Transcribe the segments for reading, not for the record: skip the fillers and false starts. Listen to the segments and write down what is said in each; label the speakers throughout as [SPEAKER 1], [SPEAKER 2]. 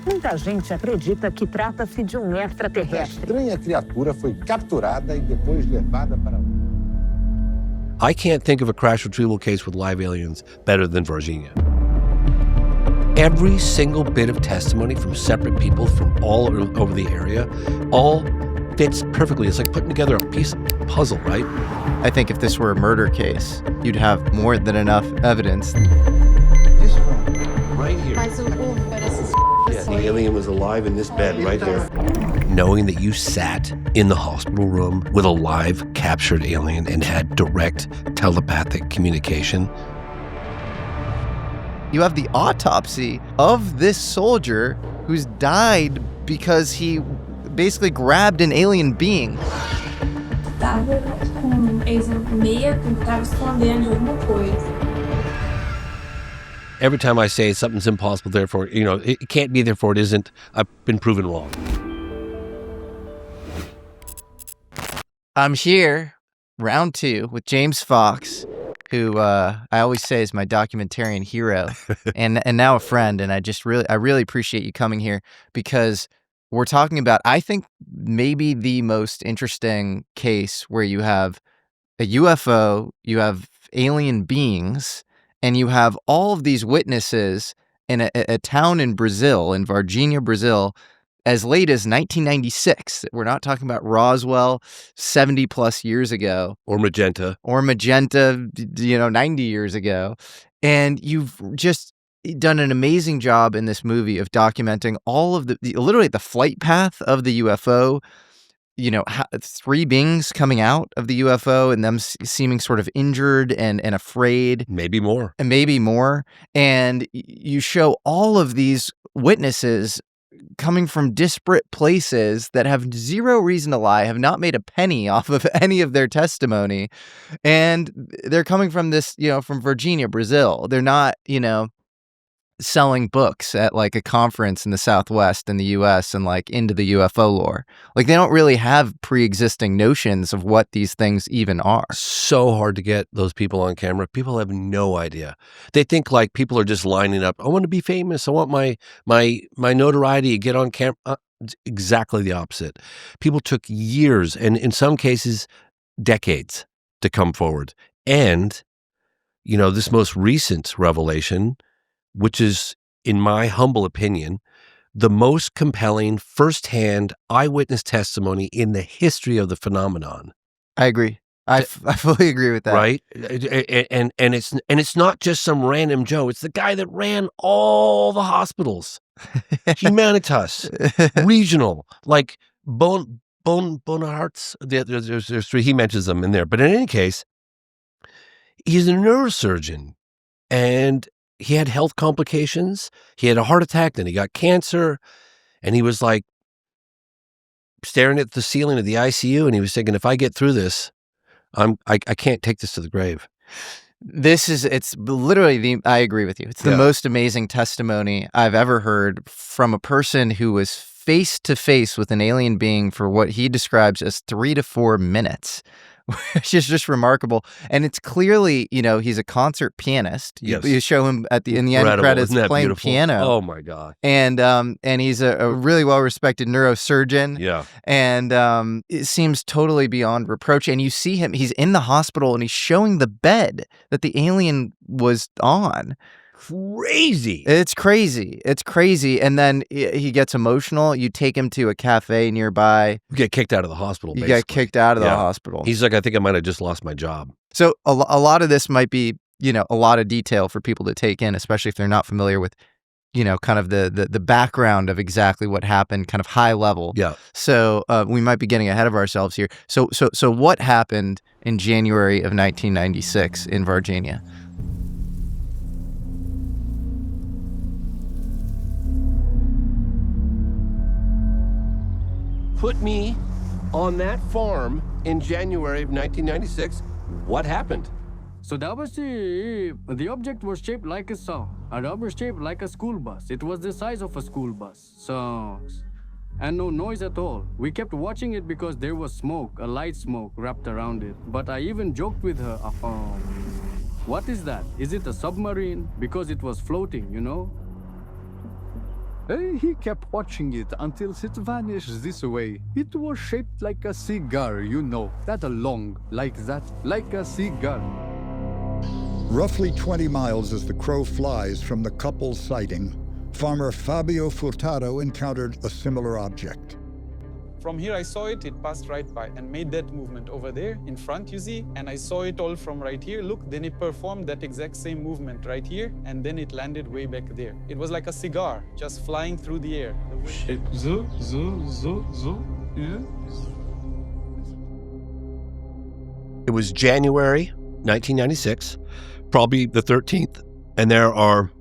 [SPEAKER 1] Muita gente acredita que trata-se de
[SPEAKER 2] A
[SPEAKER 1] extraterrestre.
[SPEAKER 2] estranha criatura foi capturada e depois levada para...
[SPEAKER 3] I can't think of a crash retrieval case with live aliens better than Varginha. Every single bit of testimony from separate people from all over the area all fits perfectly. It's like putting together a piece of puzzle, right?
[SPEAKER 4] I think if this were a murder case, you'd have more than enough evidence.
[SPEAKER 3] This one, right here.
[SPEAKER 5] Yeah,
[SPEAKER 3] the alien was alive in this bed right here. Knowing that you sat in the hospital room with a live captured alien and had direct telepathic communication.
[SPEAKER 4] You have the autopsy of this soldier who's died because he basically grabbed an alien being.
[SPEAKER 5] Tava com ex-meia que tava escondendo alguma coisa.
[SPEAKER 3] Every time I say something's impossible, therefore, it can't be, therefore it isn't, I've been proven wrong.
[SPEAKER 4] I'm here, round 2, with James Fox, who I always say is my documentarian hero, and now a friend. And I really appreciate you coming here because we're talking about, I think, maybe the most interesting case where you have a UFO, you have alien beings, and you have all of these witnesses in a town in Brazil, in Varginha, Brazil, as late as 1996. We're not talking about Roswell 70 plus years ago.
[SPEAKER 3] Or Magenta,
[SPEAKER 4] 90 years ago. And you've just done an amazing job in this movie of documenting all of literally the flight path of the UFO, 3 beings coming out of the UFO and them seeming sort of injured and afraid.
[SPEAKER 3] maybe more.
[SPEAKER 4] And you show all of these witnesses coming from disparate places that have zero reason to lie, have not made a penny off of any of their testimony. And they're coming from this, from Varginha, Brazil. They're not, selling books at like a conference in the Southwest in the US and like into the UFO lore. Like they don't really have pre-existing notions of what these things even are.
[SPEAKER 3] So hard to get those people on camera. People have no idea. They think like people are just lining up. I want to be famous. I want my notoriety, get on camera. Exactly the opposite. People took years and in some cases decades to come forward. And, this most recent revelation, which is, in my humble opinion, the most compelling firsthand eyewitness testimony in the history of the phenomenon.
[SPEAKER 4] I agree. I fully agree with that.
[SPEAKER 3] Right? And it's not just some random Joe. It's the guy that ran all the hospitals. Humanitas, regional, like Bonaharts. There's 3. He mentions them in there. But in any case, he's a neurosurgeon. And he had health complications. He had a heart attack, then he got cancer, and he was like staring at the ceiling of the ICU, and he was thinking, if I get through this, I can't take this to the grave.
[SPEAKER 4] It's literally I agree with you. It's the most amazing testimony I've ever heard from a person who was face to face with an alien being for what he describes as 3 to 4 minutes. Which is just remarkable. And it's clearly, he's a concert pianist.
[SPEAKER 3] Yes.
[SPEAKER 4] You show him in the end credits playing
[SPEAKER 3] beautiful?
[SPEAKER 4] piano.
[SPEAKER 3] Oh my God.
[SPEAKER 4] And he's a really well-respected neurosurgeon.
[SPEAKER 3] Yeah.
[SPEAKER 4] And it seems totally beyond reproach. And you see him, he's in the hospital and he's showing the bed that the alien was on.
[SPEAKER 3] Crazy.
[SPEAKER 4] It's crazy. And then he gets emotional. You take him to a cafe nearby.
[SPEAKER 3] You get kicked out of the hospital,
[SPEAKER 4] You get kicked out of the hospital.
[SPEAKER 3] He's like, I think I might have just lost my job.
[SPEAKER 4] So a lot of this might be, a lot of detail for people to take in, especially if they're not familiar with, kind of the background of exactly what happened, kind of high level.
[SPEAKER 3] Yeah.
[SPEAKER 4] So we might be getting ahead of ourselves here. So what happened in January of 1996 in Varginha?
[SPEAKER 3] Put me on that farm in January of 1996. What happened?
[SPEAKER 6] So that was the object was shaped like a saw. A rubber shaped like a school bus. It was the size of a school bus. So, and no noise at all. We kept watching it because there was smoke, a light smoke wrapped around it. But I even joked with her, what is that? Is it a submarine? Because it was floating,
[SPEAKER 7] He kept watching it until it vanished this way. It was shaped like a cigar, you know, that long, like that, like a cigar.
[SPEAKER 8] Roughly 20 miles as the crow flies from the couple's sighting, farmer Fabio Furtado encountered a similar object.
[SPEAKER 9] From here I saw it passed right by and made that movement over there in front, you see, and I saw it all from right here. Look, then it performed that exact same movement right here, and then it landed way back there. It was like a cigar, just flying through the air.
[SPEAKER 3] It was January 1996, probably the 13th, and there are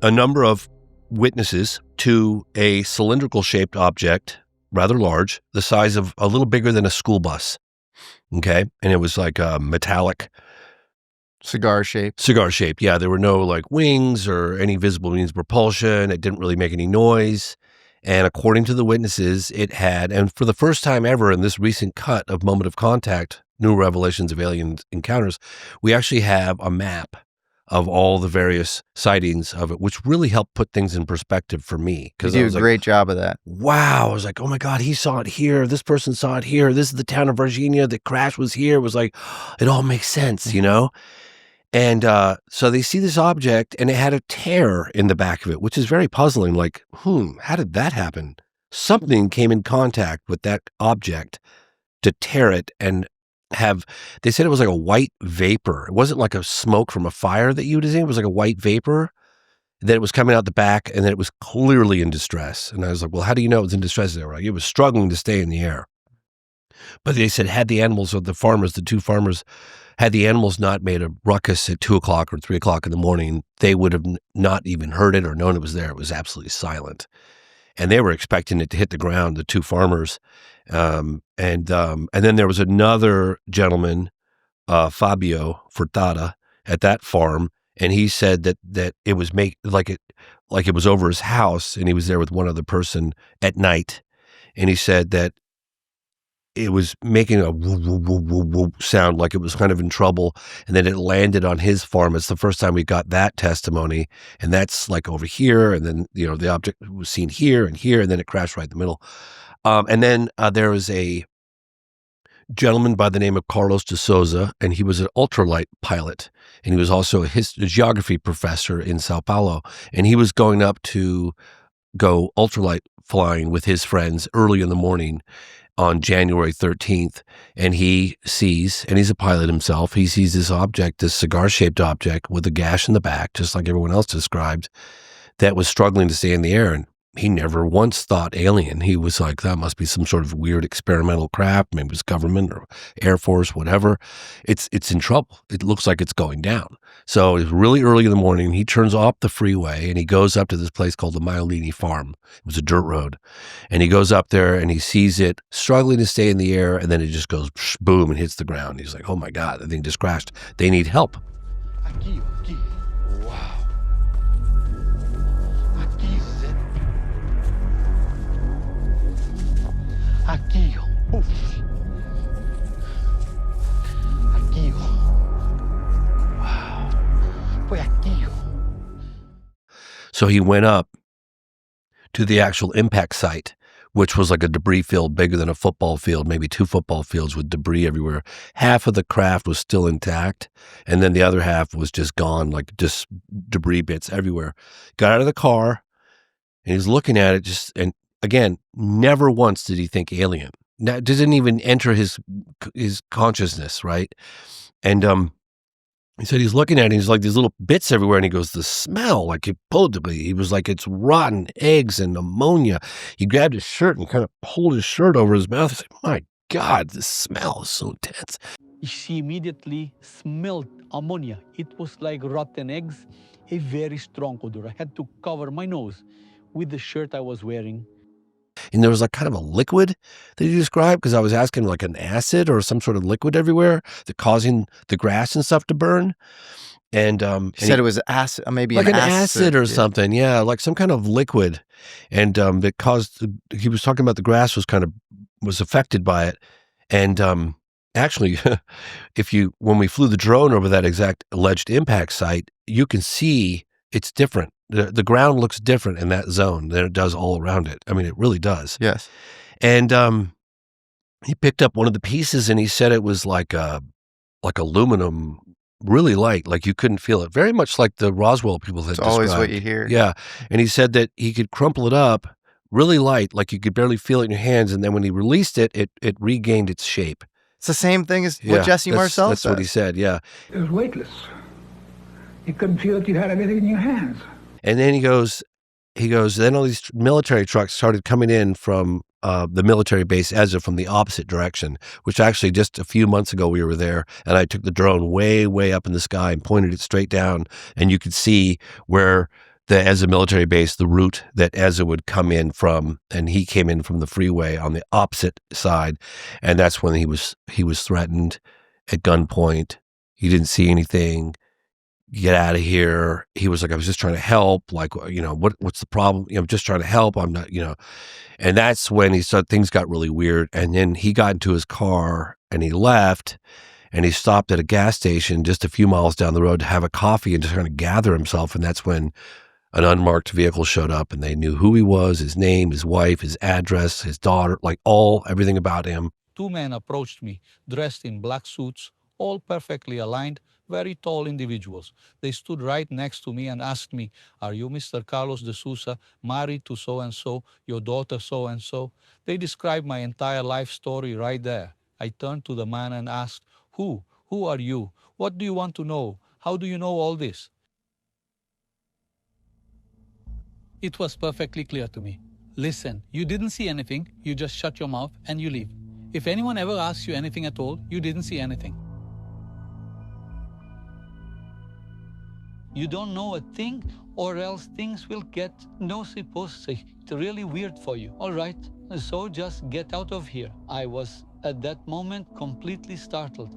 [SPEAKER 3] a number of witnesses to a cylindrical-shaped object, rather large, the size of a little bigger than a school bus. Okay. And it was like a metallic
[SPEAKER 4] Cigar shape.
[SPEAKER 3] cigar shape. Yeah. There were no like wings or any visible means of propulsion. It didn't really make any noise. And according to the witnesses, it had, and for the first time ever in this recent cut of Moment of Contact, New Revelations of Alien Encounters, we actually have a map of all the various sightings of it, which really helped put things in perspective for me.
[SPEAKER 4] You do a great job of that.
[SPEAKER 3] Wow. I was like, oh my God, he saw it here. This person saw it here. This is the town of Varginha. The crash was here. It was like, it all makes sense, you know? And so they see this object and it had a tear in the back of it, which is very puzzling. Like, how did that happen? Something came in contact with that object to tear it and they said it was like a white vapor. It wasn't like a smoke from a fire that you would see. It was like a white vapor that it was coming out the back and that it was clearly in distress. And I was like, well, how do you know it was in distress? They were like, it was struggling to stay in the air. But they said, had the animals or the two farmers, had the animals not made a ruckus at 2 o'clock or 3 o'clock in the morning, they would have not even heard it or known it was there. It was absolutely silent. And they were expecting it to hit the ground, the two farmers. And then there was another gentleman, Fabio Furtada, at that farm, and he said that it was like it was over his house, and he was there with one other person at night, and he said that it was making a woo, woo, woo, woo, woo sound like it was kind of in trouble, and then it landed on his farm. It's the first time we got that testimony, and that's like over here, and then the object was seen here, and then it crashed right in the middle. And then there was a gentleman by the name of Carlos de Souza, and he was an ultralight pilot, and he was also a geography professor in Sao Paulo, and he was going up to go ultralight flying with his friends early in the morning on January 13th, and he sees, and he's a pilot himself, he sees this object, this cigar-shaped object with a gash in the back, just like everyone else described, that was struggling to stay in the air, and he never once thought alien. He was like, that must be some sort of weird experimental craft. Maybe it was government or Air Force, whatever. It's in trouble. It looks like it's going down. So it's really early in the morning. He turns off the freeway and he goes up to this place called the Maiolini Farm. It was a dirt road. And he goes up there and he sees it struggling to stay in the air. And then it just goes boom and hits the ground. He's like, oh my God, the thing just crashed. They need help.
[SPEAKER 2] Wow. Aqui, ó. Aqui, ó. Wow. Foi aqui, ó.
[SPEAKER 3] So he went up to the actual impact site, which was like a debris field bigger than a football field, maybe 2 football fields with debris everywhere. Half of the craft was still intact, and then the other half was just gone, like just debris bits everywhere. Got out of the car, and he's looking at it and again, never once did he think alien. That didn't even enter his consciousness, right? And he said he's looking at it, and he's like these little bits everywhere, and he goes, the smell, like he was like, it's rotten eggs and ammonia. He grabbed his shirt and kind of pulled his shirt over his mouth. He's like, my God, the smell is so intense.
[SPEAKER 10] She immediately smelled ammonia. It was like rotten eggs, a very strong odor. I had to cover my nose with the shirt I was wearing.
[SPEAKER 3] And there was like kind of a liquid that he described, because I was asking like an acid or some sort of liquid everywhere that causing the grass and stuff to burn. And
[SPEAKER 4] he said it was acid, maybe
[SPEAKER 3] like an
[SPEAKER 4] acid
[SPEAKER 3] or something. Yeah, like some kind of liquid. And that caused, he was talking about the grass was affected by it. And actually, when we flew the drone over that exact alleged impact site, you can see it's different. The ground looks different in that zone than it does all around it. I mean, it really does.
[SPEAKER 4] Yes.
[SPEAKER 3] And he picked up one of the pieces and he said it was like aluminum, really light, like you couldn't feel it. Very much like the Roswell people had described.
[SPEAKER 4] Always what you hear.
[SPEAKER 3] Yeah. And he said that he could crumple it up really light, like you could barely feel it in your hands. And then when he released it, it regained its shape.
[SPEAKER 4] It's the same thing as what Jesse Marcel
[SPEAKER 3] That's
[SPEAKER 4] said.
[SPEAKER 3] what he said, yeah.
[SPEAKER 11] It was weightless. You couldn't feel that you had everything in your hands.
[SPEAKER 3] And then he goes, then all these military trucks started coming in from the military base Ezra from the opposite direction, which actually just a few months ago we were there, and I took the drone way, way up in the sky and pointed it straight down, and you could see where the Ezra military base, the route that Ezra would come in from, and he came in from the freeway on the opposite side, and that's when he was threatened at gunpoint. He didn't see anything. Get out of here. He was like, I was just trying to help. Like, what's the problem? I'm just trying to help. I'm not, and that's when he started, things got really weird. And then he got into his car and he left and he stopped at a gas station just a few miles down the road to have a coffee and just kind of gather himself. And that's when an unmarked vehicle showed up and they knew who he was, his name, his wife, his address, his daughter, like everything about him.
[SPEAKER 10] 2 men approached me, dressed in black suits, all perfectly aligned, very tall individuals. They stood right next to me and asked me, "Are you Mr. Carlos de Sousa, married to so-and-so, your daughter so-and-so?" They described my entire life story right there. I turned to the man and asked, Who are you? What do you want to know? How do you know all this?" It was perfectly clear to me. Listen, you didn't see anything, you just shut your mouth and you leave. If anyone ever asks you anything at all, you didn't see anything. You don't know a thing, or else things will get, no supposed to say, it's really weird for you, all right? So just get out of here. I was, at that moment, completely startled.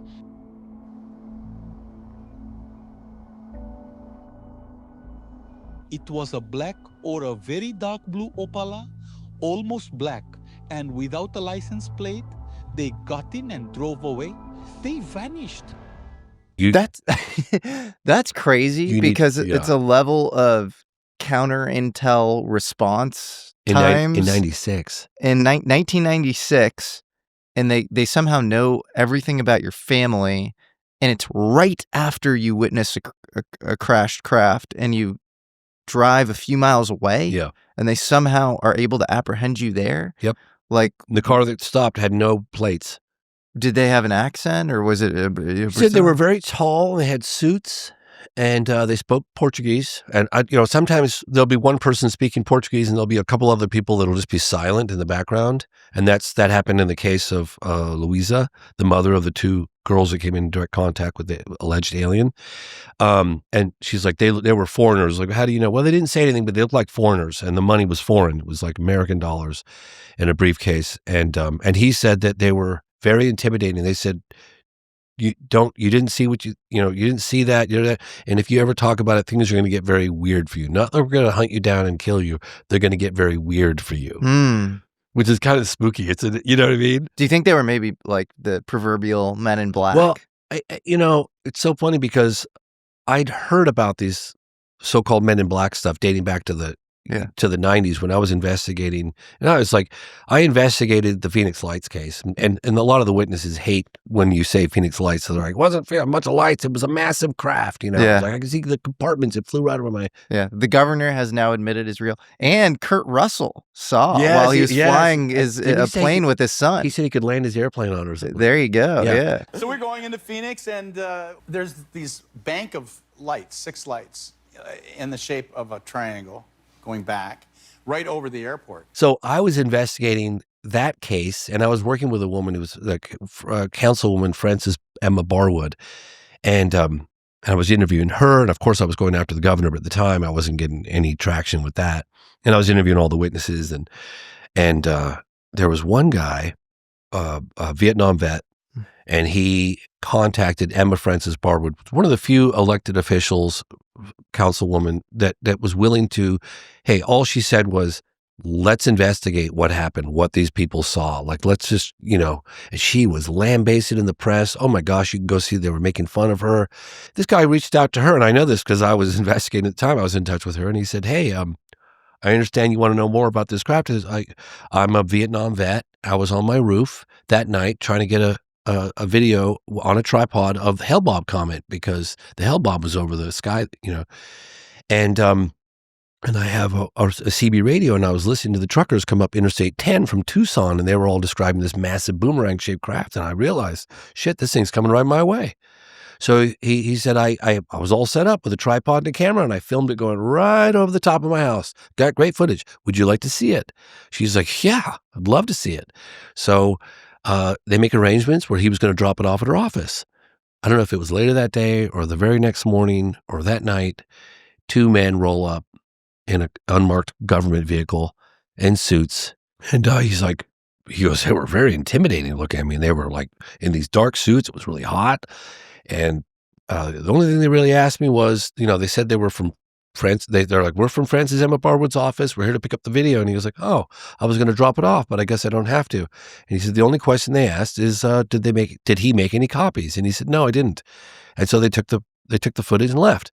[SPEAKER 10] It was a black or a very dark blue Opala, almost black, and without a license plate. They got in and drove away. They vanished.
[SPEAKER 4] That's crazy because it's a level of counter intel response times.
[SPEAKER 3] In 96.
[SPEAKER 4] In 1996, and they somehow know everything about your family, and it's right after you witness a crashed craft and you drive a few miles away.
[SPEAKER 3] Yeah.
[SPEAKER 4] And they somehow are able to apprehend you there.
[SPEAKER 3] Yep.
[SPEAKER 4] Like
[SPEAKER 3] the car that stopped had no plates.
[SPEAKER 4] Did they have an accent, or was it?
[SPEAKER 3] He said they were very tall. They had suits, and they spoke Portuguese. And sometimes there'll be one person speaking Portuguese, and there'll be a couple other people that'll just be silent in the background. And that happened in the case of Luisa, the mother of the 2 girls that came in direct contact with the alleged alien. And she's like, they were foreigners. Like, how do you know? Well, they didn't say anything, but they looked like foreigners, and the money was foreign. It was like American dollars in a briefcase. And he said that they were very intimidating. They said, you didn't see what you didn't see that. And if you ever talk about it, things are going to get very weird for you. Not that we're going to hunt you down and kill you. They're going to get very weird for you, which is kind of spooky. You know what I mean?
[SPEAKER 4] Do you think they were maybe like the proverbial Men in Black?
[SPEAKER 3] Well, it's so funny because I'd heard about these so-called Men in Black stuff dating back to the 90s when I was investigating. And I was like, I investigated the Phoenix Lights case. And a lot of the witnesses hate when you say Phoenix Lights. So they're like, it wasn't a bunch of lights. It was a massive craft.
[SPEAKER 4] Yeah.
[SPEAKER 3] Like, I could see the compartments. It flew right over my.
[SPEAKER 4] Yeah. The governor has now admitted it's real. And Kurt Russell saw while he was flying a plane with his son.
[SPEAKER 3] He said he could land his airplane on or something.
[SPEAKER 4] There you go. Yeah.
[SPEAKER 12] So we're going into Phoenix, and there's these bank of lights, 6 lights in the shape of a triangle, going back right over the airport.
[SPEAKER 3] So I was investigating that case, and I was working with a woman who was like councilwoman Frances Emma Barwood, and I was interviewing her, and of course I was going after the governor, but at the time I wasn't getting any traction with that. And I was interviewing all the witnesses, and there was one guy, a Vietnam vet, and he contacted Emma Frances Barwood, one of the few elected officials, councilwoman, that was willing to, hey, all she said was, let's investigate what happened, what these people saw. Like, let's just, and she was lambasted in the press. Oh my gosh, you can go see they were making fun of her. This guy reached out to her, and I know this because I was investigating at the time. I was in touch with her, and he said, hey, I understand you want to know more about this craft. I'm a Vietnam vet. I was on my roof that night trying to get a video on a tripod of the Hale-Bopp comet because the Hale-Bopp was over the sky, and I have a CB radio, and I was listening to the truckers come up Interstate 10 from Tucson, and they were all describing this massive boomerang-shaped craft, and I realized, shit, this thing's coming right my way. So he said, I was all set up with a tripod and a camera, and I filmed it going right over the top of my house. Got great footage. Would you like to see it? She's like, yeah, I'd love to see it. So they make arrangements where he was going to drop it off at her office. I don't know if it was later that day or the very next morning or that night. 2 men roll up in an unmarked government vehicle in suits. And he goes, they were very intimidating looking. I mean, they were like in these dark suits. It was really hot. And the only thing they really asked me was, they said they were from France. They're like, we're from Francis Emma Barwood's office. We're here to pick up the video. And he was like, oh, I was going to drop it off, but I guess I don't have to. And he said, the only question they asked is, did he make any copies? And he said, no, I didn't. And so they took the footage and left.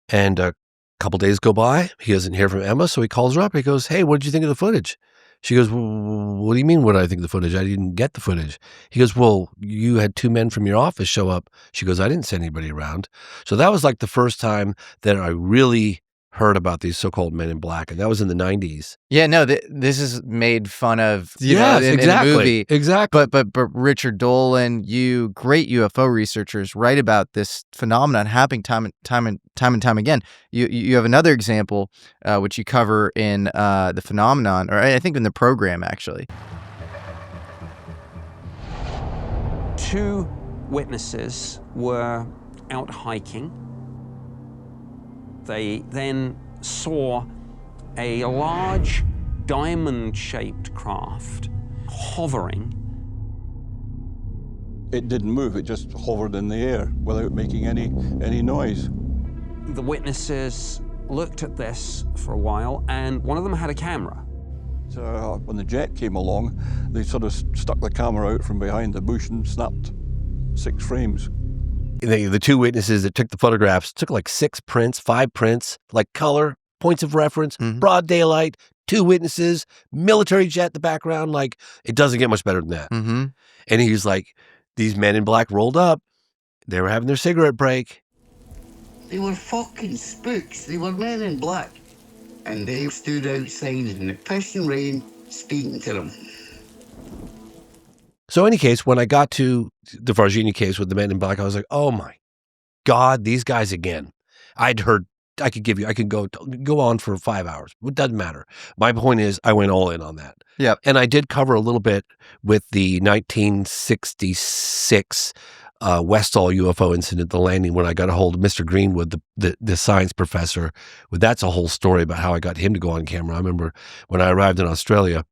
[SPEAKER 3] And a couple days go by. He doesn't hear from Emma. So he calls her up. He goes, hey, what did you think of the footage? She goes, well, what do you mean, what did I think of the footage? I didn't get the footage. He goes, well, you had 2 men from your office show up. She goes, I didn't send anybody around. So that was like the first time that I really heard about these so-called men in black, and that was in the 90s.
[SPEAKER 4] Yeah, no, this is made fun of,
[SPEAKER 3] yes,
[SPEAKER 4] in
[SPEAKER 3] exactly,
[SPEAKER 4] the movie.
[SPEAKER 3] Exactly.
[SPEAKER 4] But Richard Dolan, you great UFO researchers, write about this phenomenon happening time and time again. You have another example, which you cover in the phenomenon, or I think in the program, actually.
[SPEAKER 13] 2 witnesses were out hiking. They then saw a large diamond-shaped craft hovering.
[SPEAKER 14] It didn't move, it just hovered in the air without making any noise.
[SPEAKER 13] The witnesses looked at this for a while, and one of them had a camera.
[SPEAKER 14] So when the jet came along, they sort of stuck the camera out from behind the bush and snapped 6 frames.
[SPEAKER 3] The 2 witnesses that took the photographs took like 6 prints, 5 prints, like color, points of reference, broad daylight, 2 witnesses, military jet in the background. Like, it doesn't get much better than that.
[SPEAKER 4] Mm-hmm.
[SPEAKER 3] And he's like, these men in black rolled up. They were having their cigarette break.
[SPEAKER 15] They were fucking spooks. They were men in black. And they stood outside in the pissing rain speaking to them.
[SPEAKER 3] So in any case, when I got to the Varginha case with the men in black, I was like, oh my God, these guys again. I could go on for 5 hours. It doesn't matter. My point is I went all in on that.
[SPEAKER 4] Yep.
[SPEAKER 3] And I did cover a little bit with the 1966 Westall UFO incident, the landing, when I got a hold of Mr. Greenwood, the science professor. Well, that's a whole story about how I got him to go on camera. I remember when I arrived in Australia,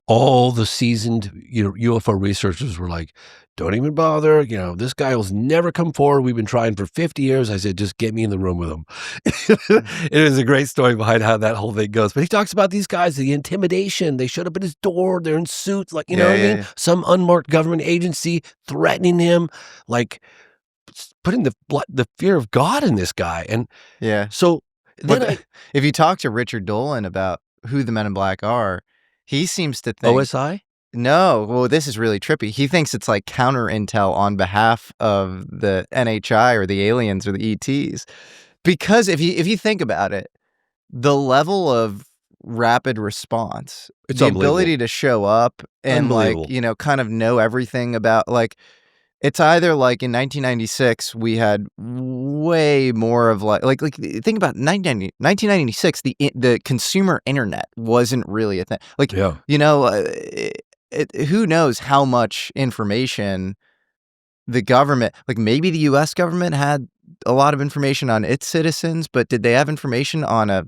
[SPEAKER 3] all the seasoned UFO researchers were like, don't even bother. This guy will never come forward. We've been trying for 50 years. I said, just get me in the room with him. It was a great story behind how that whole thing goes. But he talks about these guys, the intimidation. They showed up at his door. They're in suits. Like, you know what I mean? Yeah. Some unmarked government agency threatening him, like putting the fear of God in this guy. And
[SPEAKER 4] yeah.
[SPEAKER 3] So then
[SPEAKER 4] if you talk to Richard Dolan about who the men in black are, he seems to think
[SPEAKER 3] OSI?
[SPEAKER 4] No. Well, this is really trippy. He thinks it's like counter intel on behalf of the NHI or the aliens or the ETs. Because if you think about it, the level of rapid response, the ability to show up and kind of know everything about, like, it's either like in 1996 we had way more of like think about 1996, the consumer internet wasn't really a thing. Like, yeah. Who knows how much information the government, like maybe the U.S. government had a lot of information on its citizens, but did they have information on a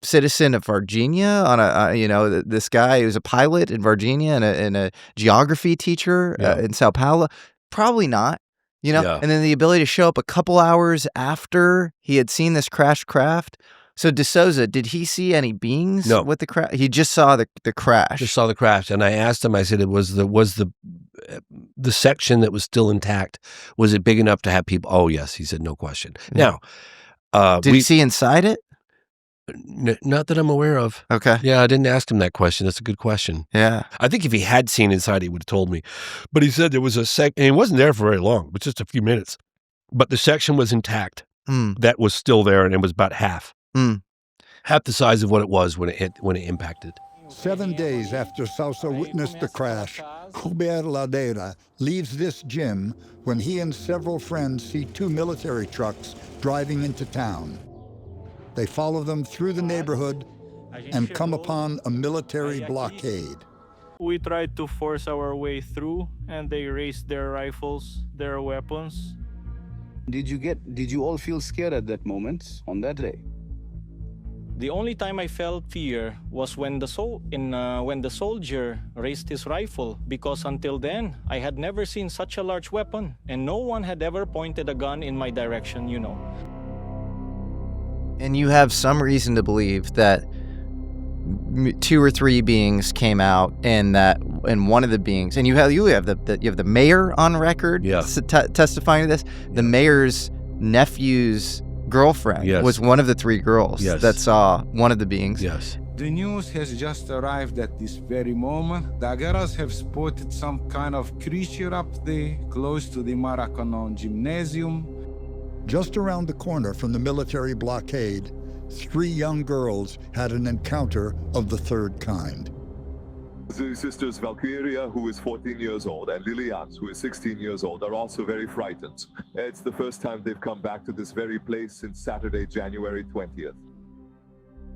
[SPEAKER 4] citizen of Varginha, on this guy who's a pilot in Varginha and a geography teacher in Sao Paulo? Probably not, And then the ability to show up a couple hours after he had seen this crashed craft So DeSouza, did he see any beings
[SPEAKER 3] No.
[SPEAKER 4] with the crash? He just saw the crash.
[SPEAKER 3] Just saw the crash, and I asked him. I said, "It was the section that was still intact. Was it big enough to have people?" Oh yes, he said, no question.
[SPEAKER 4] Yeah.
[SPEAKER 3] Now,
[SPEAKER 4] Did he see inside it?
[SPEAKER 3] Not that I'm aware of.
[SPEAKER 4] Okay.
[SPEAKER 3] Yeah, I didn't ask him that question. That's a good question.
[SPEAKER 4] Yeah.
[SPEAKER 3] I think if he had seen inside, he would have told me. But he said there was a and he wasn't there for very long, but just a few minutes. But the section was intact. That was still there, and it was about half. Half the size of what it was when it impacted.
[SPEAKER 8] 7 days after Sousa witnessed the crash, Hubert Ladeira leaves this gym when he and several friends see 2 military trucks driving into town. They follow them through the neighborhood and come upon a military blockade.
[SPEAKER 16] We tried to force our way through, and they raised their rifles, their weapons.
[SPEAKER 17] Did you all feel scared at that moment, on that day?
[SPEAKER 16] The only time I felt fear was when the soldier raised his rifle, because until then, I had never seen such a large weapon, and no one had ever pointed a gun in my direction, you know.
[SPEAKER 4] And you have some reason to believe that 2 or 3 beings came out, and one of the beings, and you have the mayor on record testifying to this. The mayor's nephew's girlfriend was one of the 3 girls that saw one of the beings.
[SPEAKER 3] Yes.
[SPEAKER 18] The news has just arrived at this very moment. The Agaras have spotted some kind of creature up there, close to the Maracanã gymnasium.
[SPEAKER 8] Just around the corner from the military blockade, 3 young girls had an encounter of the 3rd kind.
[SPEAKER 19] The sisters Valkyria, who is 14 years old, and Lilian, who is 16 years old, are also very frightened. It's the first time they've come back to this very place since Saturday, January 20th.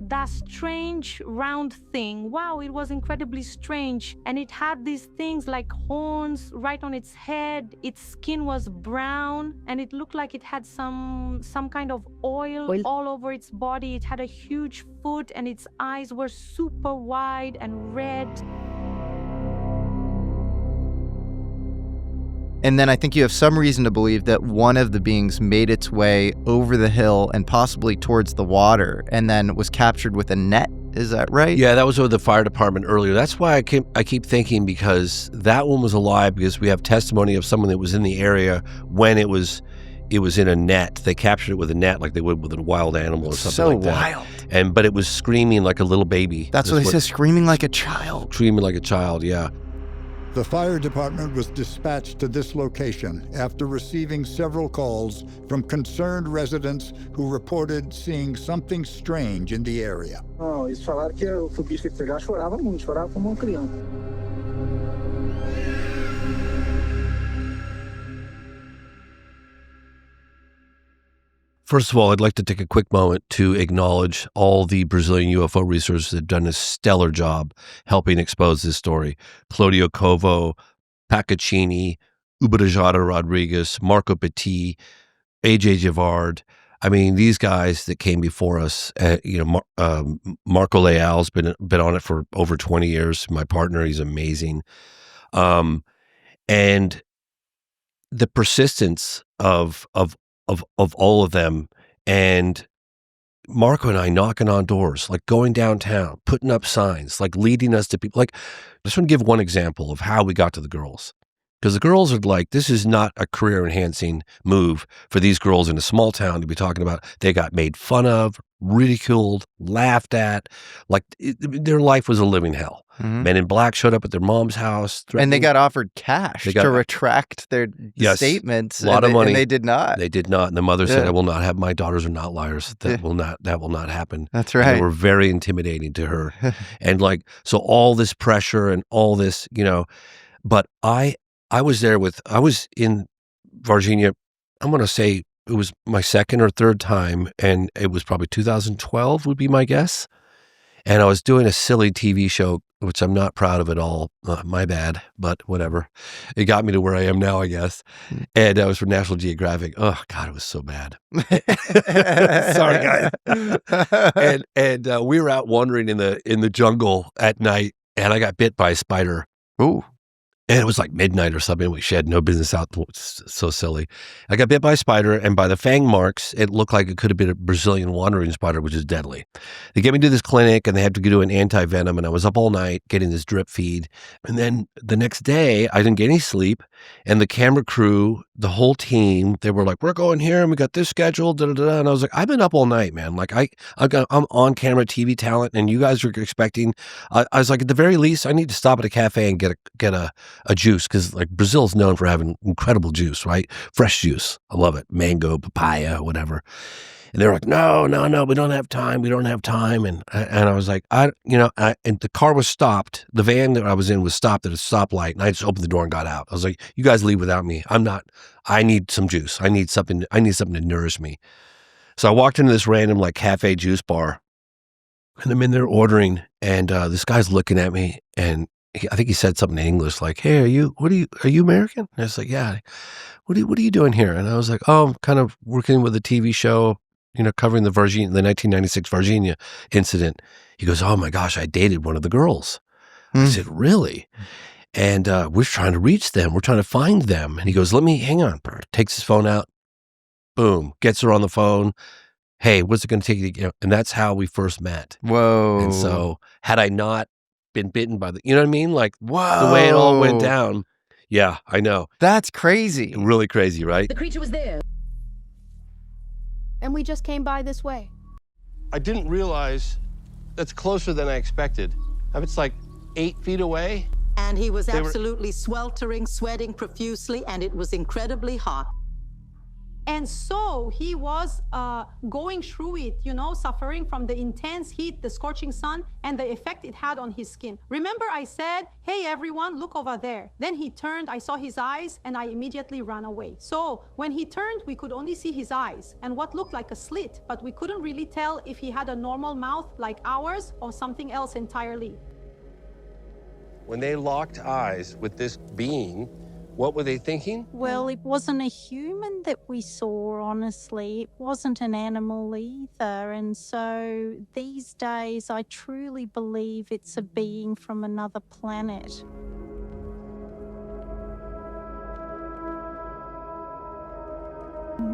[SPEAKER 20] That strange round thing, wow, it was incredibly strange. And it had these things like horns right on its head. Its skin was brown, and it looked like it had some kind of oil all over its body. It had a huge foot, and its eyes were super wide and red.
[SPEAKER 4] And then I think you have some reason to believe that one of the beings made its way over the hill and possibly towards the water, and then was captured with a net. Is that right?
[SPEAKER 3] Yeah, that was over the fire department earlier. That's why I keep thinking, because that one was alive, because we have testimony of someone that was in the area when it was in a net. They captured it with a net, like they would with a wild animal or something like that.
[SPEAKER 4] So wild.
[SPEAKER 3] But it was screaming like a little baby.
[SPEAKER 4] That's what they said, screaming like a child.
[SPEAKER 3] Screaming like a child, yeah.
[SPEAKER 8] The fire department was dispatched to this location after receiving several calls from concerned residents who reported seeing something strange in the area.
[SPEAKER 11] Não, eles falaram que o bicho que pegar chorava muito, chorava como uma criança.
[SPEAKER 3] First of all, I'd like to take a quick moment to acknowledge all the Brazilian UFO researchers that have done a stellar job helping expose this story. Claudio Covo, Pacacini, Uberajada Rodriguez, Marco Petit, AJ Javard. I mean, these guys that came before us, Marco Leal's been on it for over 20 years. My partner, he's amazing. And the persistence of all of them, and Marco and I knocking on doors, like going downtown, putting up signs, like leading us to people. Like, I just want to give one example of how we got to the girls. Because the girls are like, this is not a career-enhancing move for these girls in a small town to be talking about. They got made fun of, ridiculed, laughed at. Like, their life was a living hell. Mm-hmm. Men in Black showed up at their mom's house.
[SPEAKER 4] And they got offered cash to retract their statements.
[SPEAKER 3] A lot of money.
[SPEAKER 4] And they did not.
[SPEAKER 3] They did not. And the mother said, I will not have, my daughters are not liars. That will not happen.
[SPEAKER 4] That's right.
[SPEAKER 3] And they were very intimidating to her. And like, so all this pressure and all this, but I was in Varginha, I'm going to say it was my 2nd or 3rd time, and it was probably 2012 would be my guess. And I was doing a silly TV show, which I'm not proud of at all. My bad, but whatever. It got me to where I am now, I guess. And I was for National Geographic. Oh, God, it was so bad. Sorry, guys. And we were out wandering in the jungle at night, and I got bit by a spider.
[SPEAKER 4] Ooh.
[SPEAKER 3] And it was like midnight or something. She had no business out. So silly. I got bit by a spider, and by the fang marks, it looked like it could have been a Brazilian wandering spider, which is deadly. They get me to this clinic, and they had to do an anti-venom, and I was up all night getting this drip feed. And then the next day, I didn't get any sleep, and the camera crew, the whole team, they were like, we're going here, and we got this scheduled, da-da-da. And I was like, I've been up all night, man. Like, I'm on-camera TV talent, and you guys are expecting. I was like, at the very least, I need to stop at a cafe and get a juice, because like Brazil's known for having incredible juice, right? Fresh juice. I love it. Mango, papaya, whatever. And they're like, no, we don't have time. We don't have time. And I was like, and the car was stopped. The van that I was in was stopped at a stoplight, and I just opened the door and got out. I was like, you guys leave without me. I need some juice. I need something to nourish me. So I walked into this random like cafe juice bar, and I'm in there ordering, and this guy's looking at me, and I think he said something in English like, hey, are you American? And I was like, yeah. What are you doing here? And I was like, oh, I'm kind of working with a TV show, covering the 1996 Varginha incident. He goes, oh my gosh, I dated one of the girls. I said, really? And we're trying to reach them. We're trying to find them. And he goes, hang on. Takes his phone out. Boom. Gets her on the phone. Hey, what's it going to take you to get? And that's how we first met.
[SPEAKER 4] Whoa.
[SPEAKER 3] And so had I not been bitten by you know what I mean? Like, whoa, the way it all went down. Yeah, I know.
[SPEAKER 4] That's crazy.
[SPEAKER 3] Really crazy, right?
[SPEAKER 21] The creature was there. And we just came by this way.
[SPEAKER 3] I didn't realize that's closer than I expected. It's like 8 feet away.
[SPEAKER 22] And he was absolutely sweltering, sweating profusely, and it was incredibly hot.
[SPEAKER 5] And so he was going through it, suffering from the intense heat, the scorching sun, and the effect it had on his skin. Remember I said, hey, everyone, look over there. Then he turned, I saw his eyes, and I immediately ran away. So when he turned, we could only see his eyes and what looked like a slit, but we couldn't really tell if he had a normal mouth like ours or something else entirely.
[SPEAKER 3] When they locked eyes with this being, what were they thinking?
[SPEAKER 23] Well, it wasn't a human that we saw, honestly. It wasn't an animal either. And so these days, I truly believe it's a being from another planet.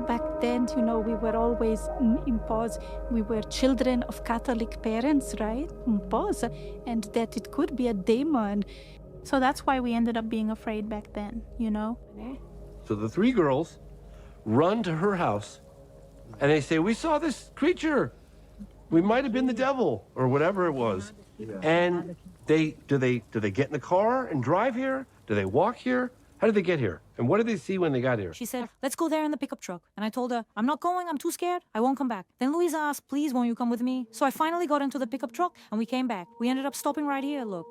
[SPEAKER 24] Back then, we were always in pause. We were children of Catholic parents, right? In pause. And that it could be a demon.
[SPEAKER 25] So that's why we ended up being afraid back then,
[SPEAKER 3] So the 3 girls run to her house, and they say, we saw this creature. We might have been the devil, or whatever it was. And do they get in the car and drive here? Do they walk here? How did they get here? And what did they see when they got here?
[SPEAKER 26] She said, let's go there in the pickup truck. And I told her, I'm not going, I'm too scared, I won't come back. Then Louisa asked, please, won't you come with me? So I finally got into the pickup truck, and we came back. We ended up stopping right here, look.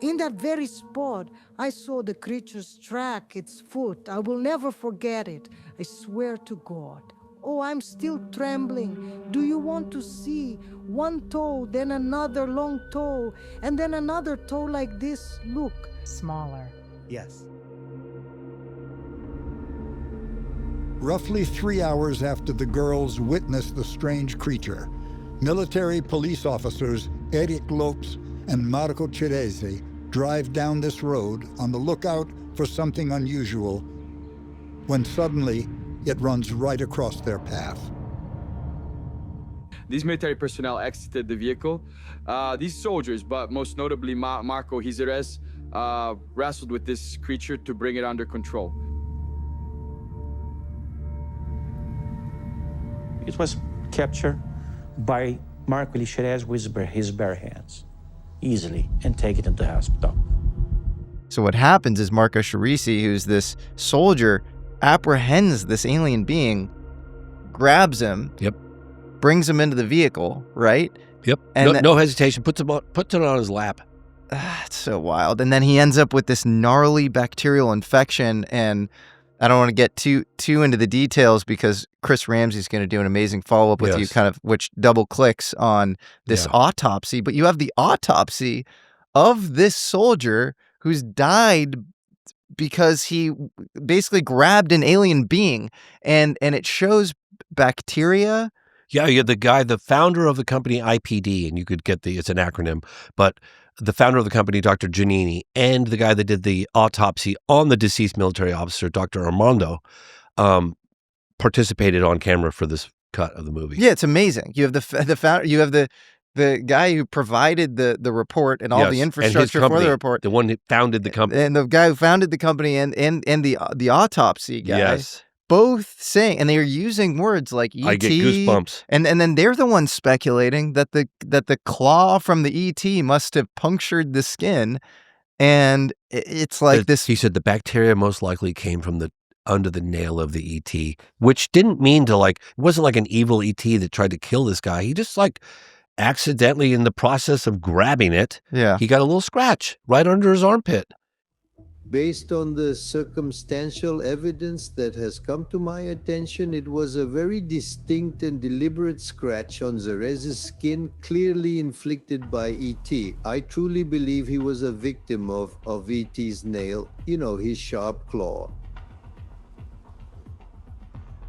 [SPEAKER 27] In that very spot, I saw the creature's track, its foot. I will never forget it. I swear to God. Oh, I'm still trembling. Do you want to see one toe, then another long toe, and then another toe like this? Look.
[SPEAKER 28] Smaller. Yes.
[SPEAKER 8] Roughly 3 hours after the girls witnessed the strange creature, military police officers Eric Lopes and Marco Ceresi drive down this road on the lookout for something unusual, when suddenly it runs right across their path.
[SPEAKER 29] These military personnel exited the vehicle. These soldiers, but most notably Marco Ceresi, wrestled with this creature to bring it under control.
[SPEAKER 30] It was captured by Marco Ceresi with his bare hands, easily, and take it into the hospital.
[SPEAKER 4] So what happens is Marco Ceresi, who's this soldier, apprehends this alien being, grabs him, brings him into the vehicle, right?
[SPEAKER 3] Yep.
[SPEAKER 4] And
[SPEAKER 3] no hesitation. Puts it on his lap.
[SPEAKER 4] It's so wild. And then he ends up with this gnarly bacterial infection, and I don't want to get too into the details because Chris Ramsay's going to do an amazing follow-up with you, kind of, which double clicks on this autopsy. But you have the autopsy of this soldier who's died because he basically grabbed an alien being, and it shows bacteria.
[SPEAKER 3] Yeah, you're the guy, the founder of the company IPD, and you could get it's an acronym, but the founder of the company, Dr. Giannini, and the guy that did the autopsy on the deceased military officer, Dr. Armando, participated on camera for this cut of the movie.
[SPEAKER 4] Yeah, it's amazing. You have the founder, you have the guy who provided the report and all the infrastructure for the report,
[SPEAKER 3] the one who founded the company,
[SPEAKER 4] and the guy who founded the company, and the autopsy guy.
[SPEAKER 3] Yes.
[SPEAKER 4] Both saying, and they are using words like ET.
[SPEAKER 3] I get goosebumps.
[SPEAKER 4] And then they're the ones speculating that the claw from the ET must have punctured the skin, and it's like this.
[SPEAKER 3] He said the bacteria most likely came from under the nail of the ET, which didn't mean to it wasn't like an evil ET that tried to kill this guy. He just accidentally, in the process of grabbing it, he got a little scratch right under his armpit.
[SPEAKER 1] Based on the circumstantial evidence that has come to my attention, it was a very distinct and deliberate scratch on Zerez's skin, clearly inflicted by E.T. I truly believe he was a victim of E.T.'s nail, his sharp claw.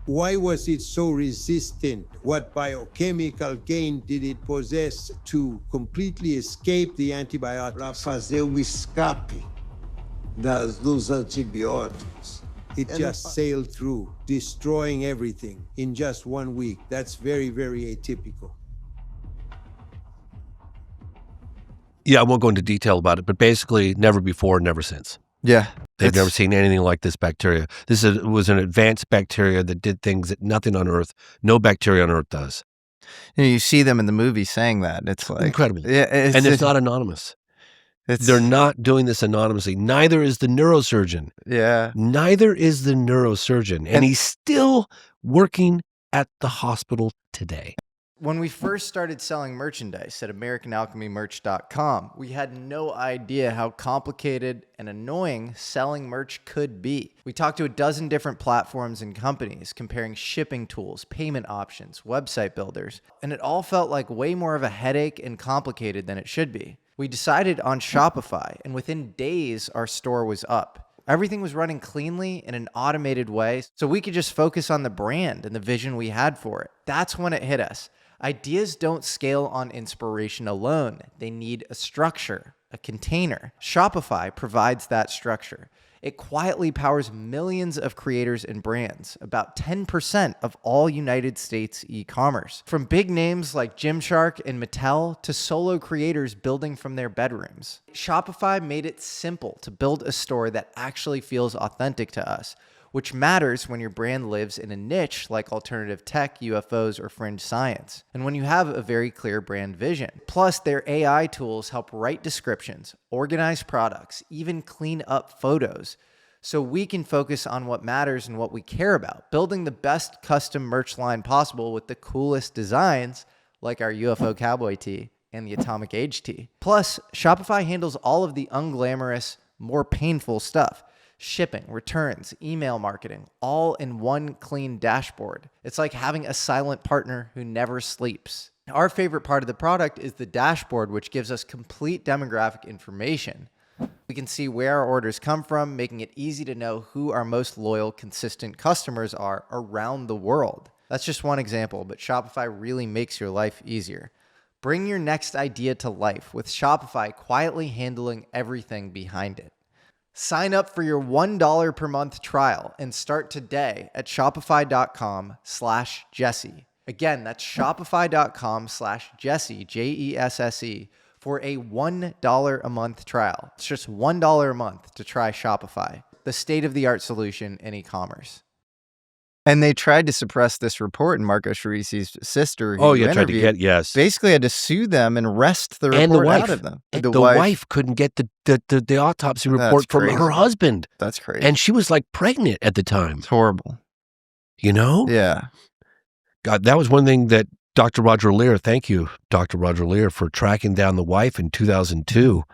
[SPEAKER 2] Why was it so resistant? What biochemical gain did it possess to completely escape the antibiotics?
[SPEAKER 1] Para fazer o escape dos antibióticos.
[SPEAKER 2] It just sailed through, destroying everything in just 1 week. That's very, very atypical.
[SPEAKER 3] Yeah, I won't go into detail about it, but basically never before, never since.
[SPEAKER 4] Yeah.
[SPEAKER 3] They've never seen anything like this bacteria. This was an advanced bacteria that did things that nothing on Earth, no bacteria on Earth does.
[SPEAKER 4] You see them in the movie saying that. It's like
[SPEAKER 3] incredible.
[SPEAKER 4] Yeah,
[SPEAKER 3] and it's not anonymous. They're not doing this anonymously. Neither is the neurosurgeon.
[SPEAKER 4] Yeah.
[SPEAKER 3] Neither is the neurosurgeon. And he's still working at the hospital today.
[SPEAKER 4] When we first started selling merchandise at AmericanAlchemyMerch.com, we had no idea how complicated and annoying selling merch could be. We talked to a dozen different platforms and companies, comparing shipping tools, payment options, website builders, and it all felt like way more of a headache and complicated than it should be. We decided on Shopify, and within days, our store was up. Everything was running cleanly in an automated way, so we could just focus on the brand and the vision we had for it. That's when it hit us. Ideas don't scale on inspiration alone. They need a structure, a container. Shopify provides that structure. It quietly powers millions of creators and brands, about 10% of all United States e-commerce. From big names like Gymshark and Mattel to solo creators building from their bedrooms. Shopify made it simple to build a store that actually feels authentic to us, which matters when your brand lives in a niche like alternative tech, UFOs, or fringe science, and when you have a very clear brand vision. Plus, their AI tools help write descriptions, organize products, even clean up photos, so we can focus on what matters and what we care about, building the best custom merch line possible with the coolest designs, like our UFO cowboy tee and the Atomic Age tee. Plus, Shopify handles all of the unglamorous, more painful stuff. Shipping, returns, email marketing, all in one clean dashboard. It's like having a silent partner who never sleeps. Our favorite part of the product is the dashboard, which gives us complete demographic information. We can see where our orders come from, making it easy to know who our most loyal, consistent customers are around the world. That's just one example, but Shopify really makes your life easier. Bring your next idea to life with Shopify quietly handling everything behind it. Sign up for your $1 per month trial and start today at shopify.com/Jesse. Again, that's shopify.com/Jesse, Jesse, for a $1 a month trial. It's just $1 a month to try Shopify, the state-of-the-art solution in e-commerce. And they tried to suppress this report, and Marco Cerisi's sister,
[SPEAKER 3] tried to get,
[SPEAKER 4] basically had to sue them and wrest the report out of them.
[SPEAKER 3] And the wife couldn't get the autopsy report from her husband.
[SPEAKER 4] That's crazy.
[SPEAKER 3] And she was pregnant at the time.
[SPEAKER 4] It's horrible.
[SPEAKER 3] You know?
[SPEAKER 4] Yeah.
[SPEAKER 3] God, that was one thing that Dr. Roger Lear, thank you, Dr. Roger Lear, for tracking down the wife in 2002.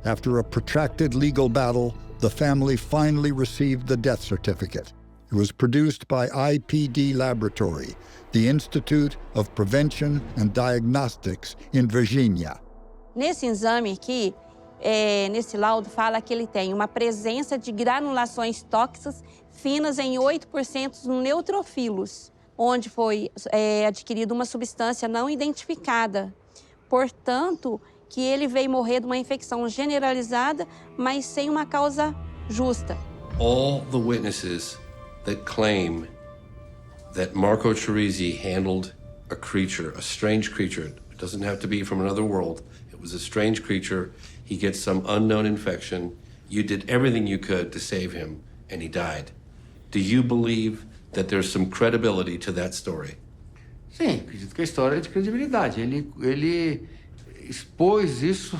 [SPEAKER 8] After a protracted legal battle, the family finally received the death certificate. It was produced by IPD Laboratory, the Institute of Prevention and Diagnostics in Varginha.
[SPEAKER 6] Nesse exame aqui, nesse laudo, fala que ele tem uma presença de granulações tóxicas finas em 8% no neutrofilos, onde foi adquirida uma substância não identificada. Portanto, que ele veio morrer de uma infecção generalizada, mas sem uma causa justa.
[SPEAKER 3] All the witnesses that claim that Marco Teresi handled a creature, a strange creature, it doesn't have to be from another world, it was a strange creature, he gets some unknown infection, you did everything you could to save him, and he died. Do you believe that there's some credibility to that story?
[SPEAKER 7] Sim, acredito que a história é de credibilidade. Ele expôs isso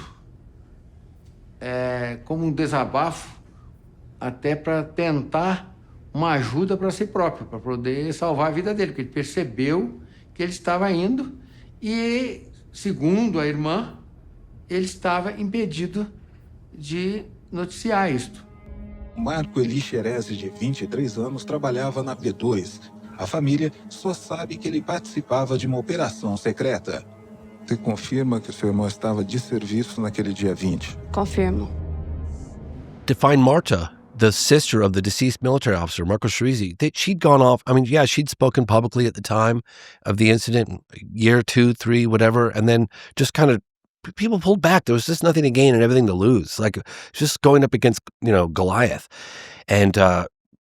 [SPEAKER 7] como um desabafo até para tentar uma ajuda para si próprio, para poder salvar a vida dele, porque ele percebeu que ele estava indo e, segundo a irmã, ele estava impedido de noticiar isto.
[SPEAKER 9] Marco Eli Xerezi, de 23 anos, trabalhava na P2. A família só sabe que ele participava de uma operação secreta. Você confirma que seu irmão estava de serviço naquele dia 20?
[SPEAKER 6] Confirmo.
[SPEAKER 3] To find Marta, the sister of the deceased military officer, Marco Teresi, that she'd gone off. I mean, yeah, she'd spoken publicly at the time of the incident, year 2, 3, whatever, and then just kind of people pulled back. There was just nothing to gain and everything to lose. Like just going up against, Goliath, and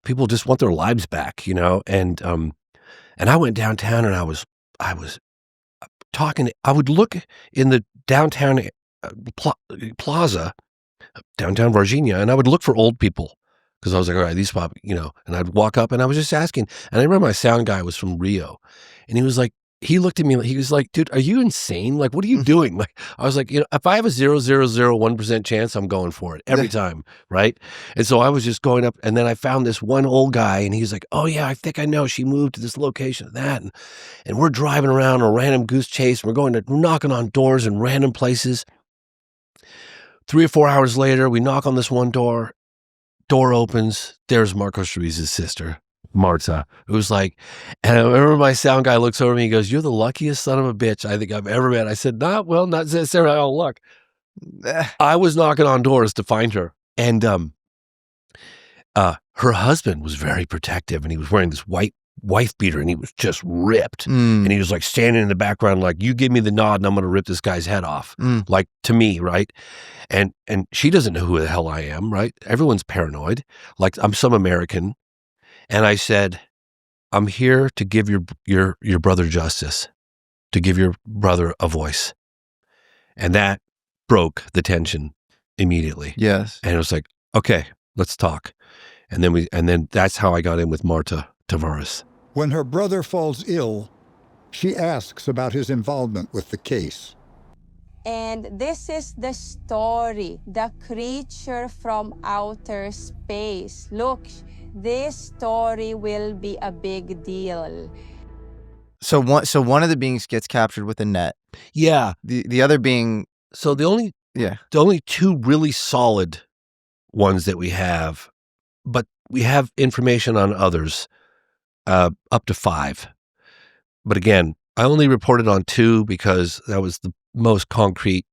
[SPEAKER 3] people just want their lives back, And I went downtown and I was talking. I would look in the downtown plaza, downtown Varginha, and I would look for old people because I was like, all right, these pop, And I'd walk up and I was just asking. And I remember my sound guy was from Rio, and he was like. He looked at me, he was like, dude, are you insane? Like, what are you doing? Like, I was like, if I have a 0.001% chance, I'm going for it every time, right? And so I was just going up, and then I found this one old guy, and he's like, oh yeah, I think I know. She moved to this location and that. And we're driving around a random goose chase. We're knocking on doors in random places. 3 or 4 hours later, we knock on this one door. Door opens. There's Marco Teresi's sister, Marta, who's like, and I remember my sound guy looks over me, he goes, you're the luckiest son of a bitch I think I've ever met. I said, not necessarily all luck. I was knocking on doors to find her. And her husband was very protective, and he was wearing this white wife beater, and he was just ripped. And he was like standing in the background, like, you give me the nod and I'm going to rip this guy's head off. Like to me, right? And she doesn't know who the hell I am, right? Everyone's paranoid. Like I'm some American. And I said, I'm here to give your brother justice, to give your brother a voice. And that broke the tension immediately.
[SPEAKER 4] Yes.
[SPEAKER 3] And it was like, okay, let's talk. And then that's how I got in with Marta Tavares.
[SPEAKER 8] When her brother falls ill, she asks about his involvement with the case.
[SPEAKER 6] And this is the story, the creature from outer space. Look, this story will be a big deal.
[SPEAKER 4] So one of the beings gets captured with a net.
[SPEAKER 3] Yeah.
[SPEAKER 4] The other being.
[SPEAKER 3] So the only two really solid ones that we have, but we have information on others, up to 5. But again, I only reported on 2 because that was the most concrete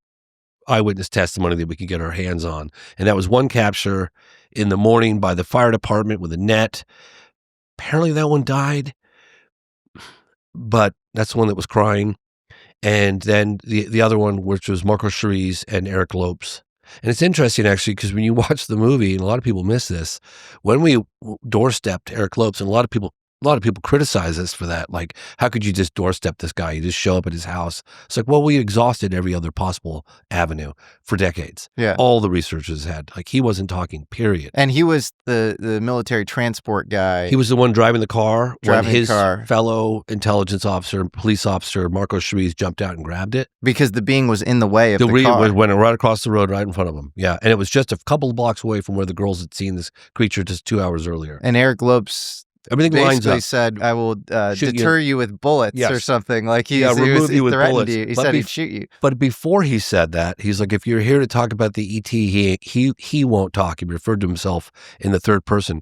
[SPEAKER 3] eyewitness testimony that we could get our hands on. And that was one capture in the morning by the fire department with a net. Apparently that one died, but that's the one that was crying. And then the other one, which was Marco Teresi and Eric Lopes. And it's interesting, actually, because when you watch the movie, and a lot of people miss this, when we doorstepped Eric Lopes, and a lot of people criticize us for that. Like, how could you just doorstep this guy? You just show up at his house. It's like, well, we exhausted every other possible avenue for decades.
[SPEAKER 4] Yeah.
[SPEAKER 3] All the researchers had. Like, he wasn't talking, period.
[SPEAKER 4] And he was the military transport guy.
[SPEAKER 3] He was the one driving the car when his fellow intelligence officer, police officer, Marco Teresi, jumped out and grabbed it.
[SPEAKER 4] Because the being was in the way of the car.
[SPEAKER 3] Went right across the road right in front of him. Yeah. And it was just a couple of blocks away from where the girls had seen this creature just 2 hours earlier.
[SPEAKER 4] And Eric Lopes
[SPEAKER 3] everything lines up.
[SPEAKER 4] Said, I will deter you with bullets or something. Like he
[SPEAKER 3] remove you with bullets.
[SPEAKER 4] He said he'd shoot you.
[SPEAKER 3] But before he said that, he's like, if you're here to talk about the ET, he won't talk. He referred to himself in the third person.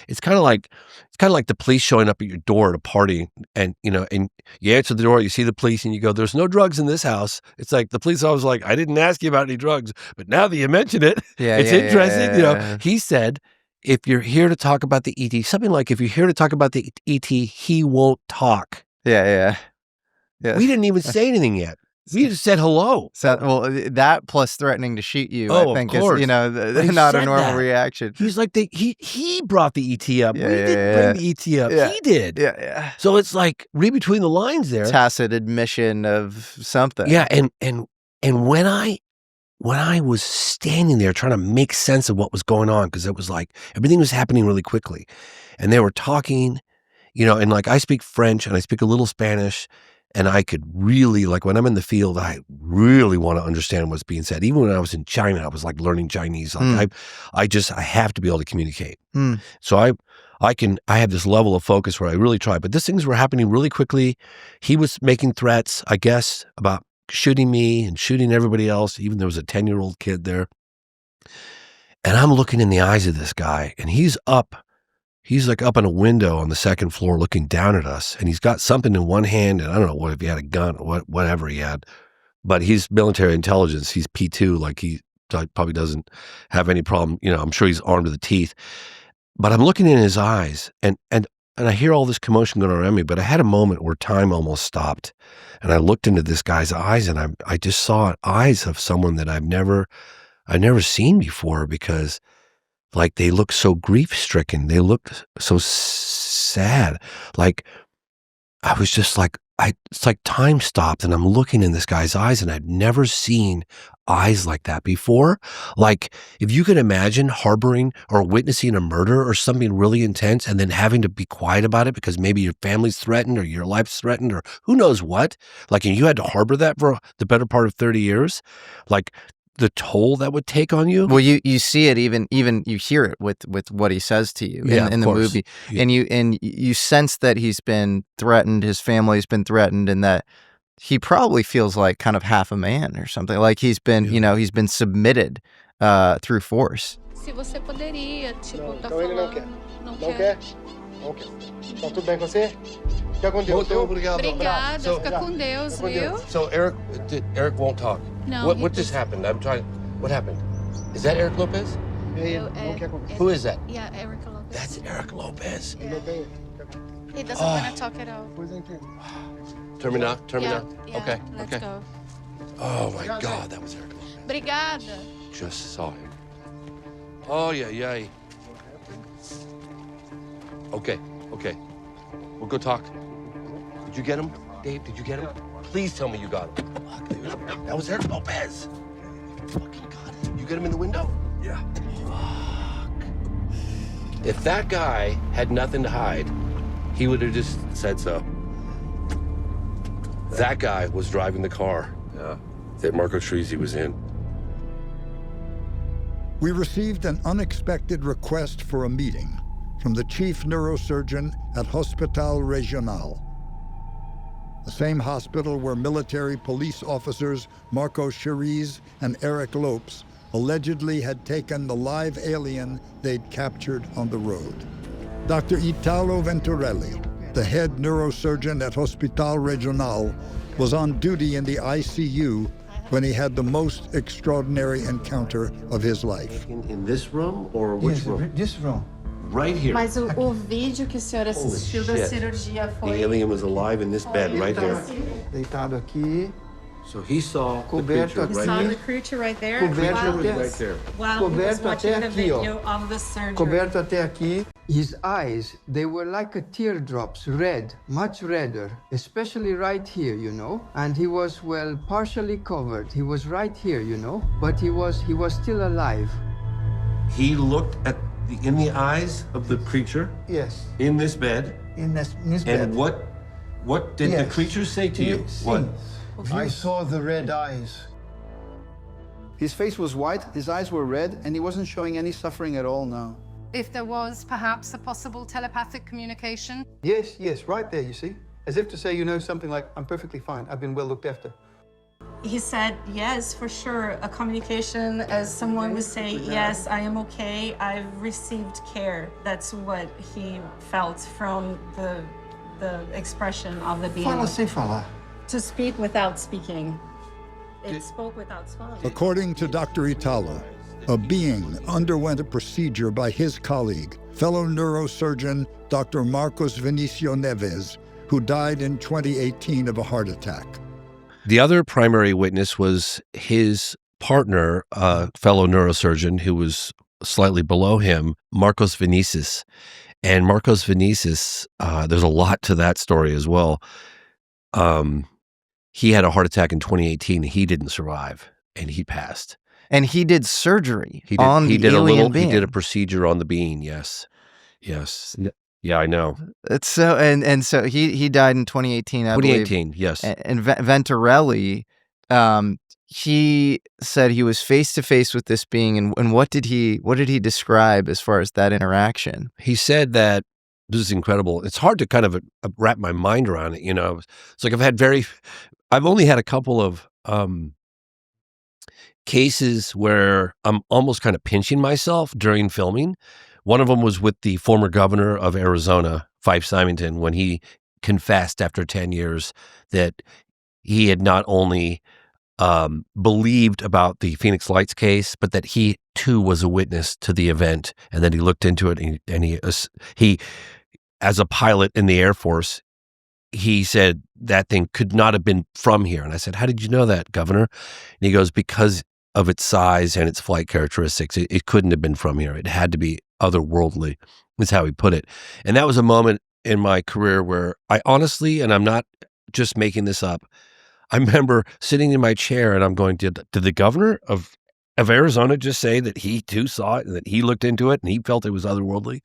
[SPEAKER 3] It's kind of like the police showing up at your door at a party, and you answer the door, you see the police, and you go, "There's no drugs in this house." It's like the police officer's like, "I didn't ask you about any drugs, but now that you mention it, it's interesting." He said if you're here to talk about the ET, something like if you're here to talk about the ET, he won't talk.
[SPEAKER 4] Yeah.
[SPEAKER 3] We didn't even say anything yet. We just said hello.
[SPEAKER 4] So, well, that plus threatening to shoot you, I think,
[SPEAKER 3] of course.
[SPEAKER 4] is, not a normal reaction.
[SPEAKER 3] He's like, he brought the ET up.
[SPEAKER 4] Yeah,
[SPEAKER 3] we didn't bring the ET up.
[SPEAKER 4] Yeah.
[SPEAKER 3] He did.
[SPEAKER 4] Yeah.
[SPEAKER 3] So it's like, read between the lines there.
[SPEAKER 4] Tacit admission of something.
[SPEAKER 3] Yeah, and when I was standing there trying to make sense of what was going on, because it was like everything was happening really quickly, and they were talking, and like I speak French and I speak a little Spanish, and I could really, like when I'm in the field, I really want to understand what's being said. Even when I was in China, I was like learning Chinese. Like I have to be able to communicate. So I have this level of focus where I really try. But these things were happening really quickly. He was making threats, I guess, about shooting me and shooting everybody else. Even there was a 10-year-old kid there. And I'm looking in the eyes of this guy, and he's like up in a window on the second floor looking down at us, and he's got something in one hand, and I don't know what, if he had a gun or whatever he had, but he's military intelligence. He's P2, like he probably doesn't have any problem. I'm sure he's armed to the teeth, but I'm looking in his eyes, and I hear all this commotion going around me, but I had a moment where time almost stopped, and I looked into this guy's eyes, and I just saw eyes of someone that I've never seen before, because like they look so grief-stricken. They look so sad. Like I was just like, it's like time stopped, and I'm looking in this guy's eyes, and I've never seen eyes like that before. Like if you could imagine harboring or witnessing a murder or something really intense, and then having to be quiet about it because maybe your family's threatened or your life's threatened or who knows what, like, and you had to harbor that for the better part of 30 years, like the toll that would take on you.
[SPEAKER 4] Well, you see it, even you hear it with what he says to you in the movie, and you sense that he's been threatened, his family's been threatened, and that he probably feels like kind of half a man or something, like he's been he's been submitted through force.
[SPEAKER 21] Se você poderia, tipo, tá
[SPEAKER 10] Então ele não quer.
[SPEAKER 21] falando, não
[SPEAKER 10] Não
[SPEAKER 21] quer.
[SPEAKER 10] quer? Ok. Tá tudo bem com você? Fica com Deus. Muito obrigado.
[SPEAKER 21] Obrigada,
[SPEAKER 10] So-
[SPEAKER 21] fica com Deus,
[SPEAKER 10] Fica com
[SPEAKER 21] viu?
[SPEAKER 10] Deus.
[SPEAKER 3] So Eric won't talk.
[SPEAKER 21] No,
[SPEAKER 3] What
[SPEAKER 21] he
[SPEAKER 3] just happened? What happened? Is that Eric Lopez?
[SPEAKER 10] Ele não quer conversar.
[SPEAKER 3] Who is that?
[SPEAKER 21] Yeah, Eric Lopez.
[SPEAKER 3] That's Eric Lopez.
[SPEAKER 10] Ele não tem.
[SPEAKER 21] He doesn't want to talk at all.
[SPEAKER 10] Pois é, entendo.
[SPEAKER 3] Turn me down.
[SPEAKER 21] Yeah,
[SPEAKER 3] Okay.
[SPEAKER 21] let's go.
[SPEAKER 3] Oh my God, that was Eric Lopez.
[SPEAKER 21] Obrigada.
[SPEAKER 3] Just saw him. Oh yeah. Okay. We'll go talk. Did you get him, Dave? Did you get him? Please tell me you got him. Fuck, dude. That was Eric Lopez. Fucking got him. You get him in the window? Yeah. Fuck. If that guy had nothing to hide, he would have just said so. That guy was driving the car that Marco Treisi was in.
[SPEAKER 8] We received an unexpected request for a meeting from the chief neurosurgeon at Hospital Regional, the same hospital where military police officers Marco Treisi and Eric Lopes allegedly had taken the live alien they'd captured on the road. Dr. Italo Venturelli, the head neurosurgeon at Hospital Regional, was on duty in the ICU when he had the most extraordinary encounter of his life.
[SPEAKER 3] In this room or which
[SPEAKER 10] Yes,
[SPEAKER 3] room?
[SPEAKER 10] this room.
[SPEAKER 3] Right here.
[SPEAKER 21] Mas o vídeo que o senhor assistiu da
[SPEAKER 3] shit.
[SPEAKER 21] cirurgia
[SPEAKER 3] The
[SPEAKER 21] foi...
[SPEAKER 3] alien was alive in this bed right here.
[SPEAKER 10] Deitado aqui,
[SPEAKER 3] So he saw the
[SPEAKER 10] coberto
[SPEAKER 3] creature
[SPEAKER 10] aqui.
[SPEAKER 3] right
[SPEAKER 21] Saw
[SPEAKER 3] here.
[SPEAKER 21] the creature right there?
[SPEAKER 10] Coberto
[SPEAKER 21] Wow.
[SPEAKER 10] até,
[SPEAKER 3] Right there.
[SPEAKER 21] While he was
[SPEAKER 10] coberto
[SPEAKER 21] watching
[SPEAKER 10] até
[SPEAKER 21] the
[SPEAKER 10] aqui, ó.
[SPEAKER 21] video of the surgery.
[SPEAKER 10] Coberto até aqui. His eyes, they were like a teardrops, red, much redder, especially right here, And he was, well, partially covered. He was right here, But he was still alive.
[SPEAKER 3] He looked at in the eyes of the creature
[SPEAKER 10] Yes,
[SPEAKER 3] in this bed.
[SPEAKER 10] in this bed.
[SPEAKER 3] And what did the
[SPEAKER 10] Yes.
[SPEAKER 3] creature say to you?
[SPEAKER 10] Yes.
[SPEAKER 3] What?
[SPEAKER 10] I saw the red eyes.
[SPEAKER 12] His face was white, his eyes were red, and he wasn't showing any suffering at all now.
[SPEAKER 21] If there was perhaps a possible telepathic communication.
[SPEAKER 12] Yes, right there, you see? As if to say, something like, I'm perfectly fine, I've been well looked after.
[SPEAKER 21] He said, yes, for sure, a communication as someone would say, yes, I am okay, I've received care. That's what he felt from the expression of the being.
[SPEAKER 10] Fala sem falar.
[SPEAKER 21] To speak without speaking. It spoke without speaking.
[SPEAKER 8] According to Dr. Italo, a being underwent a procedure by his colleague, fellow neurosurgeon Dr. Marcos Vinicio Neves, who died in 2018 of a heart attack.
[SPEAKER 3] The other primary witness was his partner, fellow neurosurgeon who was slightly below him, Marcos Vinicis. And Marcos Vinicis, there's a lot to that story as well. He had a heart attack in 2018. He didn't survive, and he passed.
[SPEAKER 4] And he did surgery
[SPEAKER 3] He did,
[SPEAKER 4] on
[SPEAKER 3] he
[SPEAKER 4] the
[SPEAKER 3] did
[SPEAKER 4] alien being.
[SPEAKER 3] He did a procedure on the being. Yes, yes, yeah, I know.
[SPEAKER 4] It's so, and so he died in 2018. I believe.
[SPEAKER 3] 2018, yes.
[SPEAKER 4] And Venturelli, he said he was face to face with this being, and what did he describe as far as that interaction?
[SPEAKER 3] He said that this is incredible. It's hard to kind of wrap my mind around it. You know, it's like I've only had a couple of cases where I'm almost kind of pinching myself during filming. One of them was with the former governor of Arizona, Fife Symington, when he confessed after 10 years that he had not only believed about the Phoenix Lights case, but that he too was a witness to the event. And then he looked into it, and he, as a pilot in the Air Force, he said that thing could not have been from here. And I said, how did you know that, Governor? And he goes, because of its size and its flight characteristics, it couldn't have been from here. It had to be otherworldly, is how he put it. And that was a moment in my career where I honestly, and I'm not just making this up, I remember sitting in my chair and I'm going, did the governor of Arizona just say that he too saw it and that he looked into it and he felt it was otherworldly?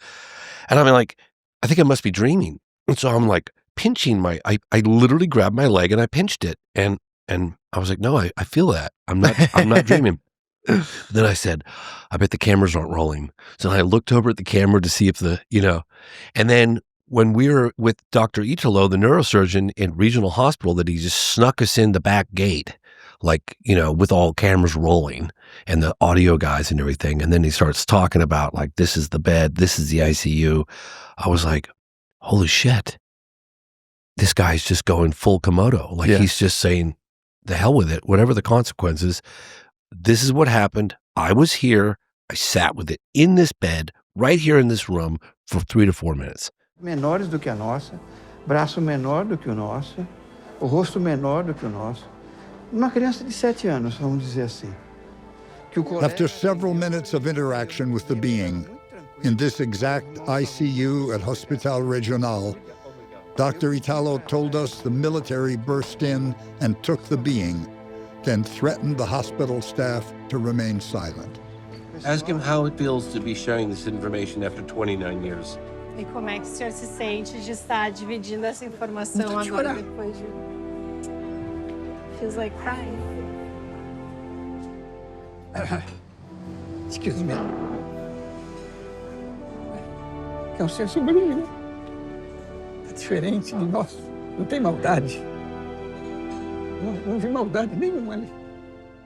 [SPEAKER 3] And I'm like, I think I must be dreaming. And so I'm like pinching I literally grabbed my leg and I pinched it. And I was like, no, I feel that. I'm not dreaming. Then I said, I bet the cameras aren't rolling. So I looked over at the camera to see if and then when we were with Dr. Italo, the neurosurgeon in regional hospital, that he just snuck us in the back gate, like, with all cameras rolling and the audio guys and everything. And then he starts talking about like, this is the bed, this is the ICU. I was like, holy shit. This guy's just going full Komodo. Like he's just saying, the hell with it, whatever the consequences. This is what happened. I was here. I sat with it in this bed, right here in this room for 3 to 4 minutes.
[SPEAKER 10] Menores do que a nossa, braço menor do que o nosso, o rosto menor do que o nosso. Uma criança de 7 anos, vamos dizer assim.
[SPEAKER 8] After several minutes of interaction with the being, in this exact ICU at Hospital Regional, Dr. Italo told us the military burst in and took the being, then threatened the hospital staff to remain silent.
[SPEAKER 3] Ask him how it feels to be sharing this information after 29 years.
[SPEAKER 11] E como é que o senhor se sente de estar dividindo essa informação agora depois de... Feels like crying.
[SPEAKER 10] Excuse me. É o seu sobrinho. É diferente de nós. Não tem maldade. Não vi maldade nenhuma ali.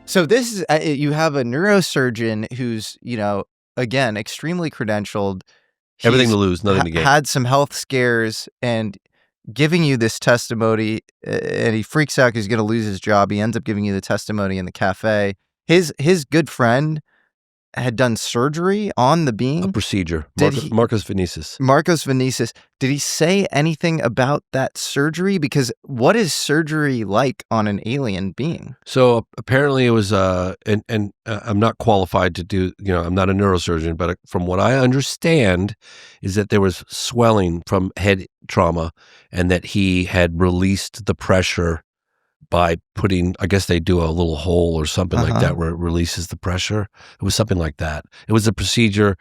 [SPEAKER 4] So this is, you have a neurosurgeon who's, again, extremely credentialed.
[SPEAKER 3] Everything to lose, nothing to gain.
[SPEAKER 4] Had some health scares and giving you this testimony, and he freaks out because he's going to lose his job. He ends up giving you the testimony in the cafe. His good friend had done surgery on the being.
[SPEAKER 3] A procedure. Marcos Vinicis.
[SPEAKER 4] Marcos Vinicis. Did he say anything about that surgery? Because what is surgery like on an alien being?
[SPEAKER 3] So apparently it was, and I'm not qualified to do, I'm not a neurosurgeon, but from what I understand is that there was swelling from head trauma and that he had released the pressure by putting, I guess they do a little hole or something like that where it releases the pressure. It was something like that. It was a procedure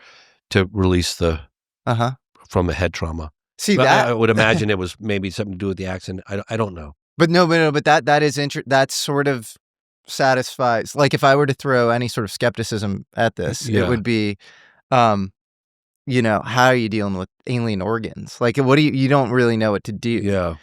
[SPEAKER 3] to release the from the head trauma.
[SPEAKER 4] See,
[SPEAKER 3] but
[SPEAKER 4] that
[SPEAKER 3] I would imagine it was maybe something to do with the accident. I don't know.
[SPEAKER 4] But that is that sort of satisfies. Like if I were to throw any sort of skepticism at this, it would be, how are you dealing with alien organs? Like, what do you don't really know what to do.
[SPEAKER 3] Yeah.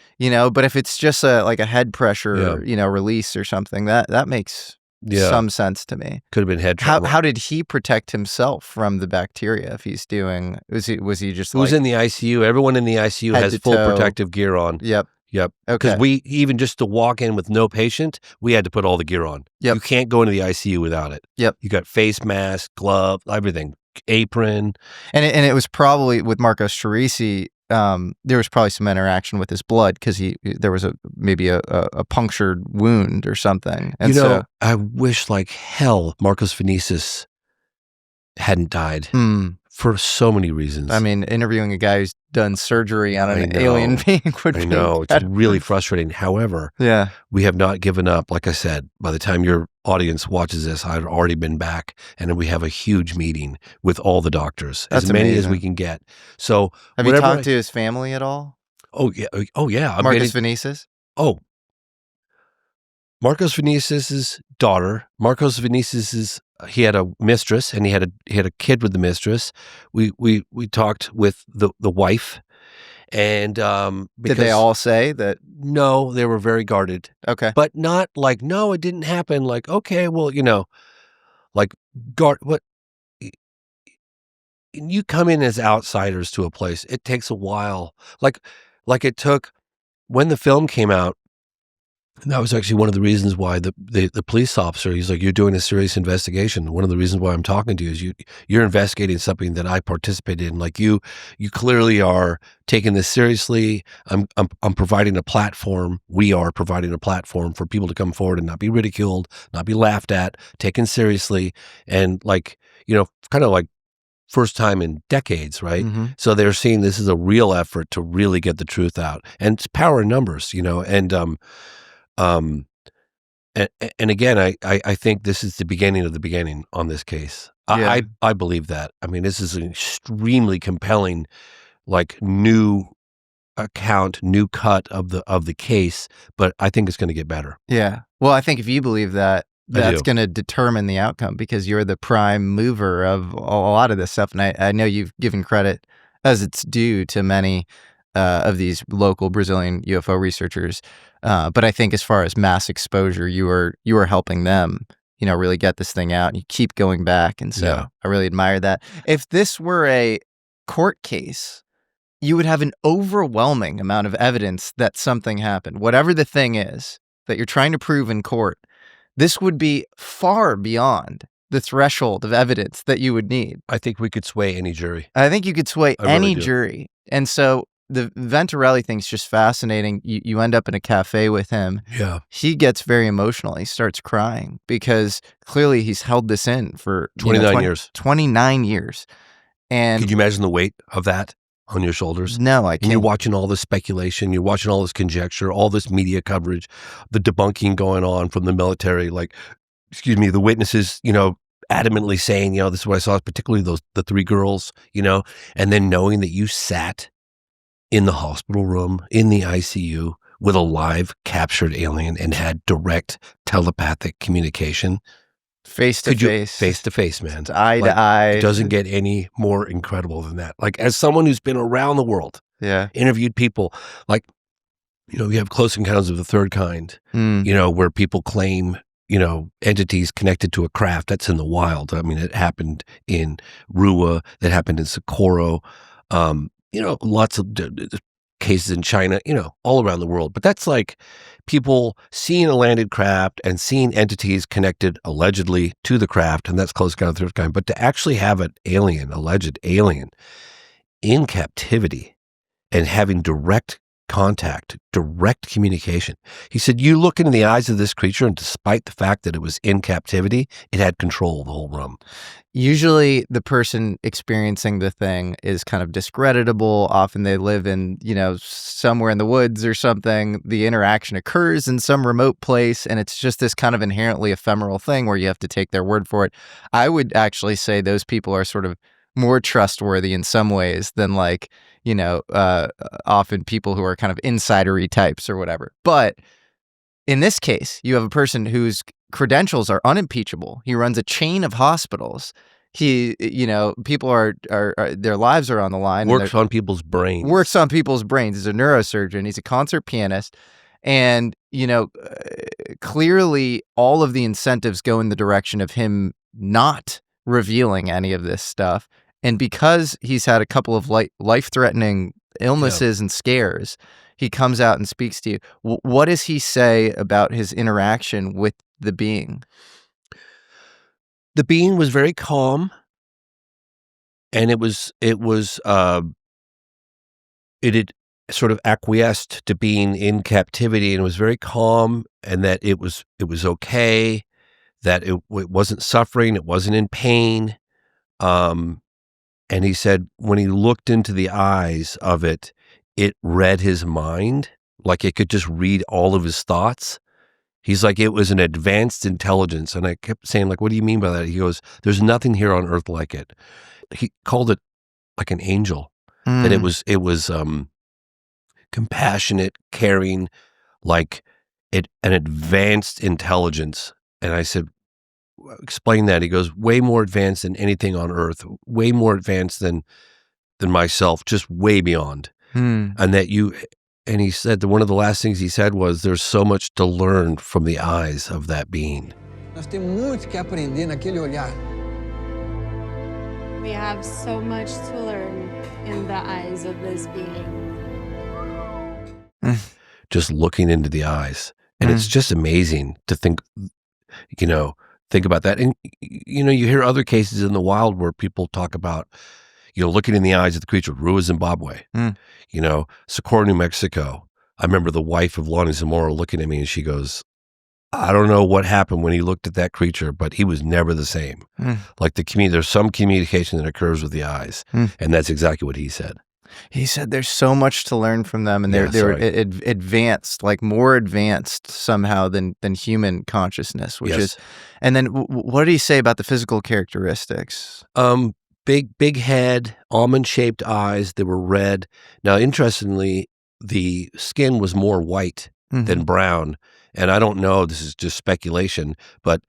[SPEAKER 4] But if it's just like a head pressure, release or something, that makes some sense to me.
[SPEAKER 3] Could have been head trauma.
[SPEAKER 4] How did he protect himself from the bacteria if he's doing, was he just
[SPEAKER 3] Who's in the ICU? Everyone in the ICU has full protective gear on.
[SPEAKER 4] Yep.
[SPEAKER 3] Yep.
[SPEAKER 4] Okay.
[SPEAKER 3] Because we, even just to walk in with no patient, we had to put all the gear on.
[SPEAKER 4] Yep.
[SPEAKER 3] You can't go into the ICU without it.
[SPEAKER 4] Yep.
[SPEAKER 3] You got face mask, glove, everything, apron.
[SPEAKER 4] And it was probably with Marcos Teresi, there was probably some interaction with his blood because there was maybe a punctured wound or something. And so
[SPEAKER 3] I wish like hell Marcos Venices hadn't died for so many reasons.
[SPEAKER 4] I mean, interviewing a guy who's done surgery on an alien being would be.
[SPEAKER 3] I know. It's really frustrating. However, we have not given up. Like I said, by the time your audience watches this, I've already been back, and we have a huge meeting with all the doctors,
[SPEAKER 4] That's
[SPEAKER 3] as many
[SPEAKER 4] amazing.
[SPEAKER 3] as we can get. So
[SPEAKER 4] have you talked to his family at all?
[SPEAKER 3] Oh, yeah. Oh, yeah.
[SPEAKER 4] Marcos Venices?
[SPEAKER 3] Oh. Marcos Venices' daughter. Marcos Venices' he had a mistress, and he had a kid with the mistress. We talked with the wife, and
[SPEAKER 4] did they all say that?
[SPEAKER 3] No, they were very guarded.
[SPEAKER 4] Okay,
[SPEAKER 3] but not like no, it didn't happen. Like okay, well, like guard what. You come in as outsiders to a place. It takes a while. Like it took when the film came out. And that was actually one of the reasons why the police officer, he's like, you're doing a serious investigation. One of the reasons why I'm talking to you is you're investigating something that I participated in. Like you clearly are taking this seriously. I'm providing a platform. We are providing a platform for people to come forward and not be ridiculed, not be laughed at, taken seriously. And like, kind of like first time in decades, right?
[SPEAKER 4] Mm-hmm.
[SPEAKER 3] So they're seeing this as a real effort to really get the truth out. And it's power in numbers, and again, I think this is the beginning of the beginning on this case.
[SPEAKER 4] Yeah.
[SPEAKER 3] I believe that. I mean, this is an extremely compelling, like new account, new cut of the case, but I think it's going to get better.
[SPEAKER 4] Yeah. Well, I think if you believe that, that's going to determine the outcome because you're the prime mover of a lot of this stuff. And I know you've given credit as it's due to many of these local Brazilian UFO researchers. But I think as far as mass exposure, you are helping them, really get this thing out, and you keep going back. And so I really admire that. If this were a court case, you would have an overwhelming amount of evidence that something happened. Whatever the thing is that you're trying to prove in court, this would be far beyond the threshold of evidence that you would need.
[SPEAKER 3] I think we could sway any jury.
[SPEAKER 4] I think you could sway any jury. And so the Venturelli thing's just fascinating. You end up in a cafe with him.
[SPEAKER 3] Yeah.
[SPEAKER 4] He gets very emotional. He starts crying because clearly he's held this in for
[SPEAKER 3] 29 years.
[SPEAKER 4] 29 years. And
[SPEAKER 3] could you imagine the weight of that on your shoulders?
[SPEAKER 4] No, I can't.
[SPEAKER 3] And you're watching all this speculation, you're watching all this conjecture, all this media coverage, the debunking going on from the military, the witnesses, adamantly saying, this is what I saw, particularly the three girls, and then knowing that you sat in the hospital room, in the ICU, with a live captured alien and had direct telepathic communication.
[SPEAKER 4] Face to
[SPEAKER 3] face, man.
[SPEAKER 4] Eye to eye.
[SPEAKER 3] It doesn't get any more incredible than that. Like, as someone who's been around the world, interviewed people, we have Close Encounters of the Third Kind, where people claim, entities connected to a craft that's in the wild. I mean, it happened in Rua, that happened in Socorro, lots of cases in China, all around the world. But that's like people seeing a landed craft and seeing entities connected allegedly to the craft, and that's Close Encounter of the Third Kind. But to actually have an alleged alien, in captivity and having direct contact, direct communication. He said, you look into the eyes of this creature, and despite the fact that it was in captivity, it had control of the whole room.
[SPEAKER 4] Usually the person experiencing the thing is kind of discreditable. Often they live in, somewhere in the woods or something. The interaction occurs in some remote place, and it's just this kind of inherently ephemeral thing where you have to take their word for it. I would actually say those people are sort of more trustworthy in some ways than often people who are kind of insidery types or whatever. But in this case, you have a person whose credentials are unimpeachable. He runs a chain of hospitals. He, people are their lives are on the line.
[SPEAKER 3] Works on people's brains.
[SPEAKER 4] He's a neurosurgeon. He's a concert pianist. And, clearly all of the incentives go in the direction of him not revealing any of this stuff. And because he's had a couple of life-threatening illnesses and scares, he comes out and speaks to you. What does he say about his interaction with the being?
[SPEAKER 3] The being was very calm, and it had sort of acquiesced to being in captivity, and it was very calm, and that it was okay, that it wasn't suffering, it wasn't in pain. And he said when he looked into the eyes of it, it read his mind, like it could just read all of his thoughts. He's like, it was an advanced intelligence. And I kept saying, like, what do you mean by that? He goes, there's nothing here on earth like it. He called it like an angel, that it was compassionate, caring, like an advanced intelligence. And I said, explain that. He goes, way more advanced than anything on earth, way more advanced than myself, just way beyond. And that and he said that one of the last things he said was, there's so much to learn from the eyes of that being.
[SPEAKER 10] Nós temos muito que aprender naquele olhar.
[SPEAKER 21] We have so much to learn in the eyes of this being.
[SPEAKER 3] Just looking into the eyes. And it's just amazing to think about that. And, you hear other cases in the wild where people talk about, looking in the eyes of the creature. Rua, Zimbabwe, Socorro, New Mexico. I remember the wife of Lonnie Zamora looking at me and she goes, I don't know what happened when he looked at that creature, but he was never the same. Like there's some communication that occurs with the eyes. And that's exactly what he said.
[SPEAKER 4] He said there's so much to learn from them, and they're advanced, like more advanced somehow than human consciousness, which is. And then what did he say about the physical characteristics?
[SPEAKER 3] Big head, almond-shaped eyes. They were red. Now, interestingly, the skin was more white than brown. And I don't know, this is just speculation, but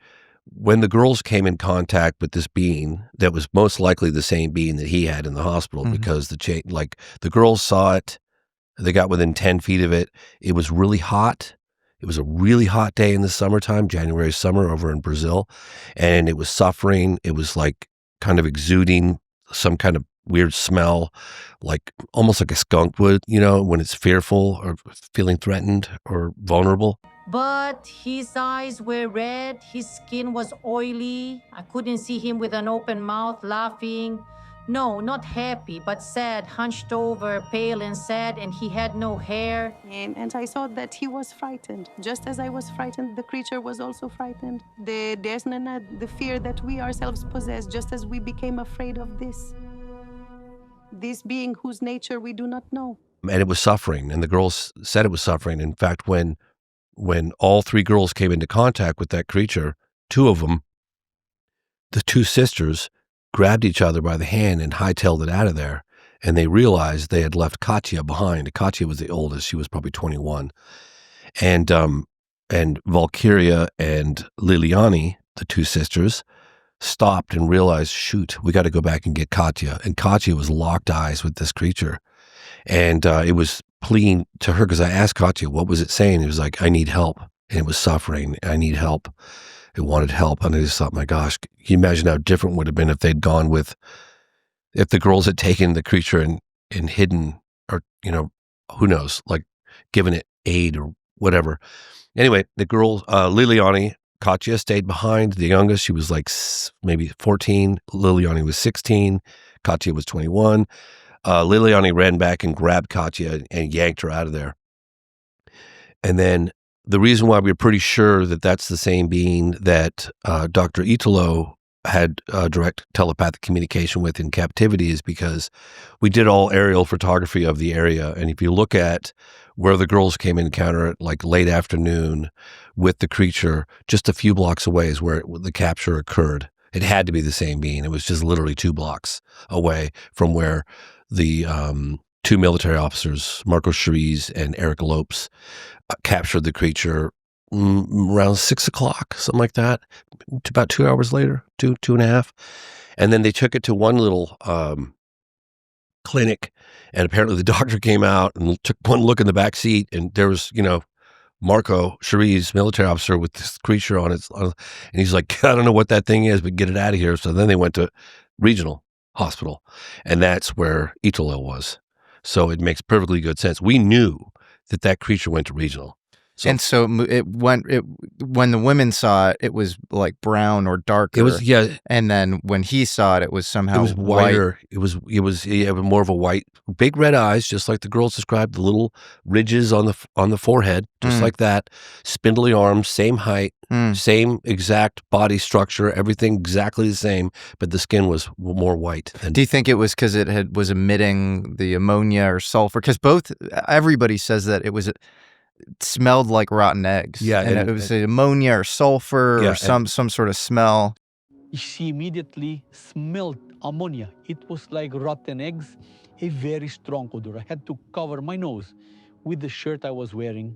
[SPEAKER 3] when the girls came in contact with this being, that was most likely the same being that he had in the hospital, because the girls saw it, they got within 10 feet of it. It was really hot. It was a really hot day in the summertime, January summer over in Brazil, and it was suffering. It was like kind of exuding some kind of weird smell, like almost like a skunk would, when it's fearful or feeling threatened or vulnerable.
[SPEAKER 23] But his eyes were red, his skin was oily. I couldn't see him with an open mouth laughing. No, not happy, but sad, hunched over, pale and sad, and he had no hair.
[SPEAKER 6] And I saw that he was frightened. Just as I was frightened, the creature was also frightened. There's the fear that we ourselves possess, just as we became afraid of this being whose nature we do not know.
[SPEAKER 3] And it was suffering, and the girls said it was suffering. In fact, when all three girls came into contact with that creature, two of them, the two sisters, grabbed each other by the hand and hightailed it out of there. And they realized they had left Katya behind. Katya was the oldest. She was probably 21. And Valkyria and Liliani, the two sisters, stopped and realized, shoot, we got to go back and get Katya. And Katya was locked eyes with this creature. And it was pleading to her, because I asked Katya, what was it saying? It was like, I need help. And it was suffering. I need help. It wanted help. And I just thought, my gosh, can you imagine how different it would have been if they'd gone with, if the girls had taken the creature and hidden, or, who knows, like given it aid or whatever. Anyway, the girl, Liliani, Katya stayed behind. The youngest, she was like maybe 14. Liliani was 16. Katya was 21. Liliani ran back and grabbed Katya and yanked her out of there. And then the reason why we're pretty sure that that's the same being that Dr. Italo had direct telepathic communication with in captivity is because we did all aerial photography of the area. And if you look at where the girls came in encounter it, like late afternoon with the creature, just a few blocks away is where the capture occurred. It had to be the same being. It was just literally 2 blocks away from where the two military officers, Marco Cheriz and Eric Lopes, captured the creature around 6 o'clock, something like that, about 2 hours later, two and a half. And then they took it to one little clinic, and apparently the doctor came out and took one look in the back seat, and there was, Marco Cheriz, military officer, with this creature on it. And he's like, I don't know what that thing is, but get it out of here. So then they went to regional hospital, and that's where Italo was. So it makes perfectly good sense. We knew that creature went to regional. So,
[SPEAKER 4] and so when the women saw it, it was like brown or darker.
[SPEAKER 3] It was, yeah.
[SPEAKER 4] And then when he saw it, it was somehow
[SPEAKER 3] it was whiter.
[SPEAKER 4] White.
[SPEAKER 3] It was more of a white, big red eyes, just like the girls described, the little ridges on the forehead, just like that, spindly arms, same height, same exact body structure, everything exactly the same, but the skin was more white.
[SPEAKER 4] Do you think it was because it was emitting the ammonia or sulfur? Because everybody says that it smelled like rotten eggs.
[SPEAKER 3] Yeah,
[SPEAKER 4] and it was ammonia or sulfur or some sort of smell.
[SPEAKER 5] She immediately smelled ammonia. It was like rotten eggs, a very strong odor. I had to cover my nose with the shirt I was wearing.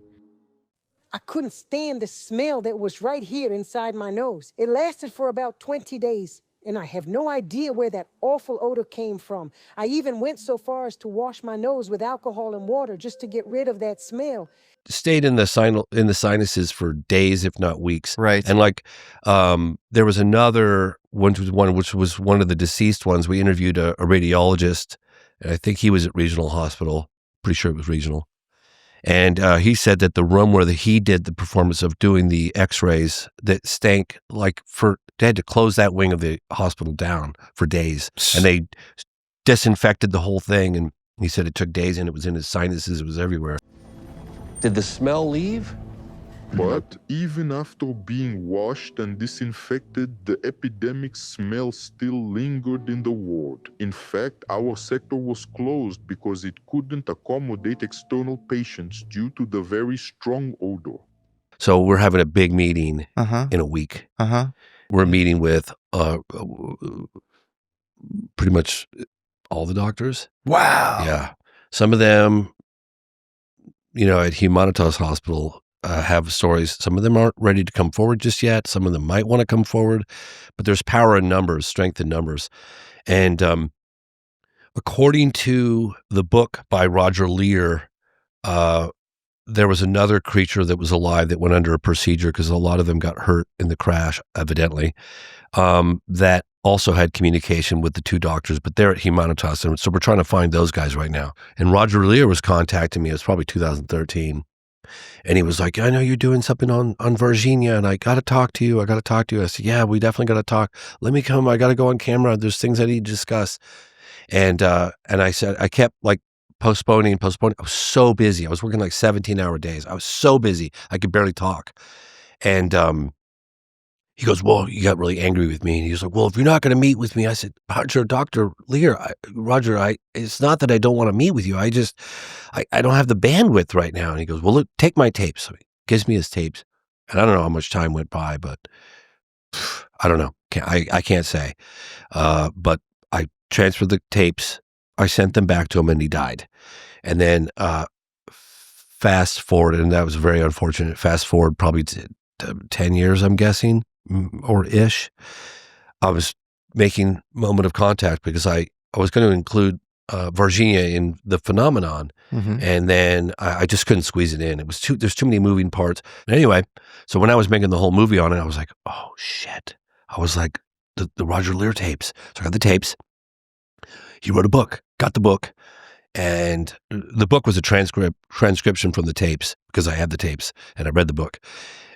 [SPEAKER 27] I couldn't stand the smell that was right here inside my nose. It lasted for about 20 days, and I have no idea where that awful odor came from. I even went so far as to wash my nose with alcohol and water just to get rid of that smell.
[SPEAKER 3] Stayed in the sinuses for days, if not weeks.
[SPEAKER 4] Right.
[SPEAKER 3] And like, there was another one, which was one of the deceased ones. We interviewed a radiologist, and I think he was at Regional Hospital. Pretty sure it was Regional. And he said that the room where he did the performance of doing the x-rays, that stank they had to close that wing of the hospital down for days, and they disinfected the whole thing. And he said it took days, and it was in his sinuses. It was everywhere.
[SPEAKER 13] Did the smell leave?
[SPEAKER 14] But even after being washed and disinfected, the epidemic smell still lingered in the ward. In fact, our sector was closed because it couldn't accommodate external patients due to the very strong odor.
[SPEAKER 3] So we're having a big meeting in a week. We're meeting with pretty much all the doctors.
[SPEAKER 4] Wow.
[SPEAKER 3] Yeah. Some of them, at Humanitas Hospital, have stories. Some of them aren't ready to come forward just yet. Some of them might want to come forward, but there's power in numbers, strength in numbers. And according to the book by Roger Lear, there was another creature that was alive that went under a procedure because a lot of them got hurt in the crash, evidently, that also had communication with the two doctors, but they're at Humanitas. And so we're trying to find those guys right now. And Roger Lear was contacting me. It was probably 2013. And he was like, I know you're doing something on Varginha, and I got to talk to you. I said, yeah, we definitely got to talk. Let me come. I got to go on camera. There's things I need to discuss. And I said, I kept postponing. I was so busy. I was working 17-hour days. I was so busy. I could barely talk. And he goes, well, you got really angry with me. And he was like, well, if you're not going to meet with me, I said, Dr. Lear, it's not that I don't want to meet with you. I don't have the bandwidth right now. And he goes, well, look, take my tapes. So he gives me his tapes. And I don't know how much time went by, but I don't know. I can't say. But I transferred the tapes. I sent them back to him, and he died. And then fast forward, and that was very unfortunate. Fast forward probably 10 years, I'm guessing, or ish. I was making moment of contact because I was going to include Varginha in the phenomenon, and then I just couldn't squeeze it in. There's too many moving parts. But anyway, so when I was making the whole movie on it, I was like, oh shit. I was like, the Roger Lear tapes. So I got the tapes. He wrote a book, got the book, and the book was a transcription from the tapes because I had the tapes and I read the book.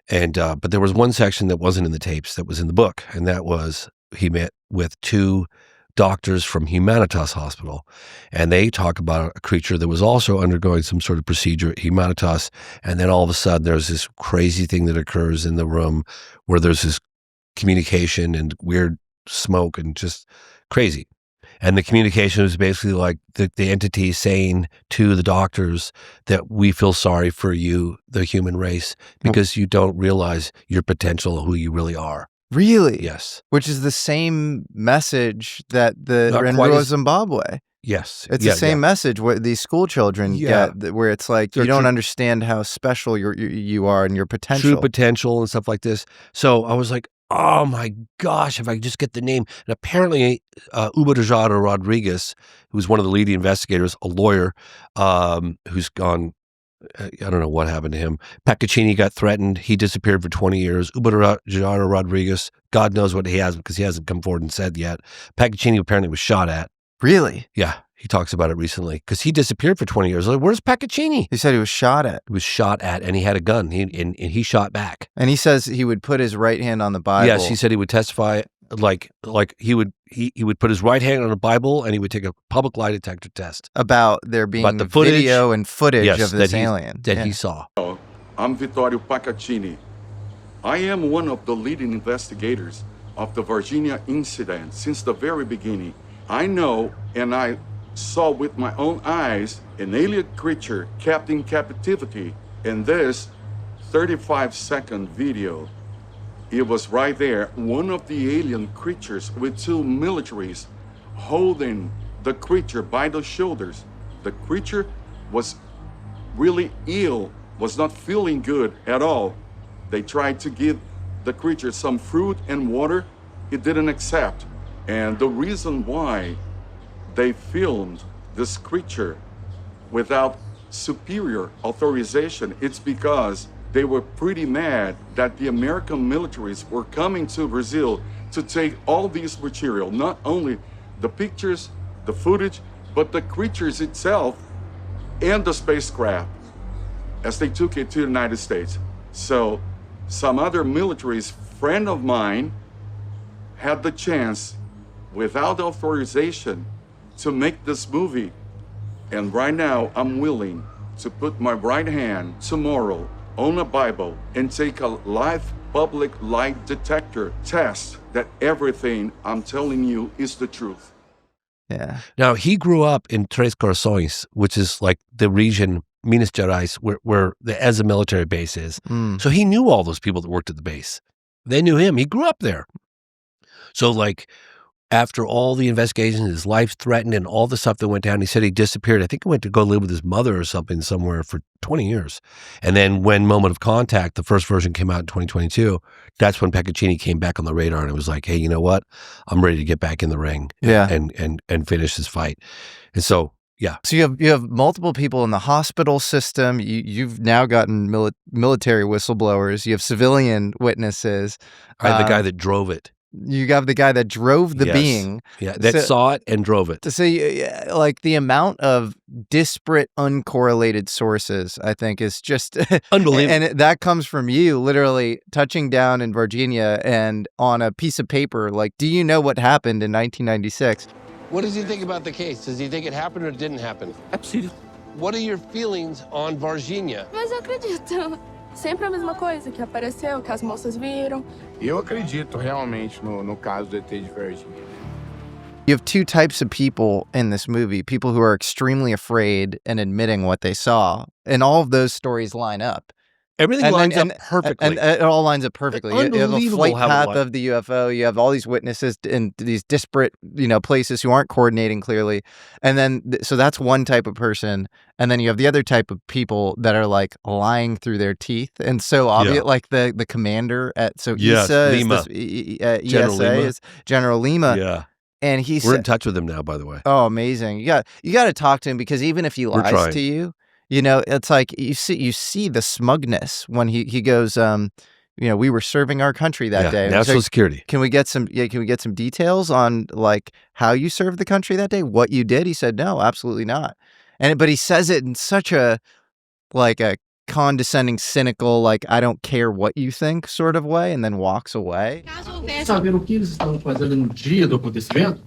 [SPEAKER 3] And but there was one section that wasn't in the tapes that was in the book, and that was he met with two doctors from Humanitas Hospital, and they talk about a creature that was also undergoing some sort of procedure at Humanitas, and then all of a sudden there's this crazy thing that occurs in the room where there's this communication and weird smoke and just crazy. And the communication was basically like the entity saying to the doctors that we feel sorry for you, the human race, because you don't realize your potential, who you really are.
[SPEAKER 4] Really?
[SPEAKER 3] Yes.
[SPEAKER 4] Which is the same message that in Zimbabwe.
[SPEAKER 3] Yes.
[SPEAKER 4] It's the same message what these school children get, where it's like, you don't understand how special you are and your potential.
[SPEAKER 3] True potential and stuff like this. So I was like, oh my gosh, if I could just get the name. And apparently Ubadajara Rodriguez, who's one of the leading investigators, a lawyer, who's gone, I don't know what happened to him. Paccaccini got threatened. He disappeared for 20 years. Ubadajara Rodriguez, God knows what he has because he hasn't come forward and said yet. Paccaccini apparently was shot at.
[SPEAKER 4] Really?
[SPEAKER 3] Yeah. He talks about it recently because he disappeared for 20 years. Like, where's Paccaccini?
[SPEAKER 4] He said he was shot at.
[SPEAKER 3] He was shot at, and he had a gun. He shot back.
[SPEAKER 4] And he says he would put his right hand on the Bible.
[SPEAKER 3] Yes, he said he would testify like he would put his right hand on the Bible, and he would take a public lie detector test
[SPEAKER 4] about there being
[SPEAKER 3] the footage,
[SPEAKER 4] video and footage
[SPEAKER 3] yes,
[SPEAKER 4] of this
[SPEAKER 3] that
[SPEAKER 4] alien
[SPEAKER 3] that he saw.
[SPEAKER 15] I'm Vittorio Paccaccini. I am one of the leading investigators of the Varginha incident since the very beginning. I know, and I saw with my own eyes, an alien creature kept in captivity. In this 35-second video, it was right there, one of the alien creatures with two militaries holding the creature by the shoulders. The creature was really ill, was not feeling good at all. They tried to give the creature some fruit and water. It didn't accept. And the reason why they filmed this creature without superior authorization, it's because they were pretty mad that the American militaries were coming to Brazil to take all this material, not only the pictures, the footage, but the creatures itself and the spacecraft as they took it to the United States. So some other military's friend of mine had the chance, without authorization, to make this movie. And right now, I'm willing to put my right hand tomorrow on a Bible and take a live public lie detector test that everything I'm telling you is the truth.
[SPEAKER 4] Yeah.
[SPEAKER 3] Now, he grew up in Três Corações, which is like the region, Minas Gerais, where the ESA military base is. So he knew all those people that worked at the base. They knew him. He grew up there. So like after all the investigations, his life's threatened and all the stuff that went down, he said he disappeared. I think he went to go live with his mother or something somewhere for 20 years. And then when Moment of Contact, the first version came out in 2022, that's when Paccaccini came back on the radar and it was like, hey, you know what? I'm ready to get back in the ring and finish this fight. And so, yeah.
[SPEAKER 4] So you have multiple people in the hospital system. You've now gotten military whistleblowers. You have civilian witnesses.
[SPEAKER 3] I have the guy that drove it.
[SPEAKER 4] You got the guy that drove the being.
[SPEAKER 3] Yeah, that saw it and drove it.
[SPEAKER 4] So, like, the amount of disparate, uncorrelated sources, I think, is just
[SPEAKER 3] unbelievable.
[SPEAKER 4] And that comes from you literally touching down in Varginha and on a piece of paper. Like, do you know what happened in 1996?
[SPEAKER 16] What does he think about the case? Does he think it happened or it didn't happen?
[SPEAKER 15] Absolutely.
[SPEAKER 16] What are your feelings on Varginha?
[SPEAKER 17] Mas eu acredito. Sempre a mesma coisa, que apareceu, que as moças viram.
[SPEAKER 18] Eu acredito realmente no caso do ET de Varginha.
[SPEAKER 4] You have two types of people in this movie, people who are extremely afraid and admitting what they saw, and all of those stories line up.
[SPEAKER 3] Everything lines up perfectly.
[SPEAKER 4] And it all lines up perfectly. You have a flight path of the UFO. You have all these witnesses in these disparate, places who aren't coordinating clearly. And then, so that's one type of person. And then you have the other type of people that are like lying through their teeth. And so obvious, like the commander at, ESA
[SPEAKER 3] Lima.
[SPEAKER 4] ESA is General Lima.
[SPEAKER 3] Yeah.
[SPEAKER 4] And
[SPEAKER 3] we're in touch with him now, by the way.
[SPEAKER 4] Oh, amazing. You got to talk to him, because even if he lies to you, it's like you see the smugness when he goes, we were serving our country that day.
[SPEAKER 3] National security.
[SPEAKER 4] Can we get some details on like how you served the country that day? What you did? He said, no, absolutely not. But he says it in such a condescending, cynical, like, I don't care what you think sort of way, and then walks away.
[SPEAKER 19] Saber o que eles estavam fazendo no dia do acontecimento?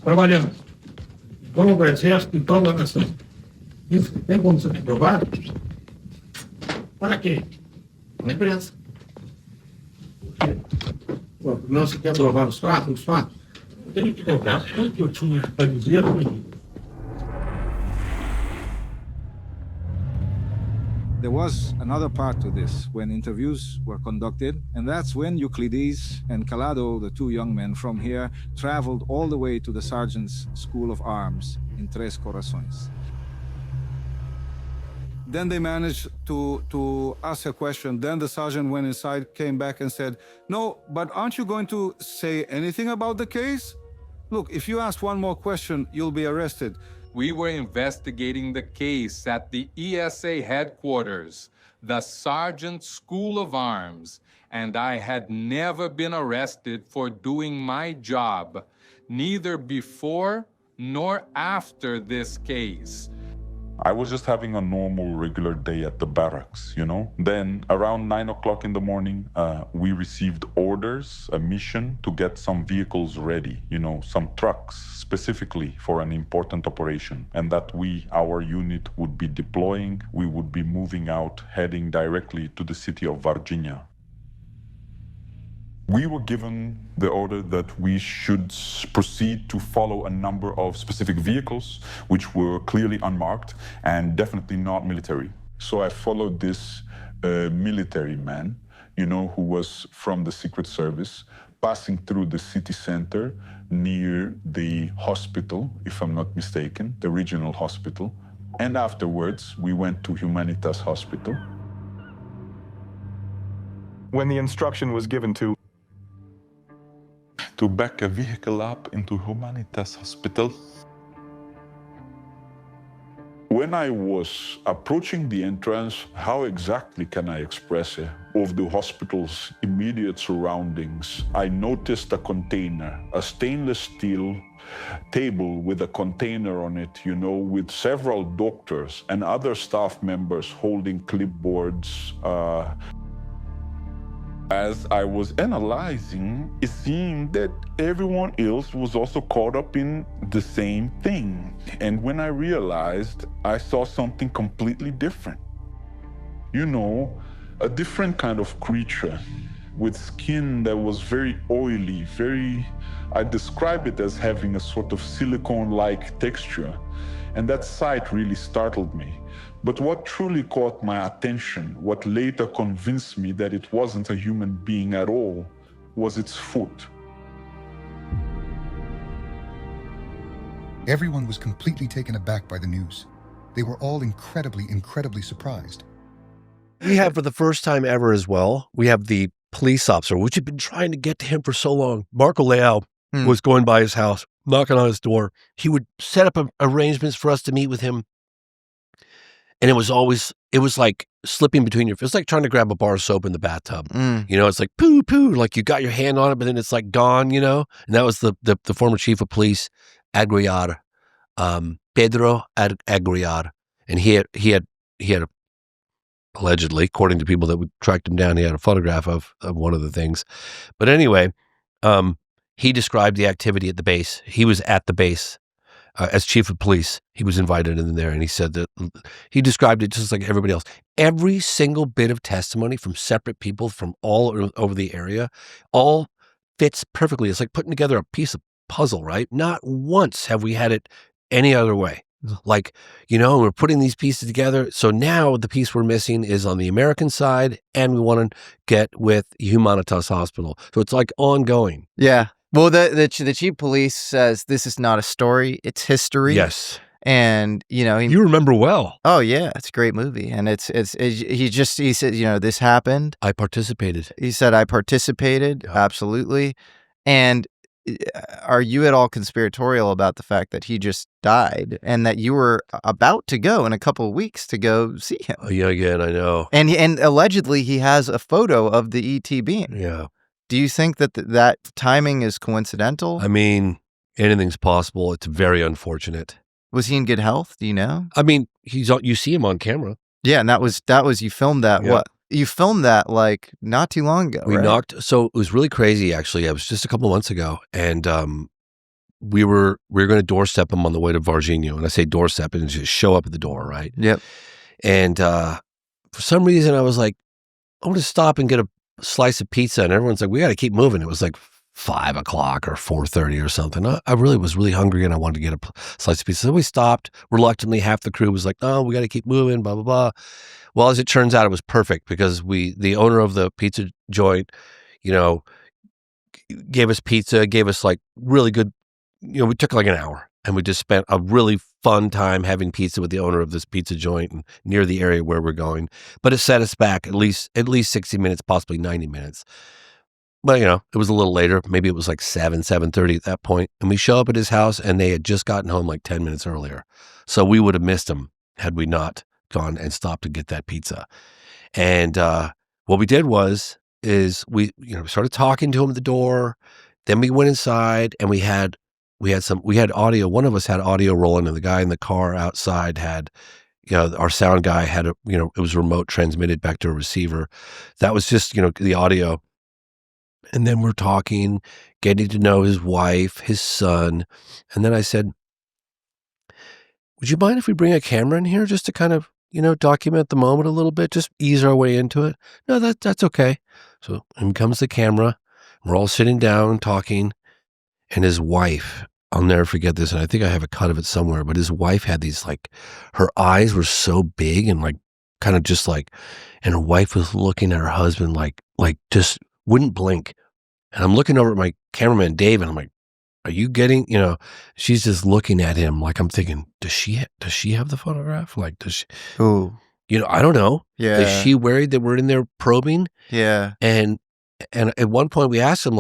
[SPEAKER 19] Trabalhando. Vamos para o exército, então, na nação. Isso tem como ser provado? Para quê? Na imprensa. Não se quer provar os fatos? Tem que provar tudo que eu tinha para dizer.
[SPEAKER 20] There was another part to this when interviews were conducted, and that's when Euclides and Calado, the two young men from here, traveled all the way to the Sergeant's School of Arms in Três Corações. Then they managed to ask a question. Then the sergeant went inside, came back and said, no, but aren't you going to say anything about the case? Look, if you ask one more question, you'll be arrested.
[SPEAKER 22] We were investigating the case at the ESA headquarters, the Sergeant's School of Arms, and I had never been arrested for doing my job, neither before nor after this case.
[SPEAKER 14] I was just having a normal, regular day at the barracks, you know? Then, around 9 o'clock in the morning, we received orders, a mission to get some vehicles ready, you know, some trucks, specifically for an important operation. And that our unit, would be deploying, we would be moving out, heading directly to the city of Varginha. We were given the order that we should proceed to follow a number of specific vehicles, which were clearly unmarked and definitely not military. So I followed this military man, you know, who was from the Secret Service, passing through the city center near the hospital, if I'm not mistaken, the regional hospital. And afterwards, we went to Humanitas Hospital.
[SPEAKER 1] When the instruction was given to
[SPEAKER 14] back a vehicle up into Humanitas Hospital. When I was approaching the entrance, how exactly can I express it, of the hospital's immediate surroundings, I noticed a container, a stainless steel table with a container on it, you know, with several doctors and other staff members holding clipboards. As I was analyzing, it seemed that everyone else was also caught up in the same thing. And when I realized, I saw something completely different. You know, a different kind of creature with skin that was very oily, I describe it as having a sort of silicone-like texture. And that sight really startled me. But what truly caught my attention, what later convinced me that it wasn't a human being at all, was its foot.
[SPEAKER 2] Everyone was completely taken aback by the news. They were all incredibly surprised.
[SPEAKER 3] We have, for the first time ever as well, we have the police officer, which had been trying to get to him for so long. Marco Leal was going by his house, knocking on his door. He would set up arrangements for us to meet with him. And it was like slipping between your, it's like trying to grab a bar of soap in the bathtub. You know, it's like poo, like you got your hand on it, but then it's like gone, you know? And that was the former chief of police, Aguiar, Pedro Aguiar. And he had allegedly, according to people that would tracked him down, he had a photograph of one of the things. But anyway, he described the activity at the base. He was at the base. As chief of police, he was invited in there, and he said that he described it just like everybody else. Every single bit of testimony from separate people from all over the area all fits perfectly. It's like putting together a piece of puzzle, right? Not once have we had it any other way. Like, you know, we're putting these pieces together. So now the piece we're missing is on the American side, and we want to get with Humanitas Hospital. So it's like ongoing.
[SPEAKER 4] Yeah. Well, the chief of police says this is not a story; it's history.
[SPEAKER 3] Yes,
[SPEAKER 4] and you know
[SPEAKER 3] you remember well.
[SPEAKER 4] Oh yeah, it's a great movie, and he said, you know, this happened.
[SPEAKER 3] I participated.
[SPEAKER 4] He said I participated, yeah. Absolutely. And are you at all conspiratorial about the fact that he just died and that you were about to go in a couple of weeks to go see him?
[SPEAKER 3] Oh, yeah, again, I know.
[SPEAKER 4] And allegedly he has a photo of the ET being.
[SPEAKER 3] Yeah.
[SPEAKER 4] Do you think that that timing is coincidental?
[SPEAKER 3] I mean, anything's possible. It's very unfortunate.
[SPEAKER 4] Was he in good health? Do you know?
[SPEAKER 3] I mean, you see him on camera.
[SPEAKER 4] Yeah, and that was you filmed that. Yeah. What? You filmed that like not too long ago,
[SPEAKER 3] We
[SPEAKER 4] right?
[SPEAKER 3] knocked. So it was really crazy, actually. It was just a couple of months ago, and we were going to doorstep him on the way to Varginha. And I say doorstep, and just show up at the door, right?
[SPEAKER 4] Yep.
[SPEAKER 3] And for some reason, I was like, I want to stop and get a slice of pizza, and everyone's like, we got to keep moving. It was like 5 o'clock or 4:30 or something. I really was really hungry, and I wanted to get a slice of pizza. So we stopped. Reluctantly, half the crew was like, no, we got to keep moving, blah, blah, blah. Well, as it turns out, it was perfect because the owner of the pizza joint, you know, gave us pizza, gave us like really good, you know, we took like an hour, and we just spent a really fun time having pizza with the owner of this pizza joint and near the area where we're going. But it set us back at least 60 minutes, possibly 90 minutes. But, you know, it was a little later. Maybe it was like 7:30 at that point. And we show up at his house, and they had just gotten home like 10 minutes earlier. So we would have missed him had we not gone and stopped to get that pizza. And what we did is we started talking to him at the door. Then we went inside, and we had we had audio. One of us had audio rolling, and the guy in the car outside had, our sound guy had it was remote transmitted back to a receiver. That was just, the audio. And then we're talking, getting to know his wife, his son. And then I said, would you mind if we bring a camera in here just to kind of, document the moment a little bit, just ease our way into it? No, that's okay. So in comes the camera. We're all sitting down talking, and his wife, I'll never forget this, and I think I have a cut of it somewhere, but his wife had these, her eyes were so big and kind of just and her wife was looking at her husband like just wouldn't blink. And I'm looking over at my cameraman, Dave, and I'm like, are you getting, she's just looking at him like I'm thinking, does she have the photograph? Does she?
[SPEAKER 4] Ooh.
[SPEAKER 3] I don't know.
[SPEAKER 4] Yeah.
[SPEAKER 3] Is she worried that we're in there probing?
[SPEAKER 4] Yeah.
[SPEAKER 3] And at one point we asked him,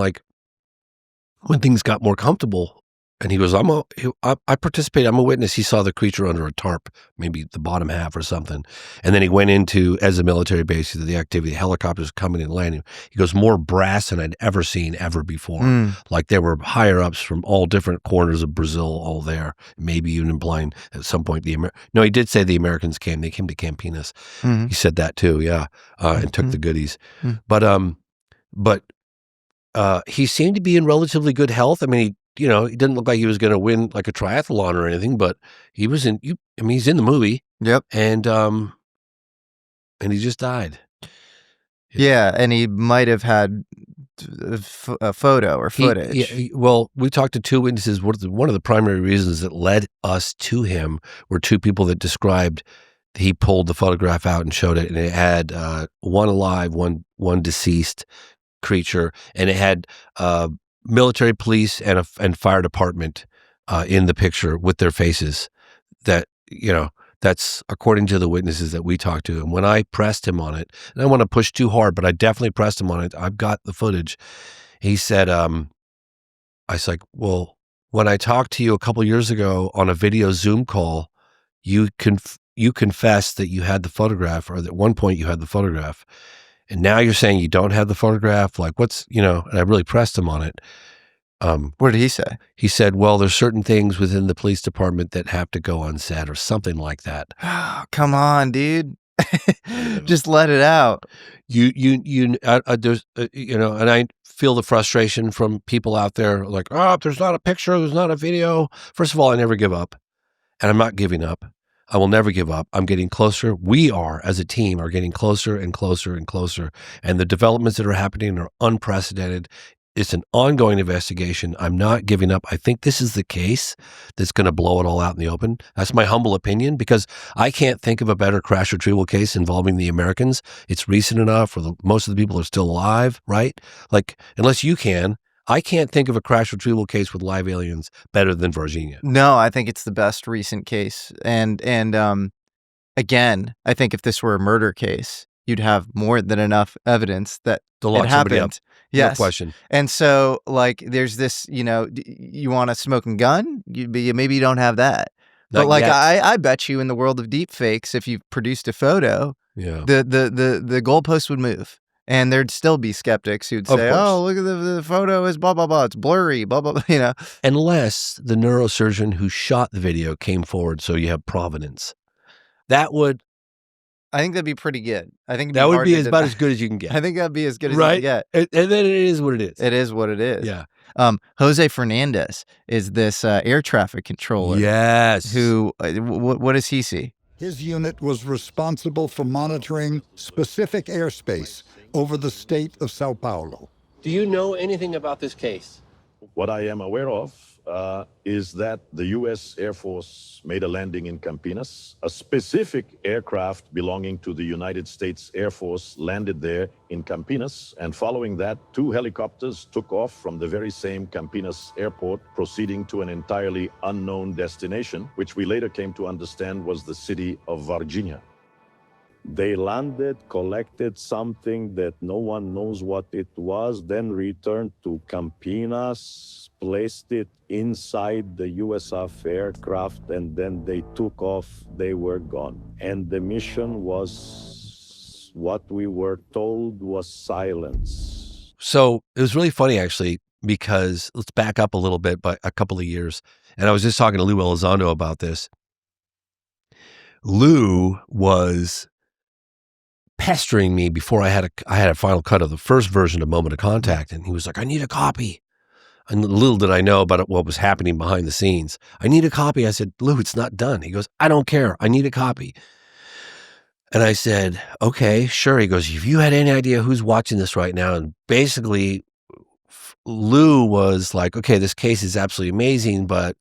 [SPEAKER 3] when things got more comfortable, and he goes, I participated. I'm a witness. He saw the creature under a tarp, maybe the bottom half or something. And then he went into, as a military base, the activity, helicopters coming and landing. He goes, more brass than I'd ever seen ever before. There were higher ups from all different corners of Brazil, all there, maybe even implying at some point no, he did say the Americans came. They came to Campinas. He said that too, yeah, and took the goodies. But he seemed to be in relatively good health. I mean, he didn't look like he was going to win a triathlon or anything, but he was he's in the movie.
[SPEAKER 4] Yep.
[SPEAKER 3] And he just died.
[SPEAKER 4] Yeah. And he might have had a photo or footage.
[SPEAKER 3] Well, we talked to two witnesses. One of the primary reasons that led us to him were two people that described he pulled the photograph out and showed it, and it had one alive, one deceased creature, and it had military, police, and fire department in the picture with their faces. That that's according to the witnesses that we talked to. And when I pressed him on it, and I don't want to push too hard, but I definitely pressed him on it. I've got the footage. He said, I was like, well, when I talked to you a couple years ago on a video Zoom call, you confessed that you had the photograph, or that at one point you had the photograph. And now you're saying you don't have the photograph? What's, and I really pressed him on it.
[SPEAKER 4] What did he say?
[SPEAKER 3] He said, well, there's certain things within the police department that have to go unsaid, or something like that.
[SPEAKER 4] Come on, dude. Just let it out.
[SPEAKER 3] There's, and I feel the frustration from people out there if there's not a picture, there's not a video. First of all, I never give up, and I'm not giving up. I will never give up. I'm getting closer. We are, as a team, are getting closer and closer and closer. And the developments that are happening are unprecedented. It's an ongoing investigation. I'm not giving up. I think this is the case that's going to blow it all out in the open. That's my humble opinion, because I can't think of a better crash retrieval case involving the Americans. It's recent enough, or most of the people are still alive, right? Unless you can. I can't think of a crash retrieval case with live aliens better than Varginha.
[SPEAKER 4] No, I think it's the best recent case. And again, I think if this were a murder case, you'd have more than enough evidence that it happened. Yes.
[SPEAKER 3] No question.
[SPEAKER 4] And so, there's this, you want a smoking gun? Maybe you don't have that. But I bet you in the world of deep fakes, if you produced a photo, the goalpost would move. And there'd still be skeptics who'd say, oh, look at the photo is blah, blah, blah. It's blurry, blah, blah, blah,
[SPEAKER 3] Unless the neurosurgeon who shot the video came forward, so you have provenance. That would...
[SPEAKER 4] I think that'd be pretty good. I think
[SPEAKER 3] that would be about as good as you can get.
[SPEAKER 4] I think that'd be as good as you can get.
[SPEAKER 3] And then it is what it is.
[SPEAKER 4] It is what it is.
[SPEAKER 3] Yeah.
[SPEAKER 4] Jose Fernandez is this air traffic controller.
[SPEAKER 3] Yes.
[SPEAKER 4] Who, what does he see?
[SPEAKER 7] His unit was responsible for monitoring specific airspace over the state of Sao Paulo.
[SPEAKER 16] Do you know anything about this case?
[SPEAKER 8] What I am aware of is that the U.S. Air Force made a landing in Campinas. A specific aircraft belonging to the United States Air Force landed there in Campinas, and following that, 2 helicopters took off from the very same Campinas airport, proceeding to an entirely unknown destination, which we later came to understand was the city of Varginha. They landed, collected something that no one knows what it was, then returned to Campinas, placed it inside the USAF aircraft, and then they took off. They were gone. And the mission was, what we were told, was silence.
[SPEAKER 3] So it was really funny, actually. because let's back up a little bit, by a couple of years. And I was just talking to Lou Elizondo about this. Lou was pestering me before I had a final cut of the first version of Moment of Contact, and he was like, I need a copy. And little did I know about what was happening behind the scenes. I need a copy. I said, Lou, it's not done. He goes, I don't care. I need a copy. And I said, okay, sure. He goes, if you had any idea who's watching this right now, and basically Lou was like, okay, this case is absolutely amazing, but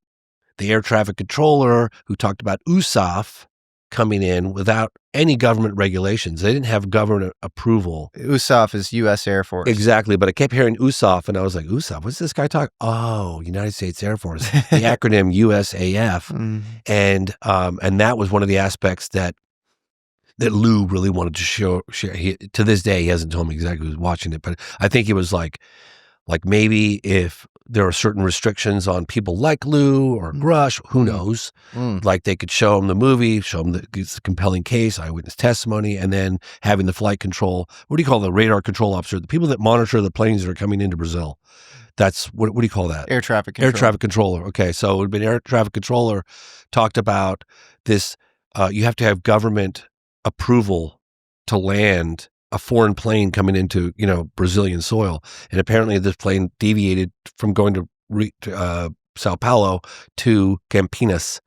[SPEAKER 3] the air traffic controller who talked about USAF coming in without any government regulations. They didn't have government approval.
[SPEAKER 4] USAF is U.S. Air Force.
[SPEAKER 3] Exactly. But I kept hearing USAF, and I was like, USAF, what's this guy talking? Oh, United States Air Force, the acronym USAF. And that was one of the aspects that Lou really wanted to share. To this day, he hasn't told me exactly who's watching it, but I think it was like maybe if there are certain restrictions on people like Lou or Grush, who knows? Like they could show him the movie, show him it's a compelling case, eyewitness testimony, and then having the flight control. What do you call the radar control officer? The people that monitor the planes that are coming into Brazil. That's what do you call that?
[SPEAKER 4] Air traffic controller.
[SPEAKER 3] Air traffic controller. Okay, so it would have been air traffic controller talked about this. You have to have government approval to land a foreign plane coming into, Brazilian soil. And apparently this plane deviated from going to Sao Paulo to Campinas.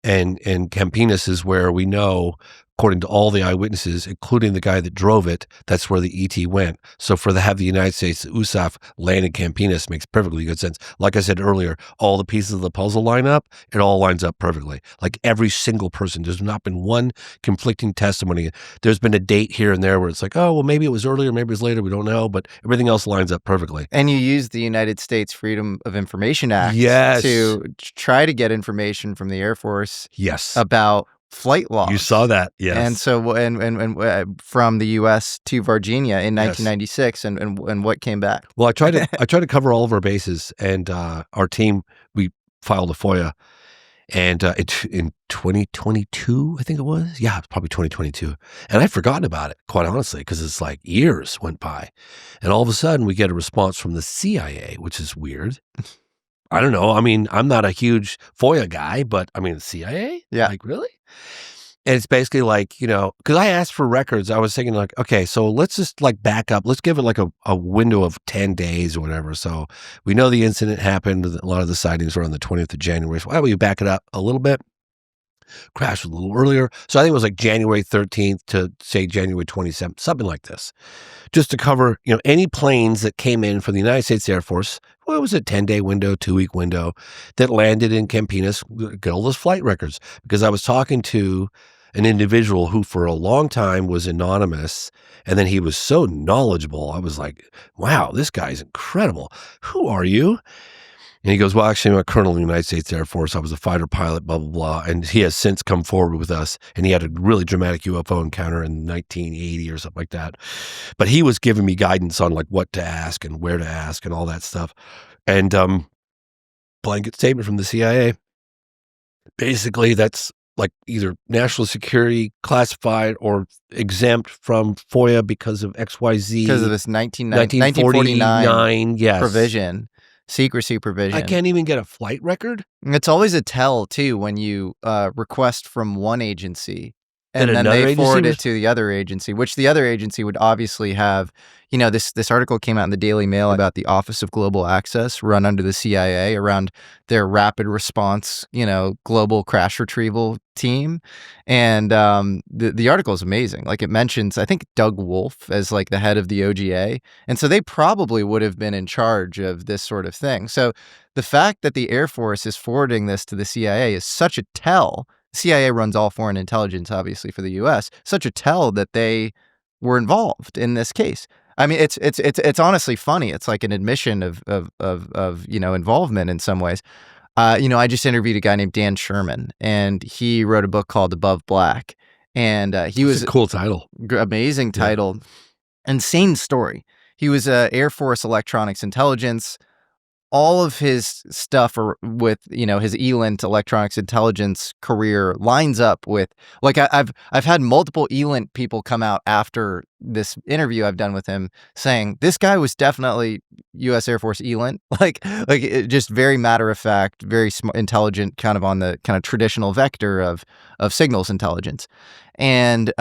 [SPEAKER 3] And Campinas is where we know, according to all the eyewitnesses, including the guy that drove it, that's where the ET went. So have the United States, the USAF, land in Campinas makes perfectly good sense. Like I said earlier, all the pieces of the puzzle line up, it all lines up perfectly. Like every single person, there's not been one conflicting testimony. There's been a date here and there where it's like, oh, well, maybe it was earlier, maybe it was later, we don't know, but everything else lines up perfectly.
[SPEAKER 4] And you use the United States Freedom of Information Act to try to get information from the Air Force about flight logs.
[SPEAKER 3] You saw that, yes.
[SPEAKER 4] And so, and from the U.S. to Varginha in 1996, and what came back?
[SPEAKER 3] Well, I tried to cover all of our bases, and our team, we filed a FOIA, and in 2022, I think it was. Yeah, it's probably 2022, and I'd forgotten about it, quite honestly, because it's like years went by, and all of a sudden we get a response from the CIA, which is weird. I don't know. I mean, I'm not a huge FOIA guy, but I mean, the CIA?
[SPEAKER 4] Yeah.
[SPEAKER 3] Like, really? And it's basically like, because I asked for records. I was thinking like, okay, so let's just like back up. Let's give it like a window of 10 days or whatever. So we know the incident happened. A lot of the sightings were on the 20th of January. So why don't we back it up a little bit? Crash was a little earlier. So I think it was like January 13th to say January 27th, something like this. Just to cover, any planes that came in from the United States Air Force, what was it, 10-day window, 2-week window, that landed in Campinas, get all those flight records. Because I was talking to an individual who for a long time was anonymous, and then he was so knowledgeable. I was like, wow, this guy's incredible. Who are you? And he goes, well, actually, I'm a colonel in the United States Air Force. I was a fighter pilot, blah, blah, blah. And he has since come forward with us, and he had a really dramatic UFO encounter in 1980 or something like that. But he was giving me guidance on like what to ask and where to ask and all that stuff. And blanket statement from the CIA. Basically, that's like either national security, classified, or exempt from FOIA because of XYZ.
[SPEAKER 4] Because of this 1949 provision. Secrecy provision.
[SPEAKER 3] I can't even get a flight record?
[SPEAKER 4] It's always a tell, too, when you request from one agency and then they forward it to the other agency, which the other agency would obviously have. This article came out in the Daily Mail about the Office of Global Access run under the CIA around their rapid response, global crash retrieval team. And the article is amazing. Like it mentions, I think, Doug Wolf as like the head of the OGA. And so they probably would have been in charge of this sort of thing. So the fact that the Air Force is forwarding this to the CIA is such a tell. CIA runs all foreign intelligence, obviously, for the U.S. Such a tell that they were involved in this case. I mean, it's honestly funny. It's like an admission of involvement in some ways. I just interviewed a guy named Dan Sherman, and he wrote a book called Above Black, and he was
[SPEAKER 3] a cool title,
[SPEAKER 4] amazing title, insane story. He was Air Force electronics intelligence all of his stuff with, you know, his ELINT electronics intelligence career lines up with, like, I've had multiple ELINT people come out after this interview I've done with him saying this guy was definitely U.S. Air Force ELINT, just very matter of fact, very intelligent, kind of on the kind of traditional vector of signals intelligence. And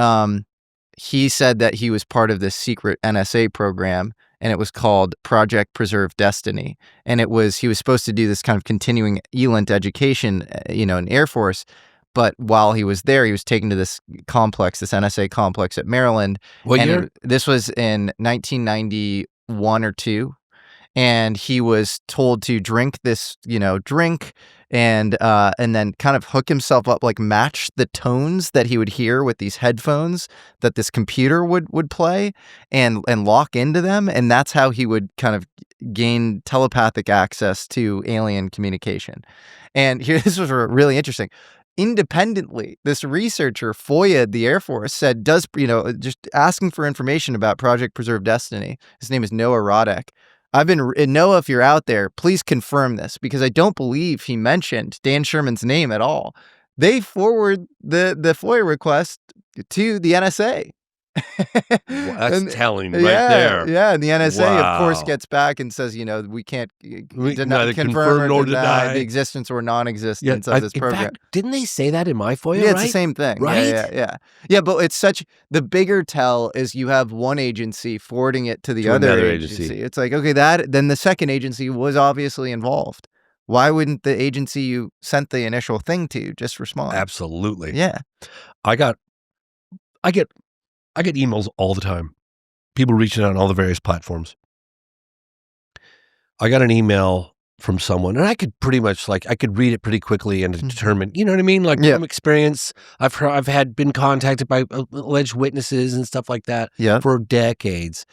[SPEAKER 4] he said that he was part of this secret NSA program, and it was called Project Preserve Destiny. And he was supposed to do this kind of continuing ELINT education, you know, in Air Force. But while he was there, he was taken to this complex, this NSA complex at Maryland.
[SPEAKER 3] What year?
[SPEAKER 4] This was in 1991 or 2. And he was told to drink this, you know, drink and then kind of hook himself up, like match the tones that he would hear with these headphones that this computer would play and lock into them. And that's how he would kind of gain telepathic access to alien communication. And here, this was really interesting. Independently, this researcher, FOIA'd the Air Force, said, just asking for information about Project Preserve Destiny. His name is Noah Rodek. Noah, if you're out there, please confirm this, because I don't believe he mentioned Dan Sherman's name at all. They forward the FOIA request to the NSA.
[SPEAKER 3] Well, that's telling right there.
[SPEAKER 4] Yeah, and the NSA, of course, gets back and says, you know, we can't confirm or deny the existence or non-existence of this program.
[SPEAKER 3] In fact, didn't they say that in my FOIA?
[SPEAKER 4] Yeah, it's the same thing.
[SPEAKER 3] Right?
[SPEAKER 4] Yeah, but it's the bigger tell is you have one agency forwarding it to the other agency. It's like, okay, then the second agency was obviously involved. Why wouldn't the agency you sent the initial thing to just respond?
[SPEAKER 3] Absolutely.
[SPEAKER 4] Yeah.
[SPEAKER 3] I get emails all the time. People reaching out on all the various platforms. I got an email from someone, and I could pretty much I could read it pretty quickly and determine, you know what I mean? From experience, I've been contacted by alleged witnesses and stuff like that for decades.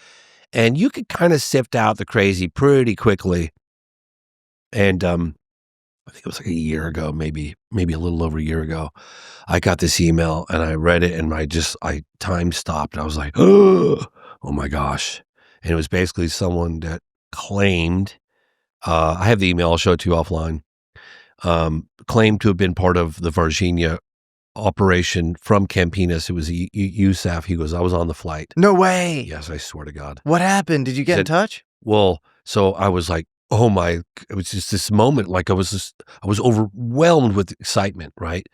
[SPEAKER 3] And you could kind of sift out the crazy pretty quickly. And I think it was like a year ago, maybe a little over a year ago, I got this email and I read it and time stopped. I was like, oh my gosh. And it was basically someone that claimed, I have the email, I'll show it to you offline, claimed to have been part of the Varginha operation from Campinas. It was USAF. He goes, I was on the flight.
[SPEAKER 4] No way.
[SPEAKER 3] Yes, I swear to God.
[SPEAKER 4] What happened? Did you get in touch?
[SPEAKER 3] Well, so I was like, it was just this moment, I was overwhelmed with excitement, right?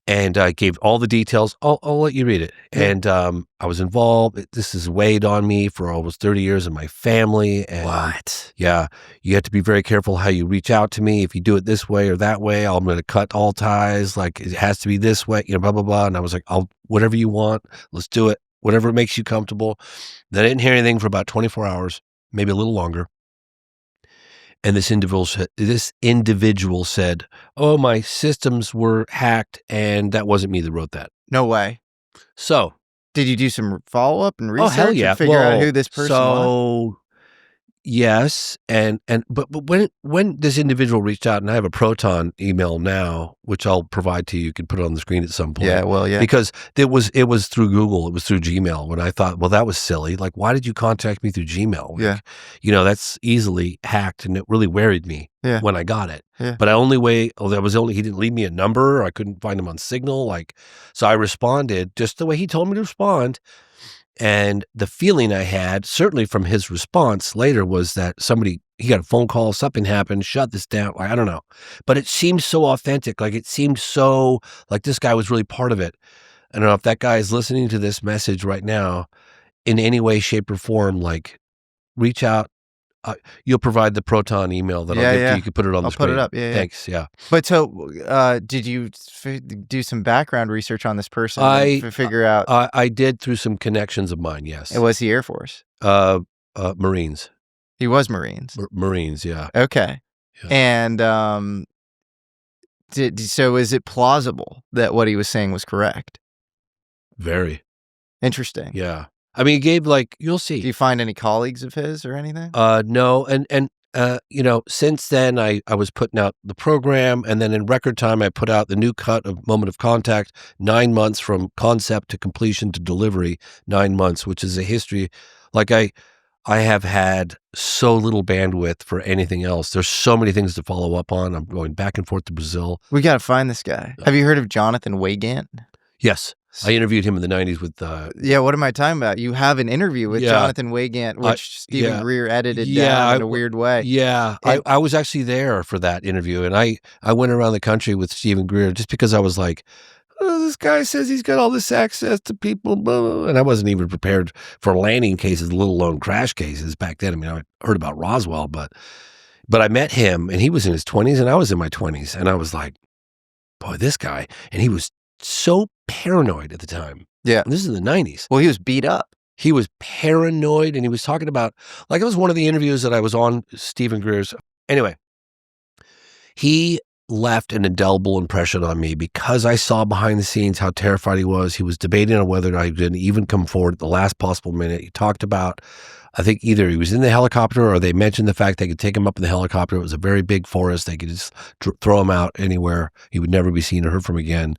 [SPEAKER 3] And I gave all the details. I'll let you read it. Yeah. And I was involved. This has weighed on me for almost 30 years in my family. And
[SPEAKER 4] what?
[SPEAKER 3] Yeah. You have to be very careful how you reach out to me. If you do it this way or that way, I'm going to cut all ties. It has to be this way, blah, blah, blah. And I was like, whatever you want, let's do it. Whatever makes you comfortable. Then I didn't hear anything for about 24 hours, maybe a little longer. And this individual said, oh, my systems were hacked, and that wasn't me that wrote that.
[SPEAKER 4] No way.
[SPEAKER 3] So.
[SPEAKER 4] Did you do some follow-up and research?
[SPEAKER 3] Oh, hell yeah.
[SPEAKER 4] And figure out who this person was?
[SPEAKER 3] Yes. But when this individual reached out, and I have a Proton email now, which I'll provide to you. You can put it on the screen at some point.
[SPEAKER 4] Yeah, well, yeah.
[SPEAKER 3] Because it was through Google. It was through Gmail. When I thought, well, that was silly. Why did you contact me through Gmail?
[SPEAKER 4] Yeah.
[SPEAKER 3] That's easily hacked, and it really worried me when I got it.
[SPEAKER 4] Yeah.
[SPEAKER 3] But he didn't leave me a number. I couldn't find him on Signal. So I responded just the way he told me to respond. And the feeling I had, certainly from his response later, was that he got a phone call, something happened, shut this down. I don't know. But it seemed so authentic. It seemed so like this guy was really part of it. I don't know if that guy is listening to this message right now in any way, shape, or form, reach out. You'll provide the Proton email that I'll give to you. You can put it on the screen.
[SPEAKER 4] I'll put it up. Yeah.
[SPEAKER 3] Thanks. Yeah.
[SPEAKER 4] But so, did you do some background research on this person to figure out?
[SPEAKER 3] I did through some connections of mine. Yes.
[SPEAKER 4] It was the Air Force.
[SPEAKER 3] Marines.
[SPEAKER 4] He was Marines.
[SPEAKER 3] Marines. Yeah.
[SPEAKER 4] Okay. Yeah. And so is it plausible that what he was saying was correct?
[SPEAKER 3] Very
[SPEAKER 4] interesting.
[SPEAKER 3] Yeah. I mean, he gave you'll see.
[SPEAKER 4] Do you find any colleagues of his or anything?
[SPEAKER 3] No. And since then I was putting out the program, and then in record time, I put out the new cut of Moment of Contact, 9 months from concept to completion to delivery, 9 months, which is a history. I have had so little bandwidth for anything else. There's so many things to follow up on. I'm going back and forth to Brazil.
[SPEAKER 4] We got to find this guy. Have you heard of Jonathan Weygandt?
[SPEAKER 3] Yes. I interviewed him in the 90s with...
[SPEAKER 4] yeah, what am I talking about? You have an interview with Jonathan Weygandt, which Stephen Greer edited down in a weird way.
[SPEAKER 3] Yeah, I was actually there for that interview, and I went around the country with Stephen Greer just because I was like, oh, this guy says he's got all this access to people, blah, blah, blah. And I wasn't even prepared for landing cases, let alone crash cases back then. I mean, I heard about Roswell, but I met him, and he was in his 20s, and I was in my 20s, and I was like, boy, this guy, and he was so paranoid at the time.
[SPEAKER 4] Yeah.
[SPEAKER 3] And this is in the 90s.
[SPEAKER 4] Well, he was beat up.
[SPEAKER 3] He was paranoid, and he was talking about, like, it was one of the interviews that I was on Stephen Greer's. Anyway, he left an indelible impression on me because I saw behind the scenes how terrified he was. He was debating on whether I didn't even come forward at the last possible minute. He talked about, I think either he was in the helicopter or they mentioned the fact they could take him up in the helicopter. It was a very big forest. They could just throw him out anywhere. He would never be seen or heard from again.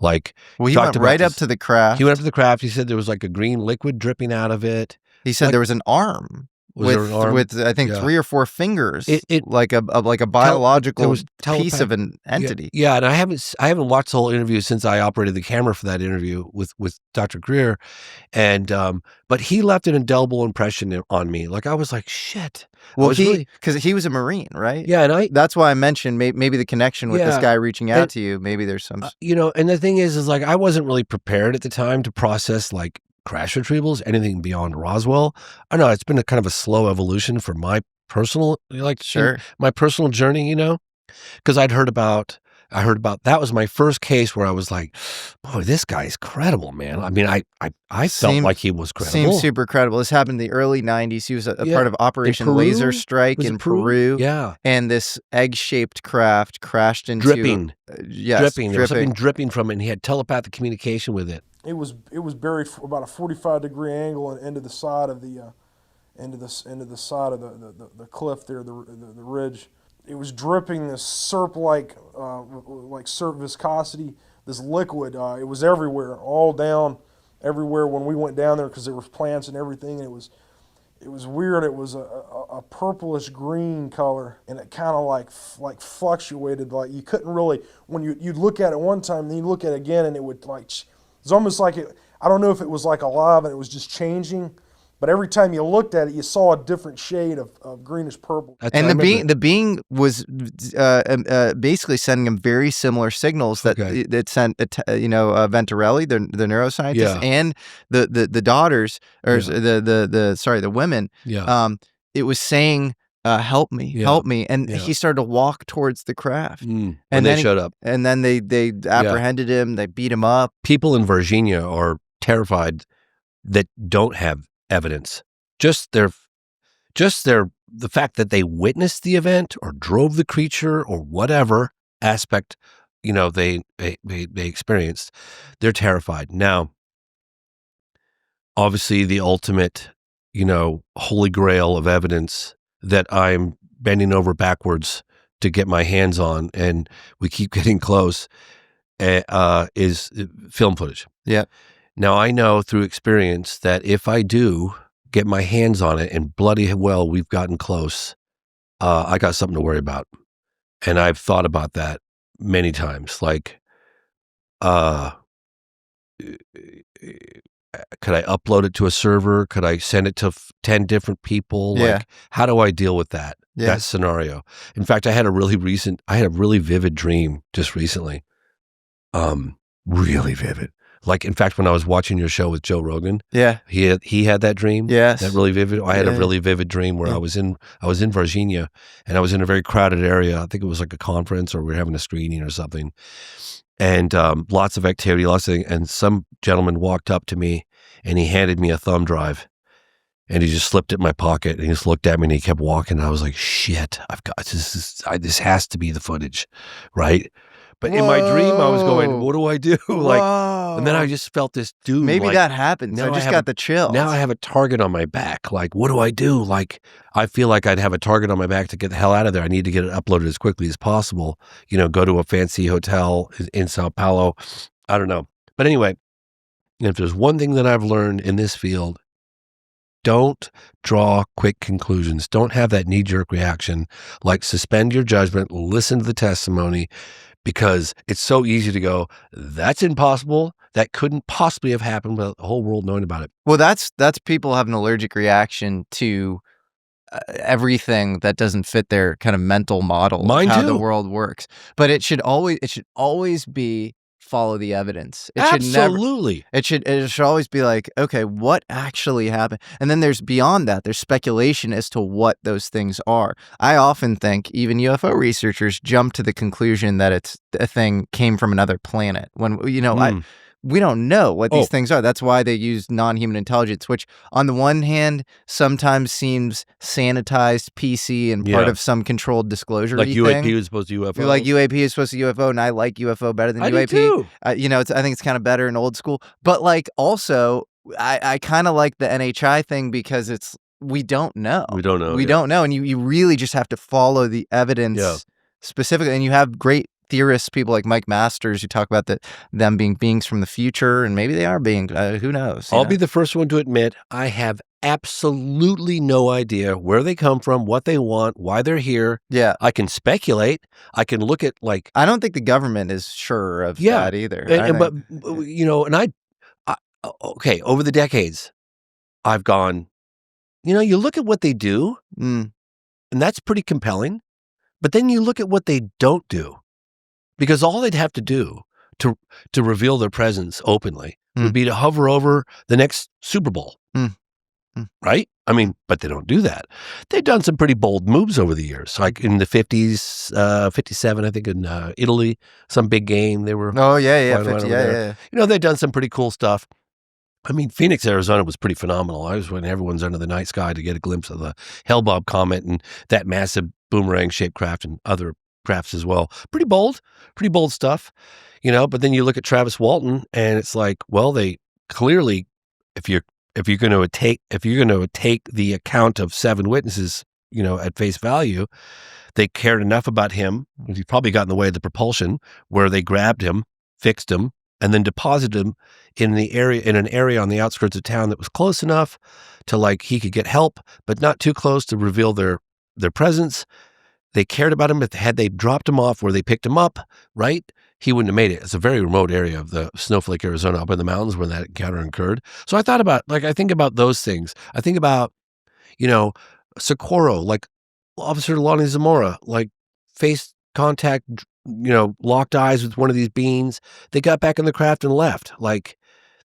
[SPEAKER 3] Like,
[SPEAKER 4] well, he went right up to the craft.
[SPEAKER 3] He went up to the craft. He said there was like a green liquid dripping out of it.
[SPEAKER 4] He said there was an arm. With I think 3 or 4 fingers, like a biological piece of an entity.
[SPEAKER 3] Yeah, and I haven't watched the whole interview since I operated the camera for that interview with Dr. Greer, and but he left an indelible impression on me. Like I was like, shit.
[SPEAKER 4] Well, because he was a Marine, right?
[SPEAKER 3] Yeah, and
[SPEAKER 4] that's why I mentioned maybe the connection with this guy reaching out to you. Maybe there's some,
[SPEAKER 3] and the thing is like I wasn't really prepared at the time to process like crash retrievals, anything beyond Roswell. I know it's been a kind of a slow evolution for my personal, my personal journey, because I heard about that was my first case where I was like, boy, this guy's credible, man. I mean, I felt like he was credible.
[SPEAKER 4] Seems super credible. This happened in the early 90s. He was a part of Operation Laser Strike in Peru.
[SPEAKER 3] Yeah.
[SPEAKER 4] And this egg-shaped craft crashed into...
[SPEAKER 3] Dripping.
[SPEAKER 4] Dripping.
[SPEAKER 3] There was something dripping from it, and he had telepathic communication with it.
[SPEAKER 9] It was buried about a 45-degree angle into the side of the side of the cliff there, the ridge. It was dripping this like syrup viscosity, this liquid. It was everywhere, all down everywhere when we went down there because there was plants and everything. And it was weird. It was a purplish green color, and it kind of like fluctuated. Like you couldn't really, when you'd look at it one time, then you look at it again, and it would like. It's almost like it, I don't know if it was like alive and it was just changing, but every time you looked at it, you saw a different shade of greenish purple.
[SPEAKER 4] And the being was basically sending him very similar signals that sent, Venturelli, the neuroscientist, and the daughters, or the women.
[SPEAKER 3] Yeah.
[SPEAKER 4] It was saying, help me. And he started to walk towards the craft.
[SPEAKER 3] And then they showed up.
[SPEAKER 4] And then they apprehended him. They beat him up.
[SPEAKER 3] People in Varginha are terrified that don't have evidence. Just the fact that they witnessed the event or drove the creature or whatever aspect, they experienced, they're terrified. Now, obviously the ultimate, holy grail of evidence that I'm bending over backwards to get my hands on, and we keep getting close, is film footage.
[SPEAKER 4] Yeah.
[SPEAKER 3] Now, I know through experience that if I do get my hands on it, and bloody well we've gotten close, I got something to worry about. And I've thought about that many times. Like, could I upload it to a server? Could I send it to 10 different people?
[SPEAKER 4] Yeah.
[SPEAKER 3] Like, how do I deal with that scenario? In fact, I had a really vivid dream just recently. Really vivid. Like, in fact, when I was watching your show with Joe Rogan, he had that dream.
[SPEAKER 4] Yes.
[SPEAKER 3] That really vivid. I had a really vivid dream where I was in Varginha, and I was in a very crowded area. I think it was like a conference, or we were having a screening or something. And lots of activity, and some gentleman walked up to me and he handed me a thumb drive, and he just slipped it in my pocket, and he just looked at me and he kept walking. And I was like, shit, this has to be the footage, right? But in my dream, I was going, what do I do? And then I just felt this dude.
[SPEAKER 4] Maybe that happens. I just got the chills.
[SPEAKER 3] Now I have a target on my back. Like, what do I do? Like, I feel like I'd have a target on my back to get the hell out of there. I need to get it uploaded as quickly as possible. Go to a fancy hotel in Sao Paulo. I don't know. But anyway, if there's one thing that I've learned in this field, don't draw quick conclusions. Don't have that knee-jerk reaction. Like, suspend your judgment, listen to the testimony, because it's so easy to go, that's impossible. That couldn't possibly have happened without the whole world knowing about it.
[SPEAKER 4] Well, that's people have an allergic reaction to everything that doesn't fit their kind of mental model
[SPEAKER 3] Mine
[SPEAKER 4] of how
[SPEAKER 3] too.
[SPEAKER 4] the world works. But it should always be follow the evidence. It
[SPEAKER 3] Absolutely.
[SPEAKER 4] Should never, it should always be like, okay, what actually happened? And then there's beyond that, there's speculation as to what those things are. I often think even UFO researchers jump to the conclusion that it's a thing came from another planet when, you know, we don't know what these things are. That's why they use non-human intelligence, which on the one hand sometimes seems sanitized, PC, and part of some controlled disclosure.
[SPEAKER 3] Like UAP was supposed to UFO.
[SPEAKER 4] Like UAP is supposed to UFO, and I like UFO better than UAP.
[SPEAKER 3] Do too.
[SPEAKER 4] You know, I think it's kind of better and old school. But like also, I kind of like the NHI thing because we don't know.
[SPEAKER 3] We don't know.
[SPEAKER 4] We don't know, and you really just have to follow the evidence specifically. And you have great theorists, people like Mike Masters, who talk about them being beings from the future, and maybe they are beings. Who knows?
[SPEAKER 3] I'll be the first one to admit I have absolutely no idea where they come from, what they want, why they're here.
[SPEAKER 4] Yeah.
[SPEAKER 3] I can speculate. I can look at, like,
[SPEAKER 4] I don't think the government is sure of that either.
[SPEAKER 3] But you know, and I okay, over the decades, I've gone, you know, you look at what they do, and that's pretty compelling. But then you look at what they don't do. Because all they'd have to do to reveal their presence openly would be to hover over the next Super Bowl, right? I mean, but they don't do that. They've done some pretty bold moves over the years. Like in the 50s, 57, I think, in Italy, some big game. They were
[SPEAKER 4] yeah.
[SPEAKER 3] You know, they've done some pretty cool stuff. I mean, Phoenix, Arizona was pretty phenomenal. I was when everyone's under the night sky to get a glimpse of the Hale-Bopp comet and that massive boomerang-shaped craft and other crafts as well. Pretty bold stuff, you know. But then you look at Travis Walton, and it's like, well, they clearly, if you're going to take the account of 7 witnesses, you know, at face value, they cared enough about him. He probably got in the way of the propulsion, where they grabbed him, fixed him, and then deposited him in an area on the outskirts of town that was close enough to, like, he could get help, but not too close to reveal their presence. They cared about him. Had they dropped him off where they picked him up, right, he wouldn't have made it. It's a very remote area of the Snowflake, Arizona, up in the mountains where that encounter occurred. So I thought about, like, I think about those things. I think about, you know, Socorro, like Officer Lonnie Zamora, like face contact, you know, locked eyes with one of these beings. They got back in the craft and left. Like,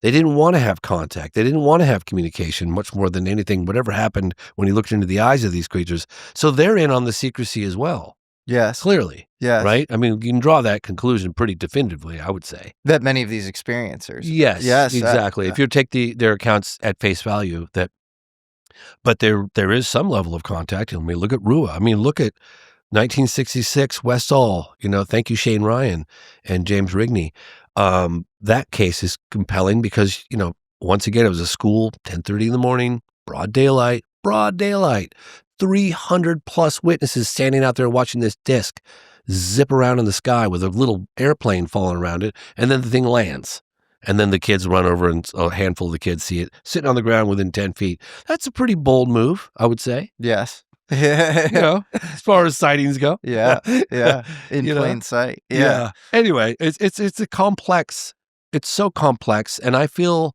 [SPEAKER 3] they didn't want to have contact. They didn't want to have communication much more than anything, whatever happened when he looked into the eyes of these creatures. So they're in on the secrecy as well.
[SPEAKER 4] Yes.
[SPEAKER 3] Clearly.
[SPEAKER 4] Yes.
[SPEAKER 3] Right? I mean, you can draw that conclusion pretty definitively, I would say.
[SPEAKER 4] That many of these experiencers.
[SPEAKER 3] Yes. Exactly. If you take their accounts at face value, but there is some level of contact. I mean, look at Rua. I mean, look at 1966 Westall, you know, thank you, Shane Ryan and James Rigney. That case is compelling because, you know, once again, it was a school, 10:30 in the morning, broad daylight, 300 plus witnesses standing out there watching this disc zip around in the sky with a little airplane falling around it. And then the thing lands. And then the kids run over and a handful of the kids see it sitting on the ground within 10 feet. That's a pretty bold move, I would say.
[SPEAKER 4] Yes.
[SPEAKER 3] You know, as far as sightings go.
[SPEAKER 4] Yeah. In plain sight. Yeah.
[SPEAKER 3] Anyway, it's a complex. It's so complex, and I feel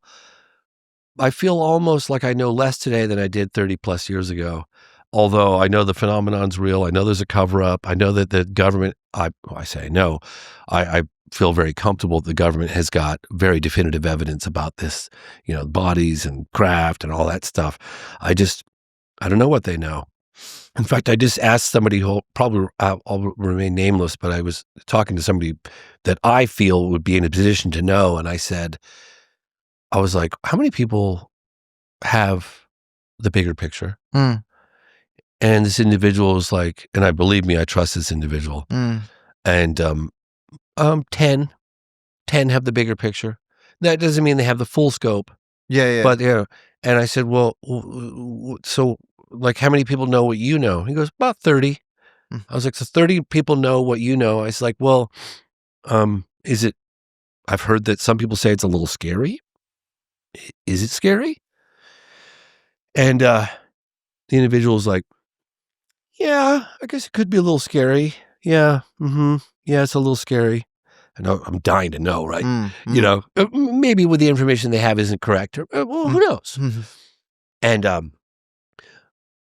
[SPEAKER 3] almost like I know less today than I did 30 plus years ago. Although I know the phenomenon's real, I know there's a cover up. I know that the government. I say no. I feel very comfortable that the government has got very definitive evidence about this. You know, bodies and craft and all that stuff. I don't know what they know. In fact, I just asked somebody who probably I'll remain nameless, but I was talking to somebody that I feel would be in a position to know. And I was like, how many people have the bigger picture? And this individual was like, and I believe me, I trust this individual. And 10 have the bigger picture. That doesn't mean they have the full scope.
[SPEAKER 4] Yeah.
[SPEAKER 3] But, you know, and I said, well, so, like, how many people know what you know? He goes, about 30. I was like, so 30 people know what you know. I was like, well, I've heard that some people say it's a little scary. Is it scary? And the individual's like, yeah, I guess it could be a little scary. Yeah. Yeah, it's a little scary. I know, I'm dying to know, right? You know, maybe with the information they have isn't correct. Or, well, who knows? And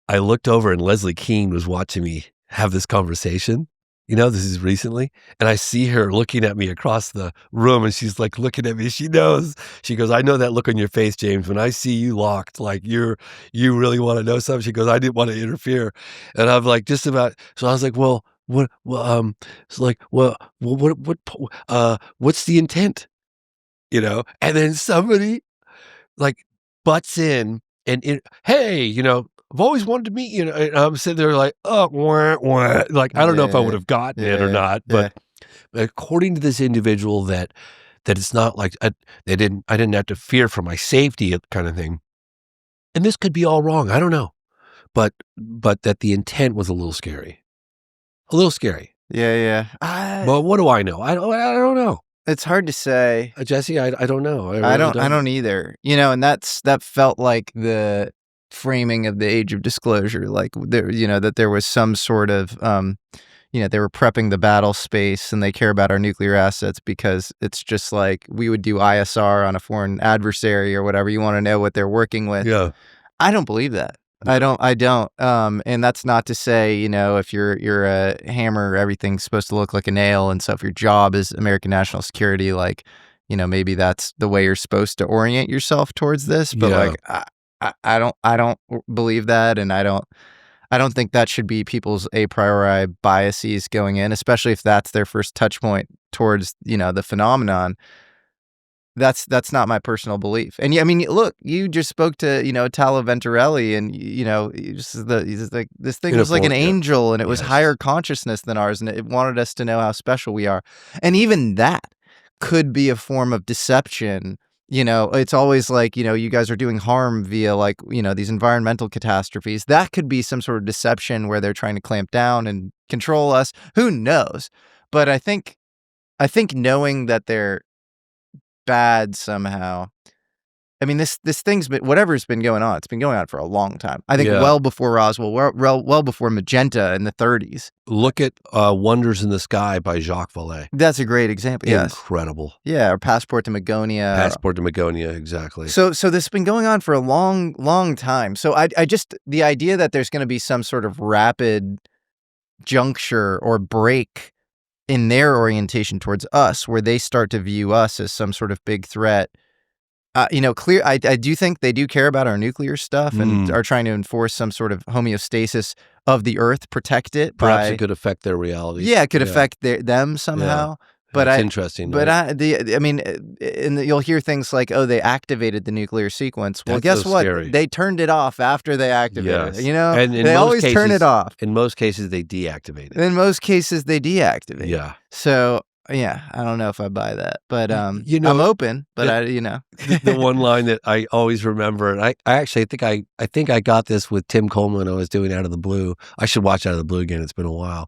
[SPEAKER 3] I looked over and Leslie Keene was watching me have this conversation. You know, this is recently. And I see her looking at me across the room and she's like looking at me. She knows. She goes, I know that look on your face, James. When I see you locked, like you really want to know something. She goes, I didn't want to interfere. And I'm like, just about. So I was like, well, it's like, what's the intent? You know? And then somebody like butts in and hey, you know, I've always wanted to meet you. And I'm sitting there like, oh, like, I don't know if I would have gotten it or not, but according to this individual that it's not like I didn't have to fear for my safety kind of thing. And this could be all wrong. I don't know. But that the intent was a little scary. A little scary.
[SPEAKER 4] Yeah.
[SPEAKER 3] Well, what do I know? I don't know.
[SPEAKER 4] It's hard to say.
[SPEAKER 3] Jesse, I don't know.
[SPEAKER 4] I don't either. You know, and that felt like the framing of the age of disclosure, like there, you know, that there was some sort of, you know, they were prepping the battle space and they care about our nuclear assets because it's just like we would do ISR on a foreign adversary or whatever. You want to know what they're working with.
[SPEAKER 3] Yeah.
[SPEAKER 4] I don't believe that. I don't. And that's not to say, you know, if you're a hammer, everything's supposed to look like a nail. And so if your job is American national security, like, you know, maybe that's the way you're supposed to orient yourself towards this. But like, I don't believe that. And I don't think that should be people's a priori biases going in, especially if that's their first touch point towards, you know, the phenomenon. That's not my personal belief. And I mean, look, you just spoke to, you know, Talo Venturelli and, you know, this thing was like an angel and it was higher consciousness than ours. And it wanted us to know how special we are. And even that could be a form of deception. You know, it's always like, you know, you guys are doing harm via like, you know, these environmental catastrophes. That could be some sort of deception where they're trying to clamp down and control us. Who knows? But I think knowing that they're bad somehow. I mean, this thing's been, whatever's been going on, it's been going on for a long time. I think well before Roswell, well before Magenta in the 30s.
[SPEAKER 3] Look at Wonders in the Sky by Jacques Vallée.
[SPEAKER 4] That's a great example. Yes.
[SPEAKER 3] Incredible.
[SPEAKER 4] Yeah, or Passport to Magonia.
[SPEAKER 3] Passport to Magonia, exactly.
[SPEAKER 4] So this has been going on for a long, long time. So I just, the idea that there's going to be some sort of rapid juncture or break in their orientation towards us, where they start to view us as some sort of big threat. You know, I do think they do care about our nuclear stuff and are trying to enforce some sort of homeostasis of the Earth, protect it.
[SPEAKER 3] Perhaps it could affect their reality.
[SPEAKER 4] Yeah, it could affect them somehow.
[SPEAKER 3] Yeah.
[SPEAKER 4] But
[SPEAKER 3] it's interesting.
[SPEAKER 4] But
[SPEAKER 3] right?
[SPEAKER 4] you'll hear things like, "Oh, they activated the nuclear sequence." Well, guess what?
[SPEAKER 3] Scary.
[SPEAKER 4] They turned it off after they activated it. You know,
[SPEAKER 3] and
[SPEAKER 4] they always turn it off.
[SPEAKER 3] In most cases, they deactivate it.
[SPEAKER 4] In most cases, they deactivate.
[SPEAKER 3] Yeah.
[SPEAKER 4] So yeah, I don't know if I buy that, but
[SPEAKER 3] you know,
[SPEAKER 4] I'm open. But you know,
[SPEAKER 3] the one line that I always remember, and I actually think I got this with Tim Coleman when I was doing Out of the Blue. I should watch Out of the Blue again. It's been a while,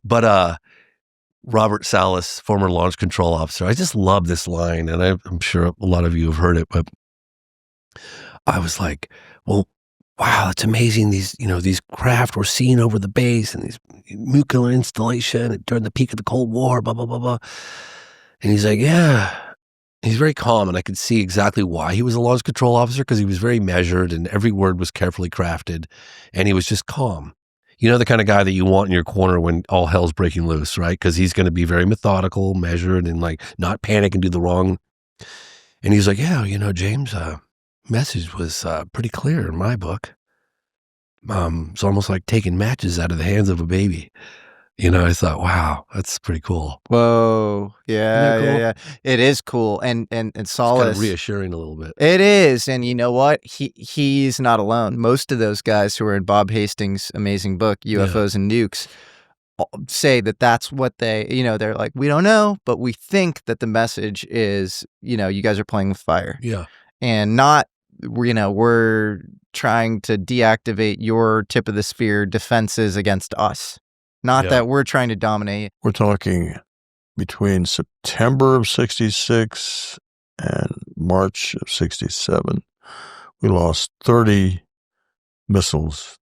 [SPEAKER 3] but Robert Salas, former launch control officer. I just love this line, and I'm sure a lot of you have heard it, but I was like, well, wow, that's amazing. These craft were seen over the base and these nuclear installation during the peak of the Cold War, blah, blah, blah, blah. And he's like, yeah. He's very calm, and I could see exactly why he was a launch control officer, because he was very measured and every word was carefully crafted, and he was just calm. You know, the kind of guy that you want in your corner when all hell's breaking loose, right? Because he's going to be very methodical, measured, and like not panic and do the wrong. And he's like, yeah, you know, James, message was pretty clear in my book. It's almost like taking matches out of the hands of a baby. You know, I thought, wow, that's pretty cool.
[SPEAKER 4] Whoa. Yeah,
[SPEAKER 3] cool?
[SPEAKER 4] yeah. It is cool. And Solace.
[SPEAKER 3] Kind of reassuring a little bit.
[SPEAKER 4] It is. And you know what? He's not alone. Most of those guys who are in Bob Hastings' amazing book, UFOs and Nukes, say that that's what they, you know, they're like, we don't know, but we think that the message is, you know, you guys are playing with fire.
[SPEAKER 3] Yeah.
[SPEAKER 4] And not, you know, we're trying to deactivate your tip of the spear defenses against us. Not that we're trying to dominate.
[SPEAKER 10] We're talking between September of 66 and March of 67. We lost 30 missiles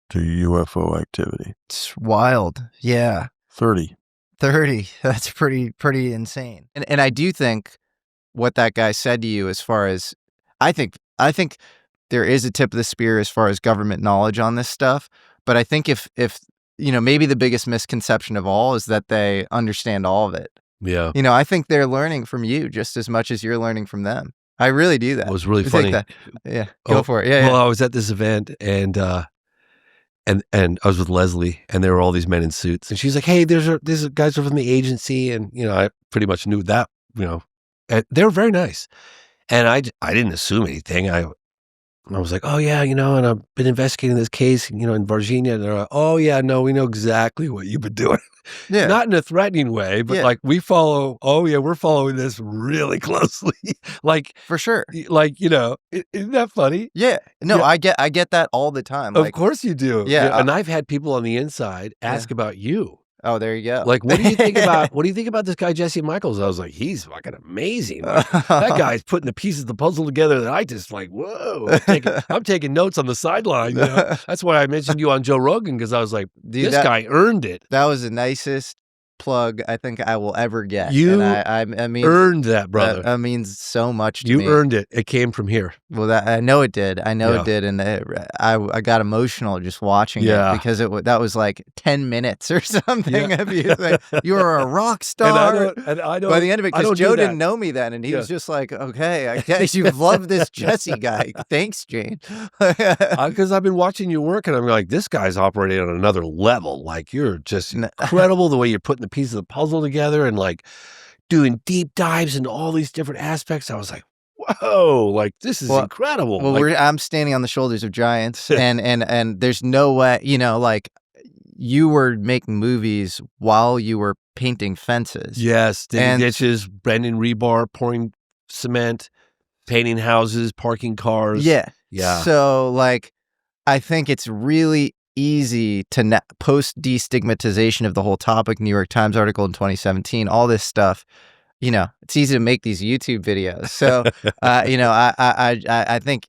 [SPEAKER 10] to UFO activity.
[SPEAKER 4] It's wild. Yeah.
[SPEAKER 10] 30.
[SPEAKER 4] 30. That's pretty insane. And I do think what that guy said to you, as far as I think there is a tip of the spear as far as government knowledge on this stuff. But I think if maybe the biggest misconception of all is that they understand all of it.
[SPEAKER 3] Yeah.
[SPEAKER 4] I think they're learning from you just as much as you're learning from them. I really do that.
[SPEAKER 3] It was really
[SPEAKER 4] I
[SPEAKER 3] funny.
[SPEAKER 4] think that, yeah. Go for it. Yeah.
[SPEAKER 3] Well, I was at this event and I was with Leslie, and there were all these men in suits, and she's like, "Hey, there's guys from the agency," and I pretty much knew that, and they were very nice, and I didn't assume anything. I was like, "Oh yeah, and I've been investigating this case, in Varginha," and they're like, "Oh yeah, no, we know exactly what you've been doing."
[SPEAKER 4] Yeah.
[SPEAKER 3] Not in a threatening way, but like we're following this really closely. Like,
[SPEAKER 4] for sure.
[SPEAKER 3] Like, isn't that funny?
[SPEAKER 4] Yeah. No,
[SPEAKER 3] Yeah.
[SPEAKER 4] I get that all the time.
[SPEAKER 3] Of course you do.
[SPEAKER 4] Yeah.
[SPEAKER 3] And I've had people on the inside ask about you.
[SPEAKER 4] Oh, there you go.
[SPEAKER 3] Like, what do you think about this guy, Jesse Michels? I was like, he's fucking amazing. Like, that guy's putting the pieces of the puzzle together that I just like, whoa. I'm taking notes on the sideline. That's why I mentioned you on Joe Rogan, because I was like, this guy earned it.
[SPEAKER 4] That was the nicest plug I think I will ever get.
[SPEAKER 3] You
[SPEAKER 4] I mean,
[SPEAKER 3] earned that, brother.
[SPEAKER 4] That means so much to me.
[SPEAKER 3] You earned it. It came from here.
[SPEAKER 4] Well, I know it did. I know it did, and I got emotional just watching it, because that was like 10 minutes or something of you. Like, you are a rock star.
[SPEAKER 3] And I don't.
[SPEAKER 4] By the end of it, because
[SPEAKER 3] do
[SPEAKER 4] Joe
[SPEAKER 3] that.
[SPEAKER 4] didn't know me then, and he was just like, "Okay, I guess you love this Jesse guy. Thanks, Jane."
[SPEAKER 3] Because I've been watching you work, and I'm like, this guy's operating on another level. Like, you're just incredible the way you're putting the pieces of the puzzle together and like doing deep dives into all these different aspects. I was like, whoa, like this is incredible.
[SPEAKER 4] Well,
[SPEAKER 3] like,
[SPEAKER 4] I'm standing on the shoulders of giants, and there's no way, like you were making movies while you were painting fences.
[SPEAKER 3] Yes, digging ditches, bending rebar, pouring cement, painting houses, parking cars.
[SPEAKER 4] Yeah.
[SPEAKER 3] So
[SPEAKER 4] like, I think it's really easy to post destigmatization of the whole topic. New York Times article in 2017, all this stuff. It's easy to make these YouTube videos. So, I think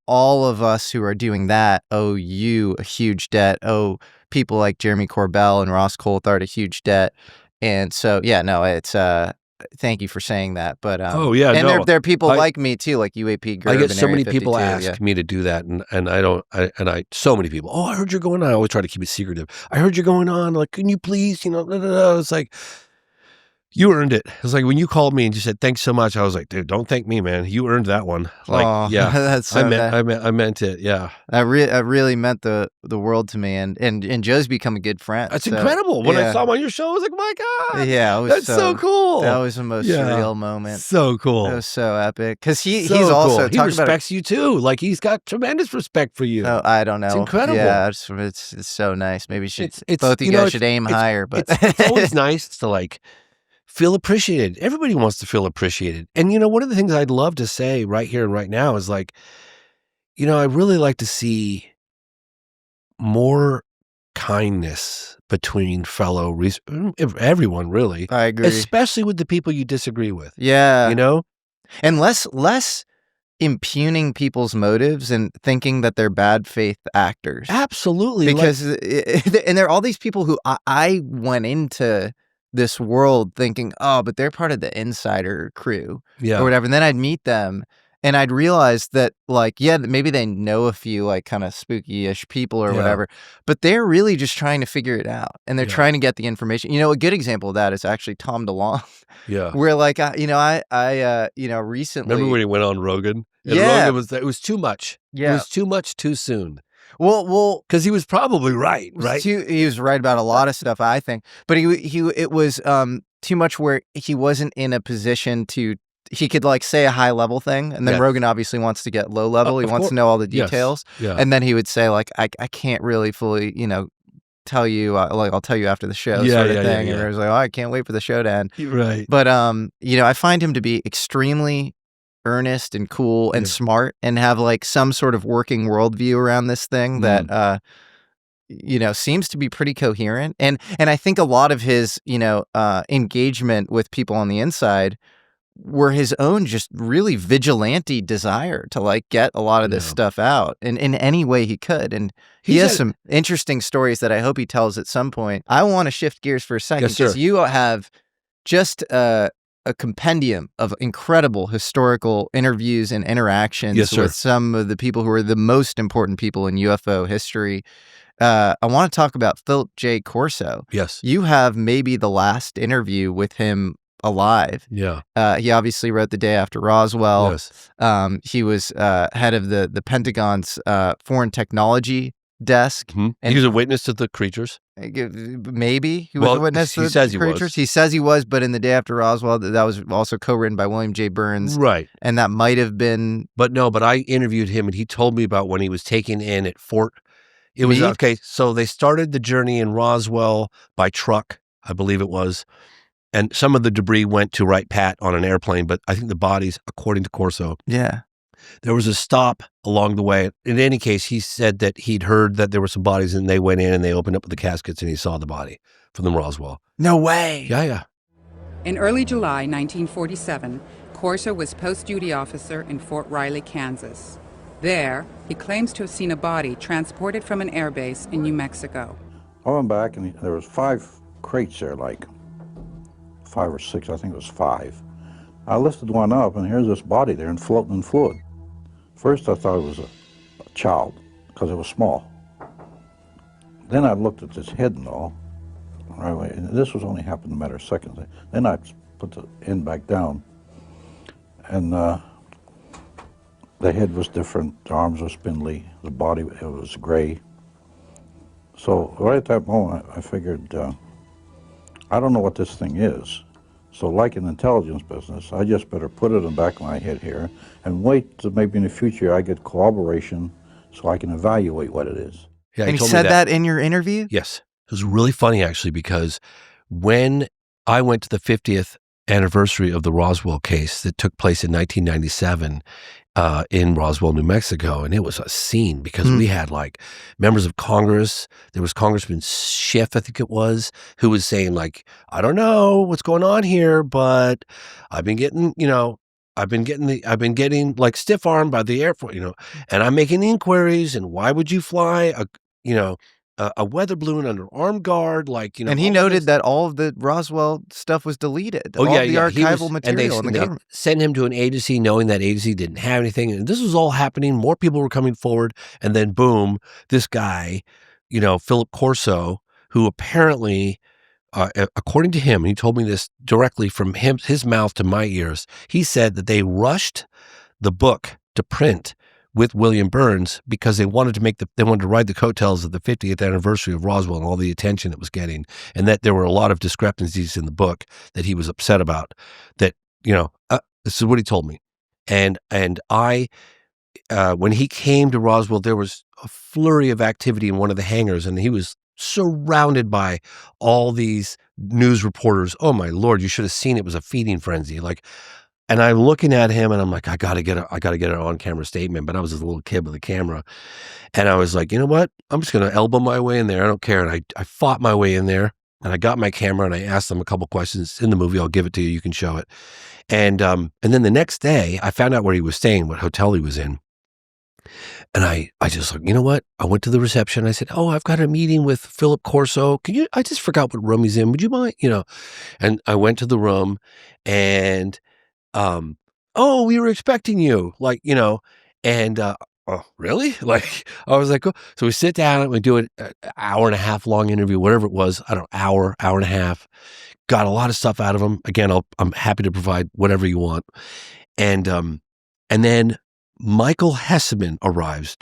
[SPEAKER 4] all of us who are doing that owe you a huge debt. Owe people like Jeremy Corbell and Ross Coulthard a huge debt. And so, it's thank you for saying that. But there are people like me too, like UAP Gerb.
[SPEAKER 3] I get so many
[SPEAKER 4] 52,
[SPEAKER 3] people ask me to do that, and I so many people. Oh, I heard you're going on. I always try to keep it secretive. I heard you're going on. Like, can you please? It's like, you earned it. It's like when you called me and you said thanks so much. I was like, dude, don't thank me, man. You earned that one. Like,
[SPEAKER 4] that's so
[SPEAKER 3] I meant it. Yeah,
[SPEAKER 4] I really meant the world to me, and Joe's become a good friend.
[SPEAKER 3] That's incredible. When I saw him on your show, I was like, my God, that's so cool.
[SPEAKER 4] That was the most surreal moment.
[SPEAKER 3] So cool.
[SPEAKER 4] It was so epic because he's
[SPEAKER 3] also
[SPEAKER 4] also
[SPEAKER 3] he respects you too. Like, he's got tremendous respect for you.
[SPEAKER 4] Oh, I don't know.
[SPEAKER 3] It's incredible.
[SPEAKER 4] Yeah, it's so nice. Maybe both of you guys should aim higher. But
[SPEAKER 3] it's always nice to like feel appreciated. Everybody wants to feel appreciated. And, one of the things I'd love to say right here and right now is like, I really like to see more kindness between fellow everyone, really.
[SPEAKER 4] I agree.
[SPEAKER 3] Especially with the people you disagree with.
[SPEAKER 4] Yeah.
[SPEAKER 3] And
[SPEAKER 4] less impugning people's motives and thinking that they're bad faith actors.
[SPEAKER 3] Absolutely.
[SPEAKER 4] Because, and there are all these people who I went into this world thinking, oh, but they're part of the insider crew or whatever. And then I'd meet them and I'd realize that, like, maybe they know a few like kind of spooky-ish people or whatever, but they're really just trying to figure it out and they're trying to get the information. A good example of that is actually Tom DeLonge.
[SPEAKER 3] Yeah.
[SPEAKER 4] Where like, I recently.
[SPEAKER 3] Remember when he went on Rogan? And Rogan it was too much.
[SPEAKER 4] Yeah.
[SPEAKER 3] It was too much too soon.
[SPEAKER 4] Well,
[SPEAKER 3] because he was probably right.
[SPEAKER 4] He was right about a lot of stuff, I think. But it was too much where he wasn't in a position to. He could like say a high level thing, and then Rogan obviously wants to get low level. He wants to know all the details, and then he would say like, I can't really fully, tell you, like I'll tell you after the show, sort of thing. And I was like, oh, I can't wait for the show to end.
[SPEAKER 3] Right.
[SPEAKER 4] But I find him to be extremely earnest and cool and smart and have like some sort of working worldview around this thing that seems to be pretty coherent, and I think a lot of his engagement with people on the inside were his own just really vigilante desire to like get a lot of this stuff out in any way he could. And he has some interesting stories that I hope he tells at some point. I want to shift gears for a second because you have just a compendium of incredible historical interviews and interactions with some of the people who are the most important people in UFO history. I want to talk about Philip J. Corso.
[SPEAKER 3] Yes.
[SPEAKER 4] You have maybe the last interview with him alive.
[SPEAKER 3] Yeah.
[SPEAKER 4] He obviously wrote The Day After Roswell.
[SPEAKER 3] Yes.
[SPEAKER 4] He was head of the Pentagon's foreign technology desk.
[SPEAKER 3] Mm-hmm. And he was a witness to the creatures.
[SPEAKER 4] Maybe he was a witness to the creatures. He says he was, but in The Day After Roswell, that was also co-written by William J. Burns.
[SPEAKER 3] Right.
[SPEAKER 4] And that might have been...
[SPEAKER 3] But I interviewed him and he told me about when he was taken in at Fort... It was, okay, so they started the journey in Roswell by truck, I believe it was. And some of the debris went to Wright Pat on an airplane, but I think the bodies, according to Corso.
[SPEAKER 4] Yeah.
[SPEAKER 3] There was a stop along the way. In any case, he said that he'd heard that there were some bodies and they went in and they opened up the caskets and he saw the body from the Roswell.
[SPEAKER 4] No way.
[SPEAKER 3] Yeah.
[SPEAKER 11] In early July 1947, Corso was post-duty officer in Fort Riley, Kansas. There, he claims to have seen a body transported from an airbase in New Mexico.
[SPEAKER 12] I went back and there was 5 crates there, like 5 or 6, I think it was 5. I lifted one up and here's this body there and floating in fluid. First I thought it was a child because it was small. Then I looked at its head and all, right away, and this was only happened in a matter of seconds. Then I put the end back down and the head was different, the arms were spindly, the body, it was gray. So right at that moment, I figured, I don't know what this thing is. So like in intelligence business, I just better put it in the back of my head here and wait till maybe in the future I get corroboration so I can evaluate what it is.
[SPEAKER 3] Yeah,
[SPEAKER 4] and he said that in your interview?
[SPEAKER 3] Yes. It was really funny, actually, because when I went to the 50th anniversary of the Roswell case that took place in 1997, in Roswell, New Mexico, and it was a scene because we had like members of Congress. There was Congressman Schiff, I think it was, who was saying like, I don't know what's going on here, but I've been getting like stiff armed by the Air Force, and I'm making inquiries. And why would you fly a weather balloon under armed guard,
[SPEAKER 4] and he noted that all of the Roswell stuff was deleted. All the archival material in the government.
[SPEAKER 3] They sent him to an agency knowing that agency didn't have anything. And this was all happening. More people were coming forward. And then boom, this guy, Philip Corso, who apparently, according to him, and he told me this directly from his mouth to my ears, he said that they rushed the book to print with William Burns because they wanted to ride the coattails of the 50th anniversary of Roswell and all the attention it was getting, and that there were a lot of discrepancies in the book that he was upset about. That this is what he told me, and I, when he came to Roswell, there was a flurry of activity in one of the hangars, and he was surrounded by all these news reporters. Oh my Lord, you should have seen it. It was a feeding frenzy, And I'm looking at him and I'm like, I gotta get an on-camera statement. But I was this little kid with a camera. And I was like, you know what? I'm just going to elbow my way in there. I don't care. And I fought my way in there and I got my camera and I asked them a couple questions. It's in the movie. I'll give it to you. You can show it. And then the next day I found out where he was staying, what hotel he was in. And I just like, you know what? I went to the reception. I said, oh, I've got a meeting with Philip Corso. I just forgot what room he's in. Would you mind? And I went to the room and oh, we were expecting you, and oh, really? I was like, oh. So we sit down and we do an hour and a half long interview, whatever it was. I don't know, hour and a half. Got a lot of stuff out of him. Again, I'm happy to provide whatever you want. And then Michael Hesseman arrives,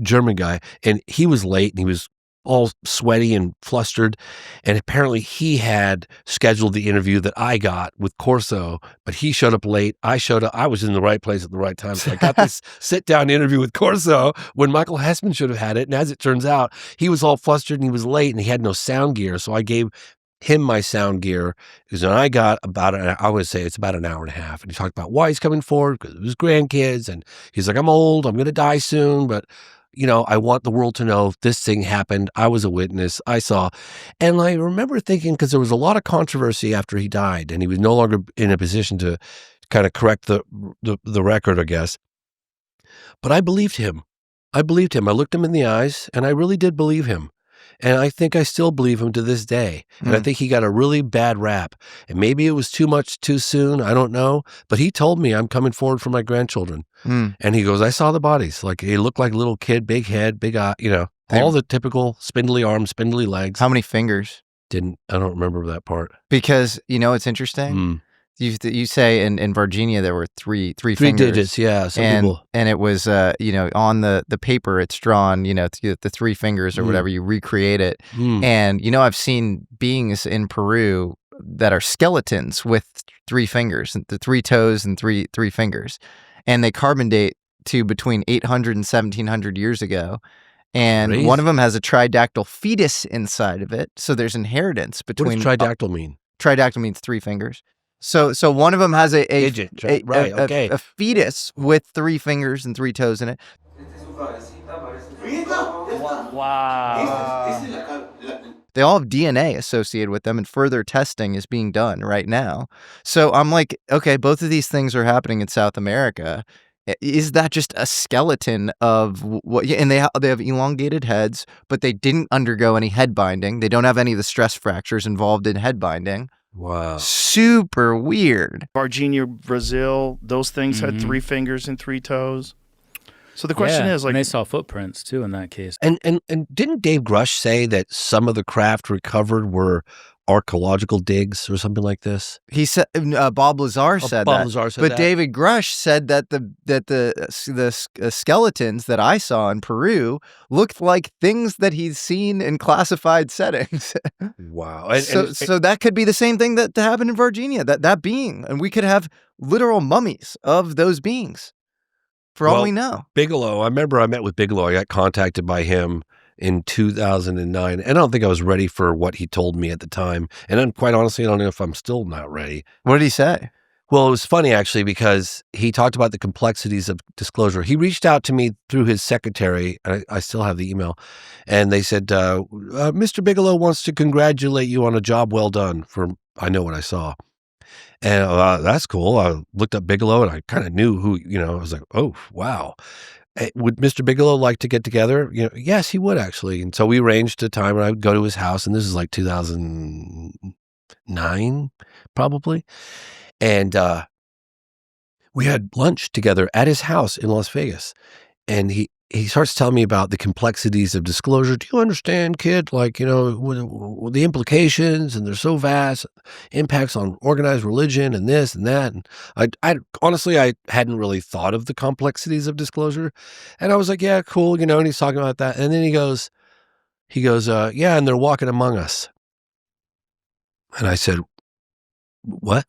[SPEAKER 3] German guy, and he was late and he was all sweaty and flustered. And apparently he had scheduled the interview that I got with Corso, but he showed up late. I showed up. I was in the right place at the right time. So I got this sit down interview with Corso when Michael Hesseman should have had it. And as it turns out, he was all flustered and he was late and he had no sound gear. So I gave him my sound gear, because when I got I would say it's about an hour and a half. And he talked about why he's coming forward, because of his grandkids. And he's like, I'm old, I'm going to die soon, but I want the world to know this thing happened. I was a witness. I saw. And I remember thinking, because there was a lot of controversy after he died and he was no longer in a position to kind of correct the record, I guess. But I believed him. I looked him in the eyes, and I really did believe him. And I think I still believe him to this day. And I think he got a really bad rap. And maybe it was too much too soon. I don't know. But he told me, I'm coming forward for my grandchildren. And he goes, I saw the bodies. Like, he looked like a little kid, big head, big eye, all the typical spindly arms, spindly legs.
[SPEAKER 4] How many fingers?
[SPEAKER 3] I don't remember that part.
[SPEAKER 4] Because, it's interesting. You say in Varginha there were three fingers.
[SPEAKER 3] Digits, yeah.
[SPEAKER 4] And it was, on the paper it's drawn, the three fingers or whatever, you recreate it. And, I've seen beings in Peru that are skeletons with three fingers, the three toes and three fingers. And they carbon date to between 800 and 1700 years ago. And
[SPEAKER 3] Crazy.
[SPEAKER 4] One of them has a tridactyl fetus inside of it. So there's inheritance between.
[SPEAKER 3] What does tridactyl mean?
[SPEAKER 4] Tridactyl means three fingers. So one of them has a fetus with three fingers and three toes in it. Wow. They all have DNA associated with them, and further testing is being done right now. So I'm like, okay, both of these things are happening in South America. Is that just a skeleton of what? And they have elongated heads, but they didn't undergo any head binding. They don't have any of the stress fractures involved in head binding.
[SPEAKER 3] Wow.
[SPEAKER 4] Super weird.
[SPEAKER 5] Varginha, Brazil, those things had three fingers and three toes. So the question is, like,
[SPEAKER 6] and they saw footprints too in that case.
[SPEAKER 3] And didn't Dave Grush say that some of the craft recovered were archaeological digs or something like this?
[SPEAKER 4] He said Bob Lazar said
[SPEAKER 3] Bob
[SPEAKER 4] that.
[SPEAKER 3] Lazar said
[SPEAKER 4] but
[SPEAKER 3] that.
[SPEAKER 4] David Grush said that the skeletons that I saw in Peru looked like things that he's seen in classified settings.
[SPEAKER 3] Wow.
[SPEAKER 4] So that could be the same thing that happened in Varginha, that being, and we could have literal mummies of those beings for all we know.
[SPEAKER 3] Bigelow, I remember I met with Bigelow. I got contacted by him in 2009. And I don't think I was ready for what he told me at the time. And then, quite honestly, I don't know if I'm still not ready.
[SPEAKER 4] What did he say?
[SPEAKER 3] Well, it was funny, actually, because he talked about the complexities of disclosure. He reached out to me through his secretary. I still have the email. And they said, Mr. Bigelow wants to congratulate you on a job well done for I Know What I Saw. And that's cool. I looked up Bigelow and I kind of knew who, I was like, oh, wow. Would Mr. Bigelow like to get together? Yes, he would actually. And so we arranged a time where I would go to his house, and this is like 2009, probably. And we had lunch together at his house in Las Vegas. And he starts telling me about the complexities of disclosure. Do you understand, kid? Like, the implications, and they're so vast, impacts on organized religion and this and that. And I honestly, I hadn't really thought of the complexities of disclosure. And I was like, yeah, cool. And he's talking about that. And then he goes, yeah, and they're walking among us. And I said, what?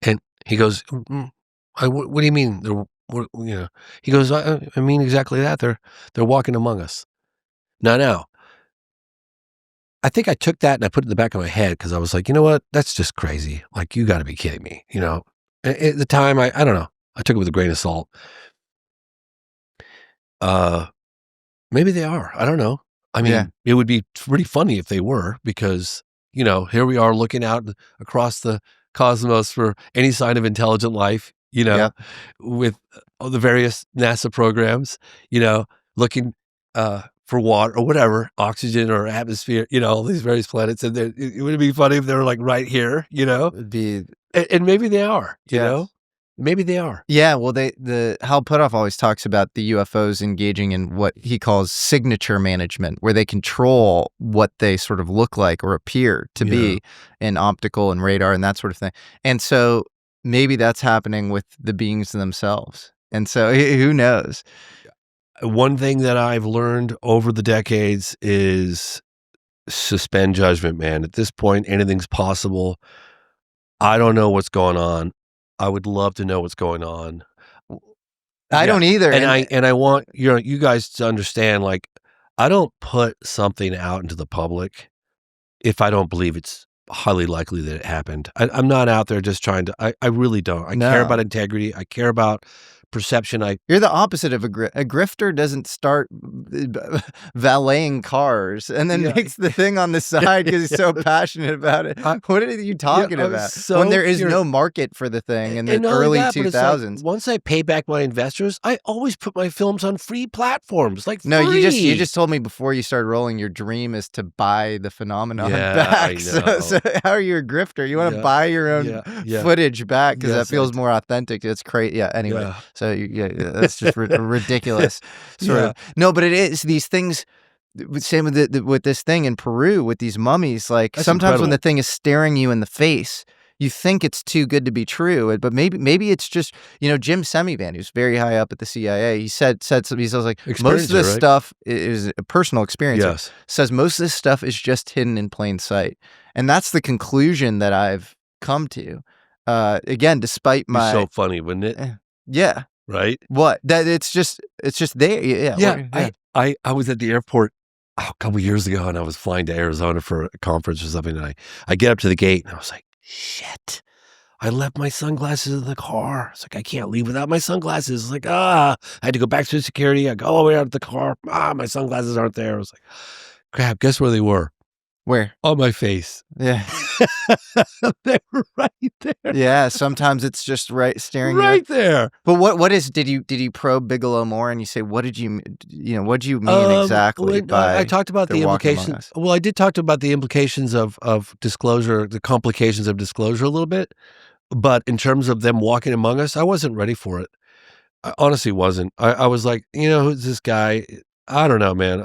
[SPEAKER 3] And he goes, what do you mean? He goes, I mean exactly that. They're walking among us. Now, I think I took that and I put it in the back of my head because I was like, you know what? That's just crazy. Like, you got to be kidding me. At the time, I don't know. I took it with a grain of salt. Maybe they are. I don't know. I mean, It would be pretty funny if they were, because, here we are looking out across the cosmos for any sign of intelligent life. With all the various NASA programs, looking for water or whatever, oxygen or atmosphere, all these various planets. And it would be funny if they were like right here, It'd
[SPEAKER 4] be,
[SPEAKER 3] and maybe they are, maybe they are.
[SPEAKER 4] Yeah. Well, Hal Puthoff always talks about the UFOs engaging in what he calls signature management, where they control what they sort of look like or appear to be in optical and radar and that sort of thing. And so maybe that's happening with the beings themselves. And so who knows?
[SPEAKER 3] One thing that I've learned over the decades is suspend judgment, man. At this point, anything's possible. I don't know what's going on. I would love to know what's going on.
[SPEAKER 4] I don't either.
[SPEAKER 3] And I want you guys to understand, like, I don't put something out into the public if I don't believe it's highly likely that it happened. I'm not out there just trying to, I really don't. I care about integrity. I care about perception
[SPEAKER 4] You're the opposite of a grifter. Doesn't start valeting cars and then makes the thing on the side because he's so passionate about it. What are you talking about?
[SPEAKER 3] So
[SPEAKER 4] when there is no market for the thing in the early 2000s.
[SPEAKER 3] Like, once I pay back my investors, I always put my films on free platforms. Like
[SPEAKER 4] no,
[SPEAKER 3] free.
[SPEAKER 4] you just told me before you started rolling, your dream is to buy the phenomenon back.
[SPEAKER 3] I know.
[SPEAKER 4] So how are you a grifter? You want to buy your own footage back because that feels more authentic. It's crazy. Yeah. Anyway, so that's just ridiculous. Sort of. No, but it is these things. Same with this thing in Peru with these mummies. Like
[SPEAKER 3] that's
[SPEAKER 4] sometimes
[SPEAKER 3] incredible.
[SPEAKER 4] when the thing is staring you in the face, you think it's too good to be true, but maybe it's just, Jim Semivan, who's very high up at the CIA. He said something. He says like most of this stuff is a personal experience.
[SPEAKER 3] Yes.
[SPEAKER 4] Says most of this stuff is just hidden in plain sight, and that's the conclusion that I've come to. Again, despite my
[SPEAKER 3] so funny, wouldn't it?
[SPEAKER 4] Yeah.
[SPEAKER 3] Right.
[SPEAKER 4] What that it's just there. Yeah.
[SPEAKER 3] I was at the airport a couple years ago, and I was flying to Arizona for a conference or something, and I get up to the gate, and I was like, shit, I left my sunglasses in the car. It's like, I can't leave without my sunglasses. It's like, I had to go back to security. I go all the way out of the car. My sunglasses aren't there. I was like, crap, guess where they were?
[SPEAKER 4] Where?
[SPEAKER 3] On my face.
[SPEAKER 4] Yeah.
[SPEAKER 3] They were right there.
[SPEAKER 4] Yeah, sometimes it's just staring
[SPEAKER 3] right there.
[SPEAKER 4] But what is did you probe Bigelow more and you say what did you mean exactly by
[SPEAKER 3] I talked about the implications. Well, I did talk about the implications of disclosure, the complications of disclosure a little bit. But in terms of them walking among us, I wasn't ready for it. I honestly wasn't. I was like, who's this guy? I don't know, man.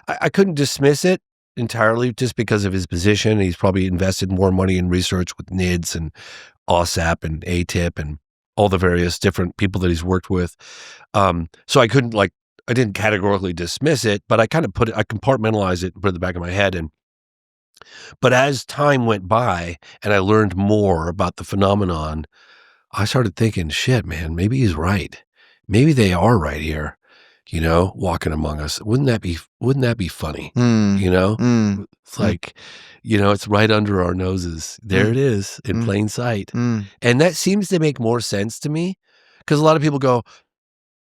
[SPEAKER 3] I couldn't dismiss it entirely just because of his position. He's probably invested more money in research with NIDS and OSAP and ATIP and all the various different people that he's worked with. So I didn't categorically dismiss it, but I kind of I compartmentalized it and put it in the back of my head. But as time went by and I learned more about the phenomenon, I started thinking, shit, man, maybe he's right. Maybe they are right here. Walking among us. Wouldn't that be funny? It's like, it's right under our noses. There it is in plain sight. And that seems to make more sense to me because a lot of people go,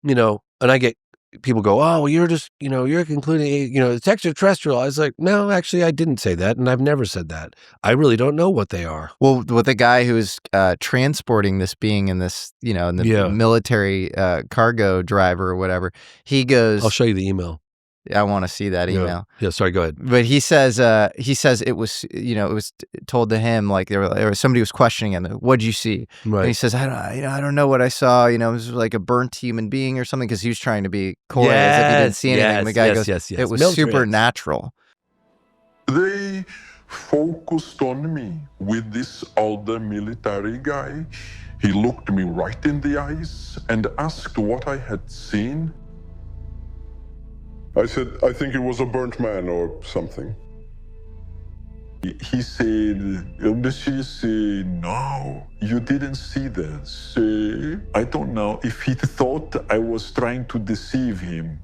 [SPEAKER 3] and I get people go, oh, well, you're just, you're concluding, it's extraterrestrial. I was like, no, actually, I didn't say that. And I've never said that. I really don't know what they are.
[SPEAKER 4] Well, with the guy who's transporting this being in this, in the military cargo driver or whatever, he goes,
[SPEAKER 3] I'll show you the email.
[SPEAKER 4] I want to see that email.
[SPEAKER 3] Yeah, sorry, go ahead.
[SPEAKER 4] But he says it was, it was told to him like there was somebody was questioning him. What'd you see?
[SPEAKER 3] Right.
[SPEAKER 4] And he says, I don't know what I saw. It was like a burnt human being or something because he was trying to be coy as if he didn't see anything. And the guy goes, it was supernatural.
[SPEAKER 14] They focused on me with this older military guy. He looked me right in the eyes and asked what I had seen.
[SPEAKER 13] I said, I think it was a burnt man or something.
[SPEAKER 14] He said, no, you didn't see this. I don't know if he thought I was trying to deceive him,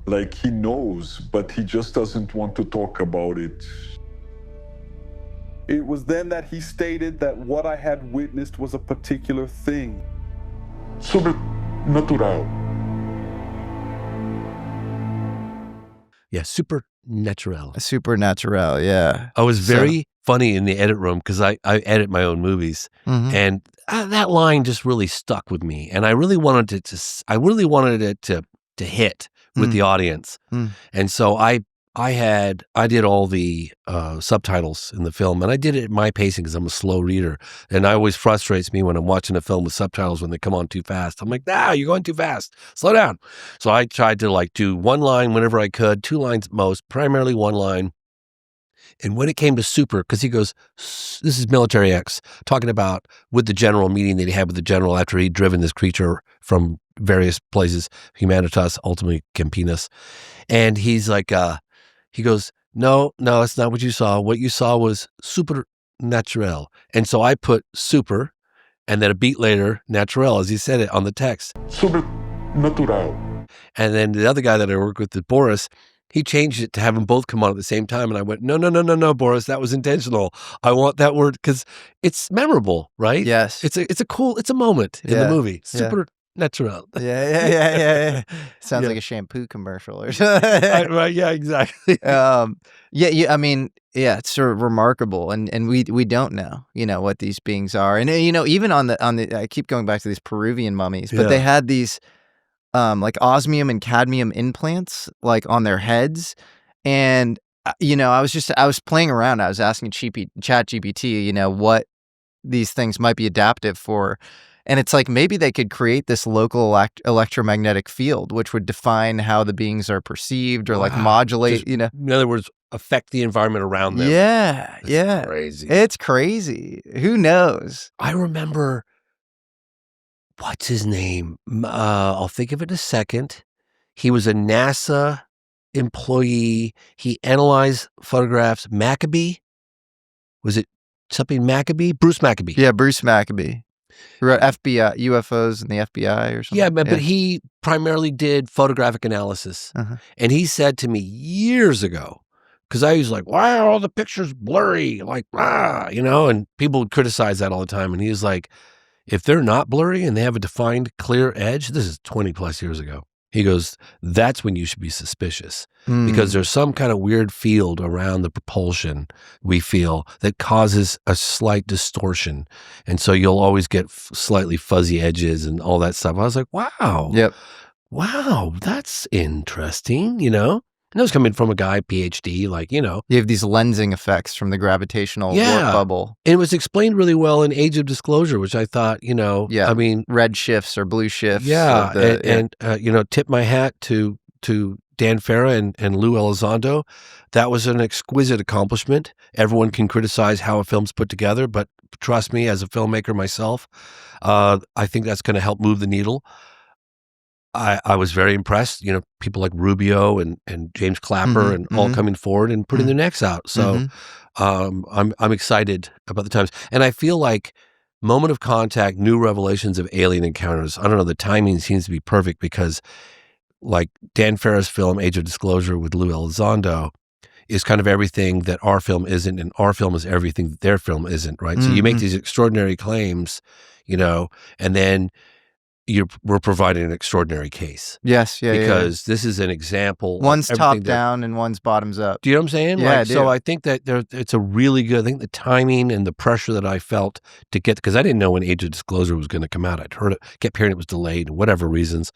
[SPEAKER 14] like he knows, but he just doesn't want to talk about it.
[SPEAKER 13] It was then that he stated that what I had witnessed was a particular thing.
[SPEAKER 14] Sobrenatural.
[SPEAKER 3] Yeah, supernatural.
[SPEAKER 4] Supernatural, yeah.
[SPEAKER 3] I was very funny in the edit room because I edit my own movies, and that line just really stuck with me, and I really wanted it to hit with the audience, and so I did all the subtitles in the film, and I did it at my pacing because I'm a slow reader, and it always frustrates me when I'm watching a film with subtitles when they come on too fast. I'm like, you're going too fast. Slow down. So I tried to do one line whenever I could, 2 lines at most, primarily 1 line. And when it came to super, because he goes, this is Military X, talking about with the general meeting that he had with the general after he'd driven this creature from various places, Humanitas, ultimately Campinas. And he's like, he goes, no, that's not what you saw. What you saw was supernatural. And so I put super, and then a beat later, natural, as he said it on the text.
[SPEAKER 14] Supernatural.
[SPEAKER 3] And then the other guy that I work with, Boris, He changed it to have them both come on at the same time, and I went, no, Boris, that was intentional. I want that word because it's memorable, right?
[SPEAKER 4] Yes.
[SPEAKER 3] It's a moment in the movie.
[SPEAKER 4] Yeah.
[SPEAKER 3] Super natural.
[SPEAKER 4] Yeah. Sounds
[SPEAKER 3] Yeah.
[SPEAKER 4] like a shampoo commercial or something.
[SPEAKER 3] Right, yeah, exactly.
[SPEAKER 4] I mean, yeah, it's sort of remarkable, and we don't know, what these beings are, and even on the I keep going back to these Peruvian mummies, but they had these like osmium and cadmium implants like on their heads, and I was playing around. I was asking ChatGPT, what these things might be adaptive for. And it's like maybe they could create this local electromagnetic field, which would define how the beings are perceived or like modulate,
[SPEAKER 3] In other words, affect the environment around them.
[SPEAKER 4] Yeah,
[SPEAKER 3] That's crazy.
[SPEAKER 4] It's crazy. Who knows?
[SPEAKER 3] I remember, what's his name? I'll think of it in a second. He was a NASA employee. He analyzed photographs. Maccabee? Was it something Maccabee? Bruce Maccabee.
[SPEAKER 4] Yeah, Bruce Maccabee. Who wrote FBI, UFOs and the FBI or something?
[SPEAKER 3] Yeah, but he primarily did photographic analysis. And he said to me years ago, because I was like, why are all the pictures blurry? Like, and people would criticize that all the time. And he was like, if they're not blurry and they have a defined clear edge, this is 20 plus years ago. He goes, that's when you should be suspicious because there's some kind of weird field around the propulsion we feel that causes a slight distortion. And so you'll always get slightly fuzzy edges and all that stuff. I was like, wow.
[SPEAKER 4] Yep.
[SPEAKER 3] Wow, that's interesting, And it was coming from a guy, PhD, like,
[SPEAKER 4] You have these lensing effects from the gravitational warp bubble.
[SPEAKER 3] And it was explained really well in Age of Disclosure, which I thought, I mean,
[SPEAKER 4] red shifts or blue shifts.
[SPEAKER 3] yeah, tip my hat to Dan Farah and Lou Elizondo. That was an exquisite accomplishment. Everyone can criticize how a film's put together, but trust me, as a filmmaker myself, I think that's going to help move the needle. I was very impressed, people like Rubio and James Clapper and all coming forward and putting their necks out. So I'm excited about the times. And I feel like Moment of Contact, new revelations of alien encounters. I don't know, the timing seems to be perfect because like Dan Farah's film, Age of Disclosure with Lou Elizondo, is kind of everything that our film isn't, and our film is everything that their film isn't, right? So you make these extraordinary claims, and then we're providing an extraordinary case.
[SPEAKER 4] Yes,
[SPEAKER 3] because this is an example.
[SPEAKER 4] One's top down and one's bottoms up.
[SPEAKER 3] Do you know what I'm saying?
[SPEAKER 4] Yeah,
[SPEAKER 3] so I think that it's a really good. I think the timing and the pressure that I felt to get, because I didn't know when Age of Disclosure was going to come out. I'd heard it, kept hearing it was delayed, whatever reasons,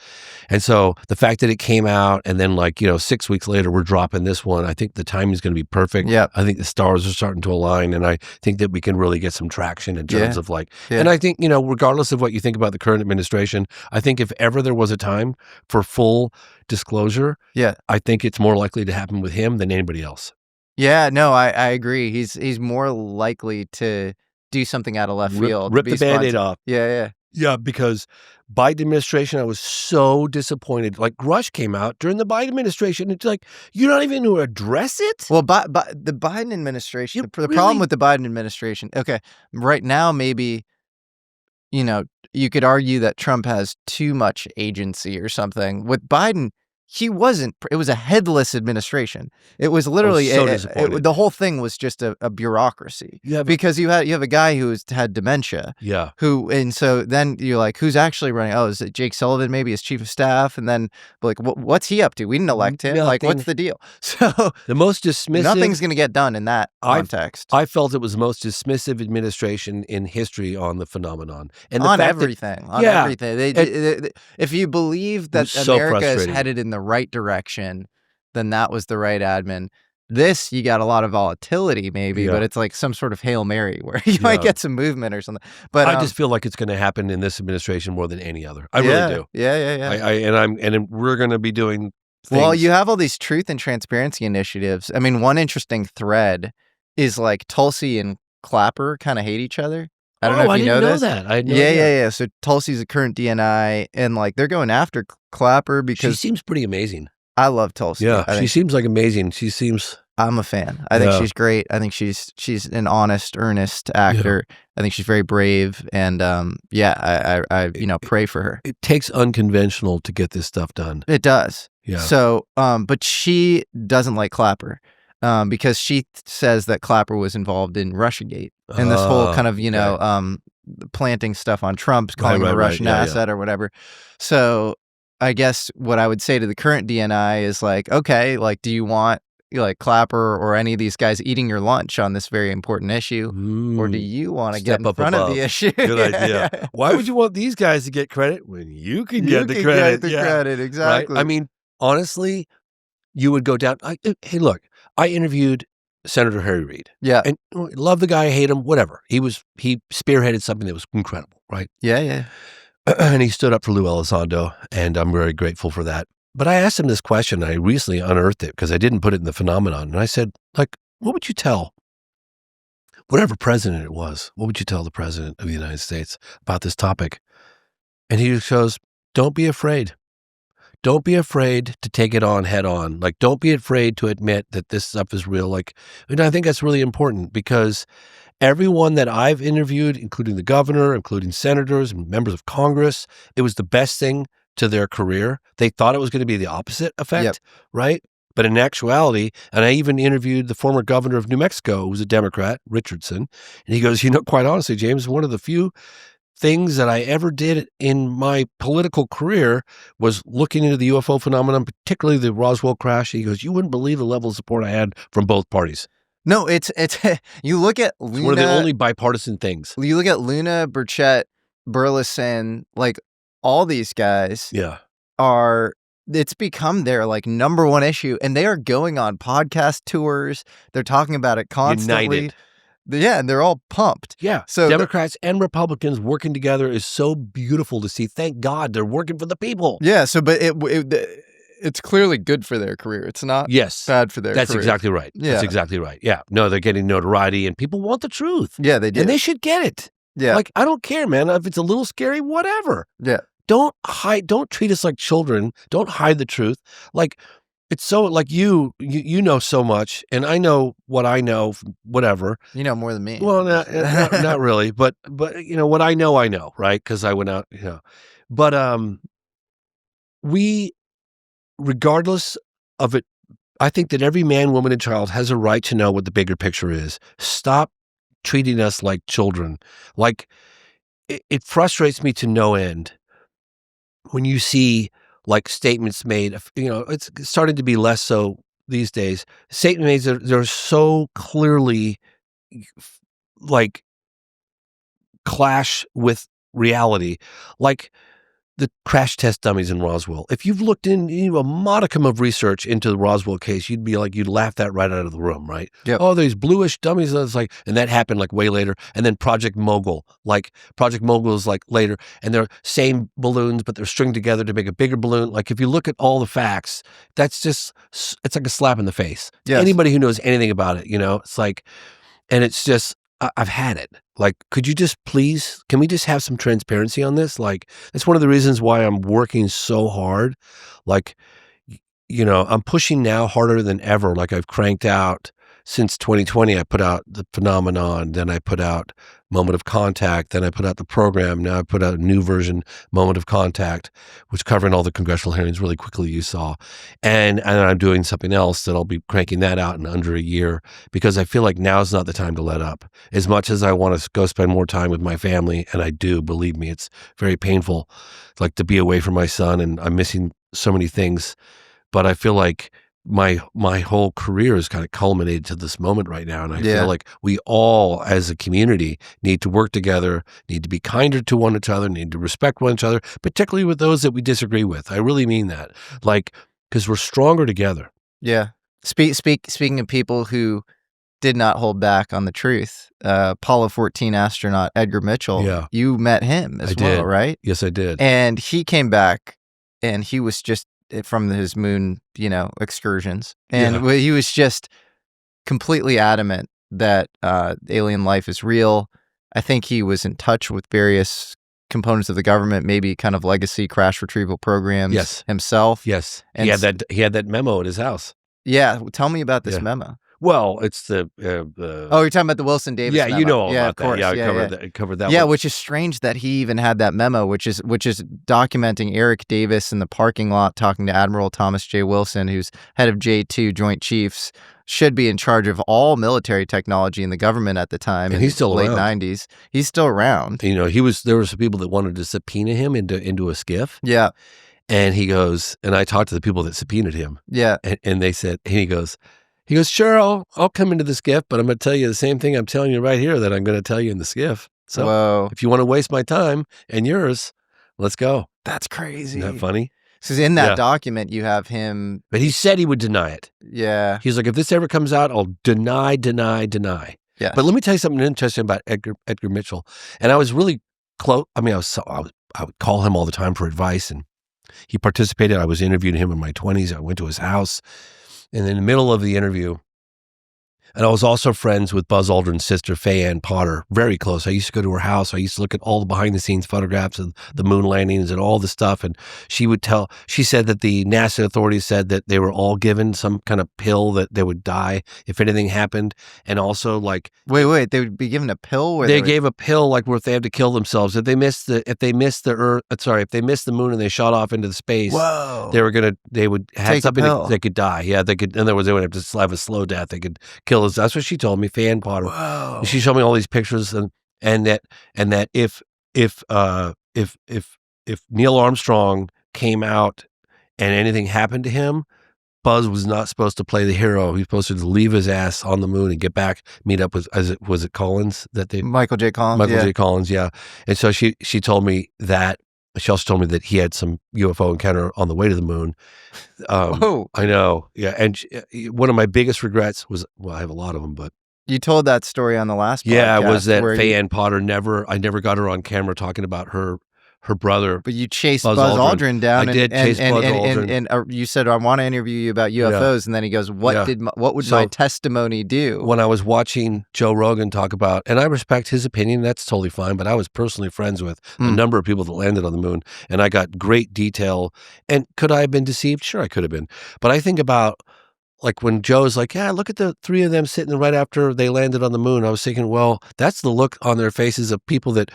[SPEAKER 3] and so the fact that it came out and then 6 weeks later we're dropping this one, I think the timing is going to be perfect.
[SPEAKER 4] Yeah,
[SPEAKER 3] I think the stars are starting to align, and I think that we can really get some traction in terms of And I think regardless of what you think about the current administration, I think if ever there was a time for full disclosure, I think it's more likely to happen with him than anybody else.
[SPEAKER 4] Yeah, no, I agree. He's more likely to do something out of left field.
[SPEAKER 3] Rip the Band-Aid off.
[SPEAKER 4] Yeah.
[SPEAKER 3] Yeah, because Biden administration, I was so disappointed. Like Rush came out during the Biden administration. It's like, you're not even going to address it?
[SPEAKER 4] Well, the Biden administration, the problem with the Biden administration, okay, right now maybe, you could argue that Trump has too much agency or something. With Biden, it was a headless administration. It was literally, the whole thing was just a bureaucracy.
[SPEAKER 3] Yeah,
[SPEAKER 4] because you have a guy who had dementia.
[SPEAKER 3] Yeah.
[SPEAKER 4] And so then you're like, who's actually running? Oh, is it Jake Sullivan maybe as chief of staff? And then like, what's he up to? We didn't elect him. Like, what's the deal? So
[SPEAKER 3] the most dismissive.
[SPEAKER 4] Nothing's going to get done in that context.
[SPEAKER 3] I felt it was the most dismissive administration in history on the phenomenon. And
[SPEAKER 4] on everything. If you believe that America is headed in the right direction, then that was the right admin. This, you got a lot of volatility maybe, but it's like some sort of Hail Mary where you might get some movement or something. But
[SPEAKER 3] I just feel like it's going to happen in this administration more than any other. I really do.
[SPEAKER 4] Yeah.
[SPEAKER 3] And we're going to be doing things.
[SPEAKER 4] Well, you have all these truth and transparency initiatives. I mean, one interesting thread is like Tulsi and Clapper kind of hate each other. I don't know if you know this.
[SPEAKER 3] That. I didn't know that.
[SPEAKER 4] Yeah. So Tulsi's a current DNI, and like they're going after Clapper because
[SPEAKER 3] she seems pretty amazing.
[SPEAKER 4] I love Tulsi.
[SPEAKER 3] Yeah, she seems like amazing. She seems
[SPEAKER 4] I'm a fan. I think
[SPEAKER 3] Yeah.
[SPEAKER 4] she's great. I think she's an honest, earnest actor. I think she's very brave, and I pray for her.
[SPEAKER 3] It takes unconventional to get this stuff done.
[SPEAKER 4] It does.
[SPEAKER 3] Yeah.
[SPEAKER 4] So, but she doesn't like Clapper because she says that Clapper was involved in Russiagate and this whole kind of planting stuff on Trump's, calling him a Russian asset or whatever. So, I guess what I would say to the current DNI is like, okay, like, do you want like Clapper or any of these guys eating your lunch on this very important issue, or do you want to get in front of the issue?
[SPEAKER 3] Good idea. Why would you want these guys to get credit when you can get the credit?
[SPEAKER 4] Get the credit, exactly.
[SPEAKER 3] Right? I mean, honestly, you would go down. Hey, look, I interviewed Senator Harry Reid.
[SPEAKER 4] Yeah,
[SPEAKER 3] and love the guy, hate him, whatever. He spearheaded something that was incredible, right?
[SPEAKER 4] Yeah.
[SPEAKER 3] And he stood up for Lou Elizondo, and I'm very grateful for that. But I asked him this question. I recently unearthed it because I didn't put it in the phenomenon. And I said, like, what would you tell whatever president it was? What would you tell the president of the United States about this topic? And he just goes, don't be afraid. Don't be afraid to take it on head on. Like, don't be afraid to admit that this stuff is real. Like, and I think that's really important because everyone that I've interviewed, including the governor, including senators and members of Congress, it was the best thing to their career. They thought it was going to be the opposite effect, right? But in actuality, and I even interviewed the former governor of New Mexico, who was a Democrat, Richardson, and he goes, quite honestly, James, one of the few things that I ever did in my political career was looking into the UFO phenomenon, particularly the Roswell crash. He goes, you wouldn't believe the level of support I had from both parties.
[SPEAKER 4] No, it's you look at Luna,
[SPEAKER 3] it's one of the only bipartisan things.
[SPEAKER 4] You look at Luna, Burchett, Burleson, like all these guys it's become their like number one issue, and they are going on podcast tours. They're talking about it constantly.
[SPEAKER 3] United.
[SPEAKER 4] Yeah, and they're all pumped.
[SPEAKER 3] Yeah. So Democrats and Republicans working together is so beautiful to see. Thank God they're working for the people.
[SPEAKER 4] Yeah. So, but it's clearly good for their career. It's not bad for their career.
[SPEAKER 3] That's exactly right.
[SPEAKER 4] Yeah.
[SPEAKER 3] That's exactly right. Yeah. No, they're getting notoriety and people want the truth.
[SPEAKER 4] Yeah, they do.
[SPEAKER 3] And they should get it.
[SPEAKER 4] Yeah.
[SPEAKER 3] Like, I don't care, man. If it's a little scary, whatever.
[SPEAKER 4] Yeah.
[SPEAKER 3] Don't treat us like children. Don't hide the truth. Like, it's so, like you know so much, and I know what I know, whatever.
[SPEAKER 4] You know more than me.
[SPEAKER 3] Well, not really, but what I know, right? Because I went out, But we, regardless of it, I think that every man, woman, and child has a right to know what the bigger picture is. Stop treating us like children. Like, it frustrates me to no end when you see like statements made, it's starting to be less so these days. Statements made, they're so clearly like clash with reality. Like the crash test dummies in Roswell. If you've looked into a modicum of research into the Roswell case, you'd laugh that right out of the room, right?
[SPEAKER 4] Yep.
[SPEAKER 3] Oh, these bluish dummies. And it's like, and that happened like way later. And then Project Mogul is like later, and they're same balloons, but they're stringed together to make a bigger balloon. Like if you look at all the facts, it's like a slap in the face.
[SPEAKER 4] Yes.
[SPEAKER 3] Anybody who knows anything about it, it's like, and it's just, I've had it. Like, can we just have some transparency on this? Like, that's one of the reasons why I'm working so hard. Like, I'm pushing now harder than ever. Like I've cranked out since 2020, I put out The Phenomenon, then I put out Moment of Contact, then I put out the program. Now I put out a new version, Moment of Contact, which covering all the congressional hearings really quickly, you saw. And I'm doing something else that I'll be cranking that out in under a year because I feel like now's not the time to let up. As much as I want to go spend more time with my family, and I do, believe me, it's very painful, like to be away from my son, and I'm missing so many things. But I feel like my whole career is kind of culminated to this moment right now. And I feel like we all as a community need to work together, need to be kinder to one another, need to respect one another, particularly with those that we disagree with. I really mean that. Like, because we're stronger together.
[SPEAKER 4] Yeah. Speaking of people who did not hold back on the truth, Apollo 14 astronaut Edgar Mitchell, you met him as well, right?
[SPEAKER 3] Yes, I did.
[SPEAKER 4] And he came back and he was just from his moon, excursions. And he was just completely adamant that alien life is real. I think he was in touch with various components of the government, maybe kind of legacy crash retrieval programs himself.
[SPEAKER 3] Yes.
[SPEAKER 4] And
[SPEAKER 3] he had that memo at his house.
[SPEAKER 4] Yeah. Tell me about this memo.
[SPEAKER 3] Well, it's the
[SPEAKER 4] Oh, you're talking about the Wilson Davis
[SPEAKER 3] yeah,
[SPEAKER 4] memo.
[SPEAKER 3] you know all
[SPEAKER 4] Yeah,
[SPEAKER 3] about
[SPEAKER 4] of
[SPEAKER 3] that.
[SPEAKER 4] course.
[SPEAKER 3] Yeah,
[SPEAKER 4] Yeah,
[SPEAKER 3] I covered that.
[SPEAKER 4] Yeah,
[SPEAKER 3] one.
[SPEAKER 4] which is strange that he even had that memo, which is documenting Eric Davis in the parking lot talking to Admiral Thomas J. Wilson, who's head of J2 Joint Chiefs, should be in charge of all military technology in the government at the time.
[SPEAKER 3] And he's still
[SPEAKER 4] the late
[SPEAKER 3] around.
[SPEAKER 4] 90s. He's still around.
[SPEAKER 3] You know, there were some people that wanted to subpoena him into a skiff.
[SPEAKER 4] Yeah.
[SPEAKER 3] And he goes, and I talked to the people that subpoenaed him.
[SPEAKER 4] Yeah.
[SPEAKER 3] And they said, and he goes, sure, I'll come into the skiff, but I'm going to tell you the same thing I'm telling you right here that I'm going to tell you in the skiff. So if you want to waste my time and yours, let's go.
[SPEAKER 4] That's crazy.
[SPEAKER 3] Isn't that funny?
[SPEAKER 4] Because in that document, you have him.
[SPEAKER 3] But he said he would deny it.
[SPEAKER 4] Yeah.
[SPEAKER 3] He's like, if this ever comes out, I'll deny.
[SPEAKER 4] Yeah.
[SPEAKER 3] But let me tell you something interesting about Edgar Mitchell. And I was really close. I mean, I would call him all the time for advice, and he participated. I was interviewing him in my 20s. I went to his house. And in the middle of the interview, and I was also friends with Buzz Aldrin's sister, Faye Ann Potter, very close. I used to go to her house. I used to look at all the behind-the-scenes photographs of the moon landings and all the stuff. And she said that the NASA authorities said that they were all given some kind of pill that they would die if anything happened. And also like...
[SPEAKER 4] Wait, they would be given a pill? Where
[SPEAKER 3] they gave a pill like where if they had to kill themselves. If they missed the moon and they shot off into the space,
[SPEAKER 4] Whoa.
[SPEAKER 3] they would have
[SPEAKER 4] Take
[SPEAKER 3] something
[SPEAKER 4] a pill.
[SPEAKER 3] they could die. Yeah, they could. In other words, they would have to have a slow death. They could kill us. That's what she told me, Fan Potter.
[SPEAKER 4] Whoa.
[SPEAKER 3] And she showed me all these pictures and that if Neil Armstrong came out and anything happened to him, Buzz was not supposed to play the hero. He was supposed to leave his ass on the moon and get back, meet up with, was it Collins that they
[SPEAKER 4] Michael J. Collins.
[SPEAKER 3] Michael J. Collins, yeah. And so she told me that. She also told me that he had some UFO encounter on the way to the moon.
[SPEAKER 4] Whoa.
[SPEAKER 3] I know. Yeah. And one of my biggest regrets was, well, I have a lot of them, but.
[SPEAKER 4] You told that story on the last podcast.
[SPEAKER 3] Yeah, it was that
[SPEAKER 4] where
[SPEAKER 3] Faye Ann Potter I never got her on camera talking about her brother.
[SPEAKER 4] But you chased Buzz Aldrin down.
[SPEAKER 3] I did chase Buzz Aldrin.
[SPEAKER 4] And you said, I want to interview you about UFOs. And then he goes, what would my testimony do?
[SPEAKER 3] When I was watching Joe Rogan talk about, and I respect his opinion, that's totally fine, but I was personally friends with a number of people that landed on the moon, and I got great detail. And could I have been deceived? Sure, I could have been. But I think about, like when Joe's like, yeah, look at the three of them sitting right after they landed on the moon. I was thinking, well, that's the look on their faces of people that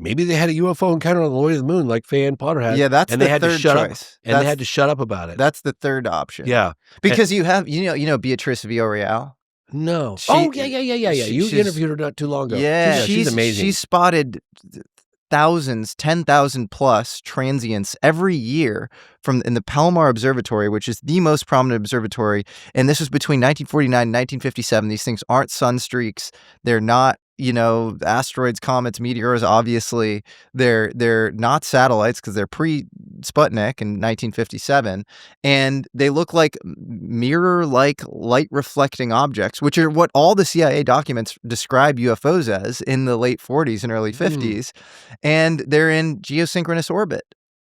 [SPEAKER 3] maybe they had a UFO encounter on the way to the moon, like Faye Ann Potter had.
[SPEAKER 4] Yeah, that's
[SPEAKER 3] and
[SPEAKER 4] the
[SPEAKER 3] they had
[SPEAKER 4] third
[SPEAKER 3] to shut
[SPEAKER 4] choice.
[SPEAKER 3] Up, and they had to shut up about it.
[SPEAKER 4] That's the third option.
[SPEAKER 3] Yeah,
[SPEAKER 4] because you have Beatrice Villarreal.
[SPEAKER 3] No.
[SPEAKER 4] Yeah.
[SPEAKER 3] You interviewed her not too long ago.
[SPEAKER 4] Yeah,
[SPEAKER 3] she's amazing.
[SPEAKER 4] She spotted thousands, 10,000 plus transients every year in the Palomar Observatory, which is the most prominent observatory. And this was between 1949 and 1957. These things aren't sun streaks. They're not, asteroids, comets, meteors, obviously. They're not satellites because they're pre-Sputnik in 1957. And they look like mirror-like light-reflecting objects, which are what all the CIA documents describe UFOs as in the late 40s and early 50s. And they're in geosynchronous orbit.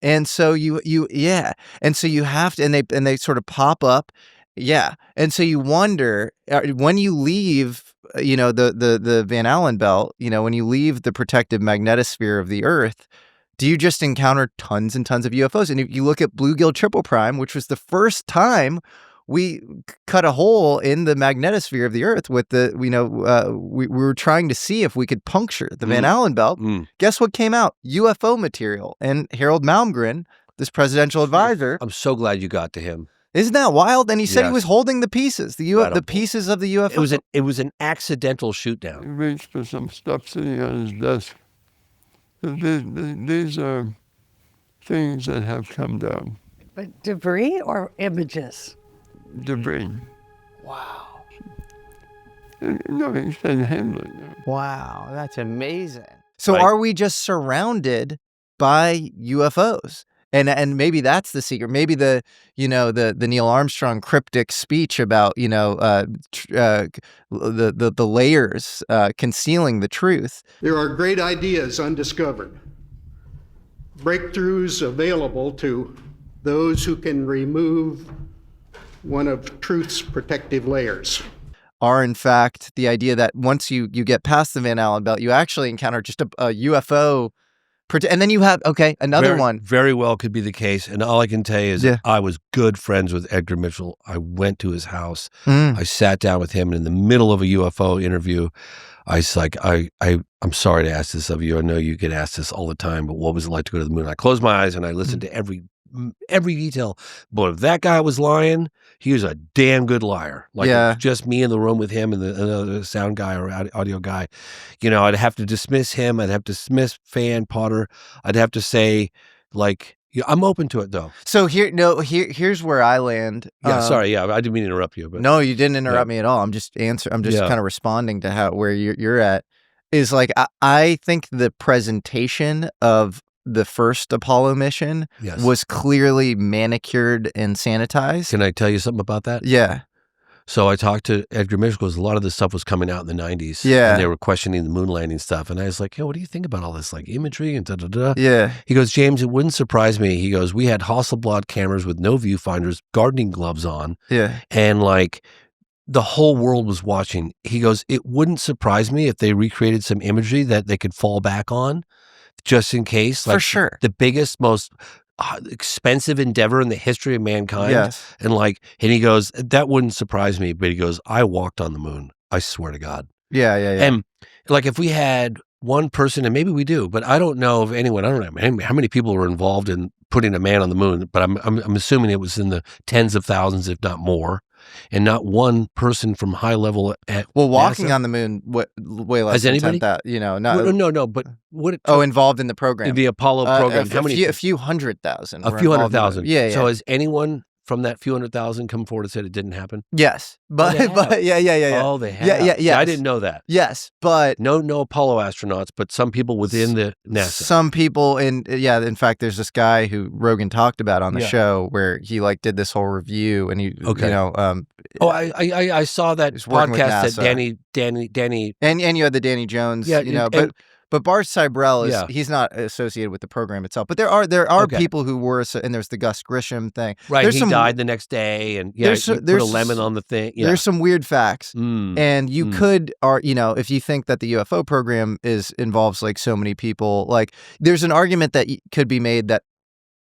[SPEAKER 4] And so and so you have to, and they sort of pop up. Yeah. And so you wonder when you leave, the Van Allen belt, when you leave the protective magnetosphere of the Earth, do you just encounter tons and tons of UFOs? And if you look at Bluegill Triple Prime, which was the first time we cut a hole in the magnetosphere of the Earth with we were trying to see if we could puncture the Van Allen belt. Guess what came out? UFO material. And Harold Malmgren, this presidential advisor.
[SPEAKER 3] I'm so glad you got to him.
[SPEAKER 4] Isn't that wild? And he said he was holding the pieces, the pieces of the UFO.
[SPEAKER 3] It was an accidental shoot down.
[SPEAKER 15] He reached for some stuff sitting on his desk. These are things that have come down.
[SPEAKER 21] But debris or images?
[SPEAKER 15] Debris.
[SPEAKER 21] Wow.
[SPEAKER 15] No, he said handle it.
[SPEAKER 21] Wow, that's amazing.
[SPEAKER 4] So are we just surrounded by UFOs? And maybe that's the secret. Maybe the Neil Armstrong cryptic speech about the layers concealing the truth.
[SPEAKER 23] There are great ideas undiscovered, breakthroughs available to those who can remove one of truth's protective layers.
[SPEAKER 4] Are in fact the idea that once you get past the Van Allen belt, you actually encounter just a UFO And then you have, another one.
[SPEAKER 3] Very well could be the case. And all I can tell you is I was good friends with Edgar Mitchell. I went to his house. I sat down with him, and in the middle of a UFO interview, I was like, I'm sorry to ask this of you. I know you get asked this all the time, but what was it like to go to the moon? I closed my eyes and I listened to every detail. But if that guy was lying, he was a damn good liar. Like just me in the room with him and another sound guy or audio guy. I'd have to dismiss him. I'd have to dismiss Fan Potter. I'd have to say, like, I'm open to it though.
[SPEAKER 4] So here's where I land.
[SPEAKER 3] Yeah, sorry. Yeah, I didn't mean to interrupt you. But
[SPEAKER 4] no, you didn't interrupt me at all. I'm just kind of responding to where you're at. Is like I think the presentation of the first Apollo mission was clearly manicured and sanitized.
[SPEAKER 3] Can I tell you something about that?
[SPEAKER 4] Yeah.
[SPEAKER 3] So I talked to Edgar Mitchell because a lot of this stuff was coming out in the 90s.
[SPEAKER 4] Yeah.
[SPEAKER 3] And they were questioning the moon landing stuff. And I was like, what do you think about all this, like, imagery and da-da-da?
[SPEAKER 4] Yeah.
[SPEAKER 3] He goes, James, it wouldn't surprise me. He goes, we had Hasselblad cameras with no viewfinders, gardening gloves on.
[SPEAKER 4] Yeah.
[SPEAKER 3] And, like, the whole world was watching. He goes, it wouldn't surprise me if they recreated some imagery that they could fall back on just in case. Like,
[SPEAKER 4] for sure.
[SPEAKER 3] The biggest, most expensive endeavor in the history of mankind.
[SPEAKER 4] Yes.
[SPEAKER 3] And he goes, that wouldn't surprise me. But he goes, I walked on the moon. I swear to God.
[SPEAKER 4] Yeah.
[SPEAKER 3] And like, if we had one person, and maybe we do, but I don't know of anyone, I don't know how many people were involved in putting a man on the moon, but I'm assuming it was in the tens of thousands, if not more. And not one person from high level at
[SPEAKER 4] walking
[SPEAKER 3] NASA.
[SPEAKER 4] On the moon way less than 10,000.
[SPEAKER 3] No. But what?
[SPEAKER 4] Involved in the program,
[SPEAKER 3] the Apollo program.
[SPEAKER 4] How many? A few 100,000.
[SPEAKER 3] A few 100,000.
[SPEAKER 4] Yeah.
[SPEAKER 3] So has anyone from that few 100,000 come forward and said it didn't happen?
[SPEAKER 4] Yes, but yeah.
[SPEAKER 3] Oh, they have.
[SPEAKER 4] Yeah.
[SPEAKER 3] I didn't know that.
[SPEAKER 4] Yes, but
[SPEAKER 3] no Apollo astronauts, but some people within the NASA.
[SPEAKER 4] Some people in fact, there's this guy who Rogan talked about on the show where he did this whole review and he
[SPEAKER 3] I saw that podcast that Danny
[SPEAKER 4] and you had the Danny Jones, But Bart Sibrel he's not associated with the program itself. But there are people who were, and there's the Gus Grisham thing.
[SPEAKER 3] Right, he died the next day, and there's put a lemon on the thing. Yeah.
[SPEAKER 4] There's some weird facts, and you could, if you think that the UFO program involves like so many people, like there's an argument that could be made that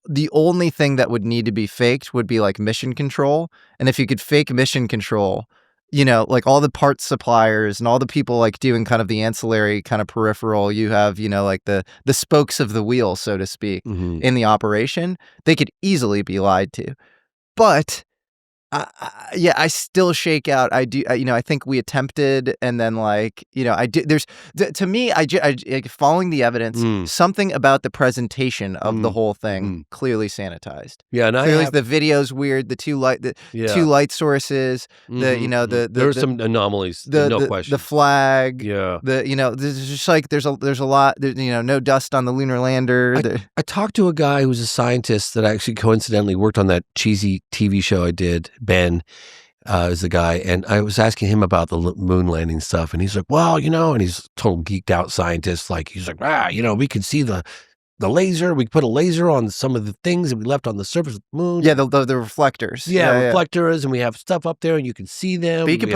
[SPEAKER 4] the only thing that would need to be faked would be like mission control, and if you could fake mission control, like all the parts suppliers and all the people like doing kind of the ancillary kind of peripheral, you have, like the spokes of the wheel, so to speak, in the operation, they could easily be lied to. But I still shake out. I do, I think we attempted, and then I do. There's to me, following the evidence, something about the presentation of the whole thing clearly sanitized.
[SPEAKER 3] Yeah, and
[SPEAKER 4] clearly the video's weird. The two light sources.
[SPEAKER 3] There are some anomalies. No question.
[SPEAKER 4] The flag.
[SPEAKER 3] Yeah.
[SPEAKER 4] There's just like there's a lot. No dust on the lunar lander.
[SPEAKER 3] I talked to a guy who's a scientist that actually coincidentally worked on that cheesy TV show I did. Ben is the guy, and I was asking him about the moon landing stuff, and he's like, well, and he's a total geeked out scientist. Like, he's like, we could see the laser. We put a laser on some of the things that we left on the surface of the moon.
[SPEAKER 4] Yeah, the reflectors.
[SPEAKER 3] Yeah, reflectors, and we have stuff up there, and you can see them.
[SPEAKER 4] But you can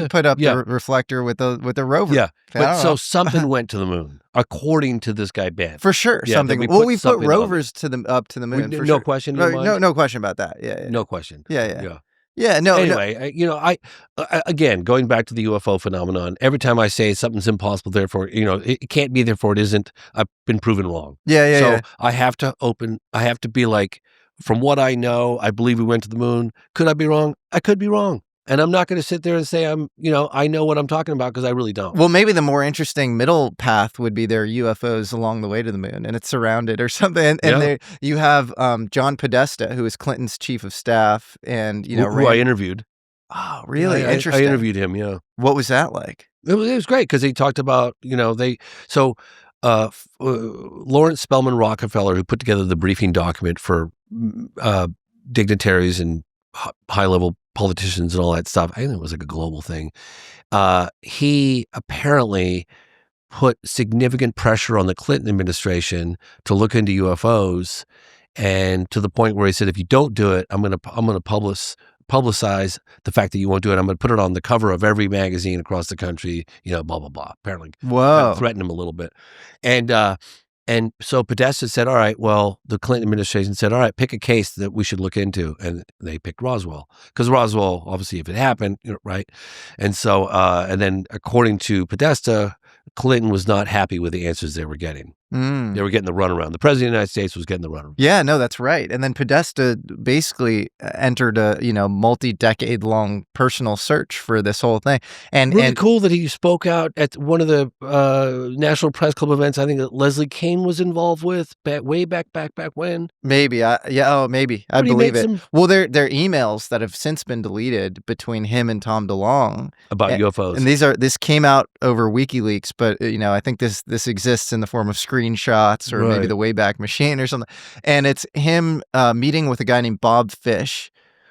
[SPEAKER 4] put up the reflector with the rover.
[SPEAKER 3] Yeah, but so something went to the moon, according to this guy Ben.
[SPEAKER 4] For sure, something. We put rovers up to the moon.
[SPEAKER 3] No question.
[SPEAKER 4] No question about that. Yeah.
[SPEAKER 3] No question.
[SPEAKER 4] Yeah. No.
[SPEAKER 3] Anyway, I again, going back to the UFO phenomenon, every time I say something's impossible, therefore, it can't be, therefore it isn't, I've been proven wrong.
[SPEAKER 4] So
[SPEAKER 3] I have to be like, from what I know, I believe we went to the moon. Could I be wrong? I could be wrong. And I'm not going to sit there and say I know what I'm talking about, because I really don't.
[SPEAKER 4] Well, maybe the more interesting middle path would be there are UFOs along the way to the moon, and it's surrounded or something. And there you have John Podesta, who is Clinton's chief of staff, and
[SPEAKER 3] who I interviewed.
[SPEAKER 4] Oh, really?
[SPEAKER 3] Yeah,
[SPEAKER 4] interesting.
[SPEAKER 3] I interviewed him. Yeah.
[SPEAKER 4] What was that like?
[SPEAKER 3] It was great, because he talked about Lawrence Spelman Rockefeller, who put together the briefing document for dignitaries and high-level politicians and all that stuff. I think it was like a global thing. He apparently put significant pressure on the Clinton administration to look into UFOs, and to the point where he said, if you don't do it, I'm going to publicize the fact that you won't do it. I'm going to put it on the cover of every magazine across the country, blah, blah, blah. Apparently,
[SPEAKER 4] whoa,
[SPEAKER 3] threatened him a little bit. And so Podesta said, all right, well, the Clinton administration said, all right, pick a case that we should look into. And they picked Roswell, because Roswell, obviously, if it happened, right? And so, and then according to Podesta, Clinton was not happy with the answers they were getting. They were getting the runaround. The president of the United States was getting the runaround.
[SPEAKER 4] Yeah, no, that's right. And then Podesta basically entered a, multi-decade long personal search for this whole thing. And
[SPEAKER 3] really cool that he spoke out at one of the National Press Club events. I think that Leslie Kean was involved with way back when.
[SPEAKER 4] Maybe. Maybe. I believe it. Well, there are emails that have since been deleted between him and Tom DeLonge
[SPEAKER 3] about UFOs.
[SPEAKER 4] And this came out over WikiLeaks, but I think this exists in the form of screenshots or maybe the Wayback Machine or something. And it's him meeting with a guy named Bob Fish,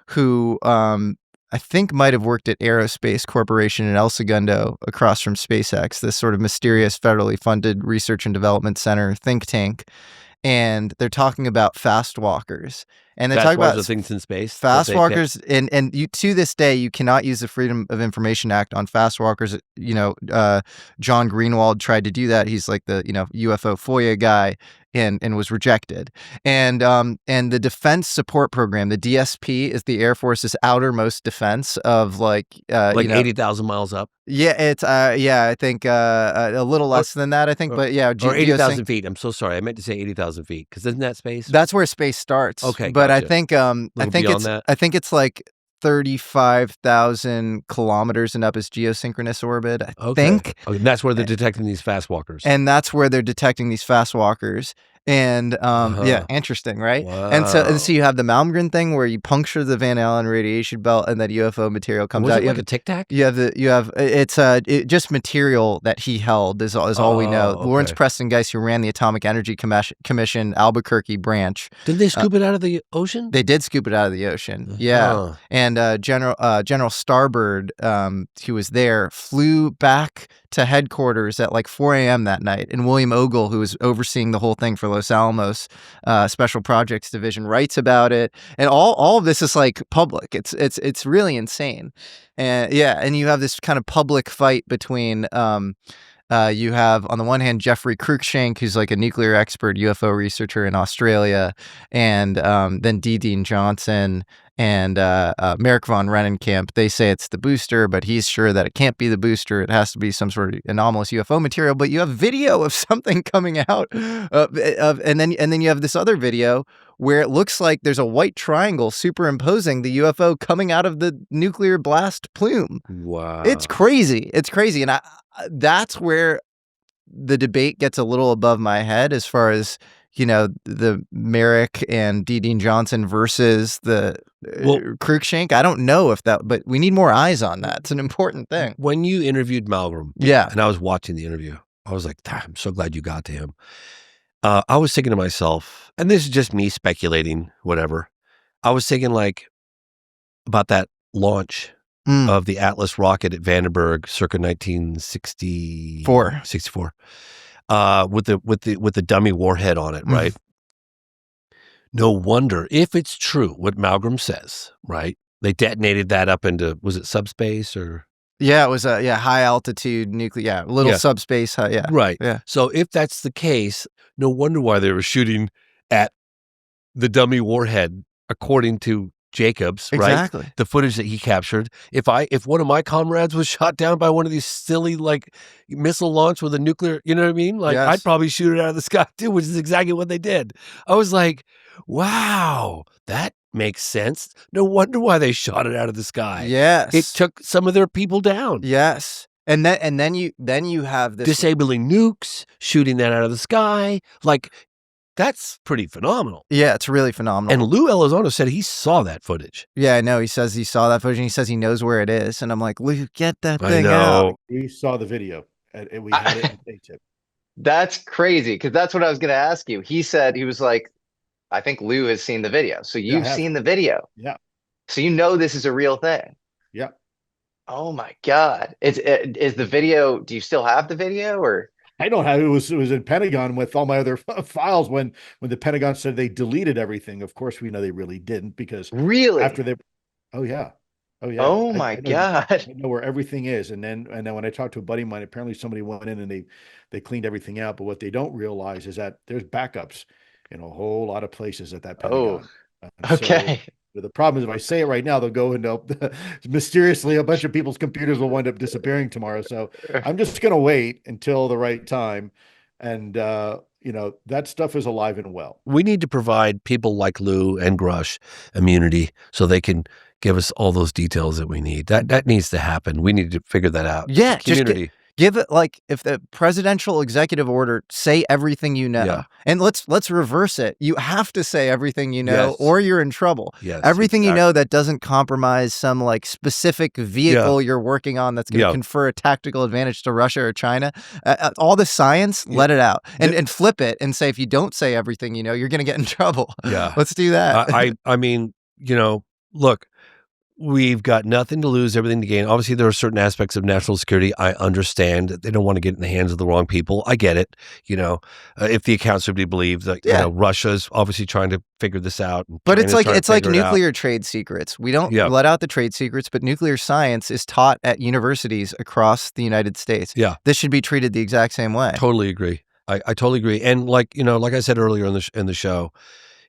[SPEAKER 4] who I think might have worked at Aerospace Corporation in El Segundo across from SpaceX, this sort of mysterious federally funded research and development center think tank. And they're talking about fast walkers. And they're talking about
[SPEAKER 3] things in space.
[SPEAKER 4] Fast walkers, and you, to this day, you cannot use the Freedom of Information Act on fast walkers. John Greenwald tried to do that. He's like the UFO FOIA guy, and was rejected. And the Defense Support Program, the DSP, is the Air Force's outermost defense of
[SPEAKER 3] 80,000 miles up.
[SPEAKER 4] Yeah, it's I think a little less than that. I think, but yeah,
[SPEAKER 3] or 80,000 feet. I'm so sorry, I meant to say 80,000 feet, because isn't that space?
[SPEAKER 4] That's where space starts.
[SPEAKER 3] Okay,
[SPEAKER 4] but
[SPEAKER 3] gotcha.
[SPEAKER 4] I think it's like 35,000 kilometers and up is geosynchronous orbit. I think.
[SPEAKER 3] Okay, that's where they're detecting these fast walkers.
[SPEAKER 4] And that's where they're detecting these fast walkers. And yeah, interesting, right?
[SPEAKER 3] Wow.
[SPEAKER 4] And so you have the Malmgren thing where you puncture the Van Allen radiation belt and that UFO material comes out.
[SPEAKER 3] You have a Tic Tac?
[SPEAKER 4] It's just material that he held is all we know.
[SPEAKER 3] Okay.
[SPEAKER 4] Lawrence Preston Geist, who ran the Atomic Energy Commission Albuquerque branch.
[SPEAKER 3] Did they scoop it out of the ocean?
[SPEAKER 4] They did scoop it out of the ocean. Yeah. And General Starbird, who was there, flew back to headquarters at like 4 a.m. that night. And William Ogle, who was overseeing the whole thing for Los Alamos Special Projects Division, writes about it. And all of this is like public. It's really insane. And and you have this kind of public fight between you have, on the one hand, Jeffrey Cruikshank, who's like a nuclear expert UFO researcher in Australia, and then D. Dean Johnson and Merrick von Rennenkamp. They say it's the booster, but he's sure that it can't be the booster. It has to be some sort of anomalous UFO material. But you have video of something coming out, and then you have this other video where it looks like there's a white triangle superimposing the UFO coming out of the nuclear blast plume.
[SPEAKER 3] Wow,
[SPEAKER 4] it's crazy. It's crazy, and that's where the debate gets a little above my head as far as the Merrick and D. Dean Johnson versus the Cruikshank. I don't know but we need more eyes on that. It's an important thing.
[SPEAKER 3] When you interviewed Malmgren, and I was watching the interview, I was like, I'm so glad you got to him. I was thinking to myself, and this is just me speculating, whatever. I was thinking about that launch of the Atlas rocket at Vandenberg circa 1964. 64. With the dummy warhead on it, right? No wonder, if it's true what Malmgren says, right? They detonated that up into, was it subspace or?
[SPEAKER 4] Yeah, it was a high altitude nuclear, subspace,
[SPEAKER 3] right.
[SPEAKER 4] Yeah.
[SPEAKER 3] So if that's the case, no wonder why they were shooting at the dummy warhead, according to Jacobs,
[SPEAKER 4] exactly.
[SPEAKER 3] Right? The footage that he captured. If one of my comrades was shot down by one of these silly missile launch with a nuclear, you know what I mean? Yes. I'd probably shoot it out of the sky too, which is exactly what they did. I was like, wow, that makes sense. No wonder why they shot it out of the sky.
[SPEAKER 4] Yes.
[SPEAKER 3] It took some of their people down.
[SPEAKER 4] Yes. And then you have this
[SPEAKER 3] disabling nukes, shooting that out of the sky. That's pretty phenomenal.
[SPEAKER 4] Yeah, it's really phenomenal.
[SPEAKER 3] And Lou Elizondo said he saw that footage.
[SPEAKER 4] Yeah, I know. He says he saw that footage, and he says he knows where it is. And I'm like, Lou, get that thing out.
[SPEAKER 17] We saw the video, and we had it in tape.
[SPEAKER 4] That's crazy, because that's what I was going to ask you. He said, he was like, I think Lou has seen the video. So you've seen the video.
[SPEAKER 17] Yeah.
[SPEAKER 4] So you know this is a real thing.
[SPEAKER 17] Yeah.
[SPEAKER 4] Oh, my God. Is the video, do you still have the video, or?
[SPEAKER 17] I don't have it. Was in Pentagon with all my other files when the Pentagon said they deleted everything. Of course, we know they really didn't, because
[SPEAKER 4] really
[SPEAKER 17] after they, oh yeah, Oh yeah.
[SPEAKER 18] Oh my God.
[SPEAKER 17] I know where everything is. And then when I talked to a buddy of mine, apparently somebody went in and they cleaned everything out. But what they don't realize is that there's backups in a whole lot of places at that Pentagon.
[SPEAKER 18] Okay.
[SPEAKER 17] So the problem is if I say it right now, they'll go into mysteriously a bunch of people's computers will wind up disappearing tomorrow. So I'm just gonna wait until the right time. And that stuff is alive and well.
[SPEAKER 3] We need to provide people like Lou and Grush immunity so they can give us all those details that we need. That needs to happen. We need to figure that out.
[SPEAKER 4] Yeah,
[SPEAKER 3] Community.
[SPEAKER 4] Give it, like, if the presidential executive order, say everything you know.
[SPEAKER 3] Yeah.
[SPEAKER 4] And let's reverse it. You have to say everything you know,
[SPEAKER 3] Yes.
[SPEAKER 4] or you're in trouble.
[SPEAKER 3] Yes,
[SPEAKER 4] Everything you know that doesn't compromise some like specific vehicle you're working on that's going to confer a tactical advantage to Russia or China. All the science, let it out, and flip it and say if you don't say everything you know, you're going to get in trouble.
[SPEAKER 3] Yeah.
[SPEAKER 4] Let's do that.
[SPEAKER 3] I mean, look, we've got nothing to lose, everything to gain. Obviously, there are certain aspects of national security. I understand that they don't want to get in the hands of the wrong people. I get it. If the accounts are to be believed, Russia's obviously trying to figure this out.
[SPEAKER 4] But it's
[SPEAKER 3] China's
[SPEAKER 4] like
[SPEAKER 3] trying to figure it out.
[SPEAKER 4] nuclear trade secrets. We don't let out the trade secrets, but nuclear science is taught at universities across the United States.
[SPEAKER 3] Yeah.
[SPEAKER 4] This should be treated the exact same way.
[SPEAKER 3] Totally agree. I totally agree. And like I said earlier in the show,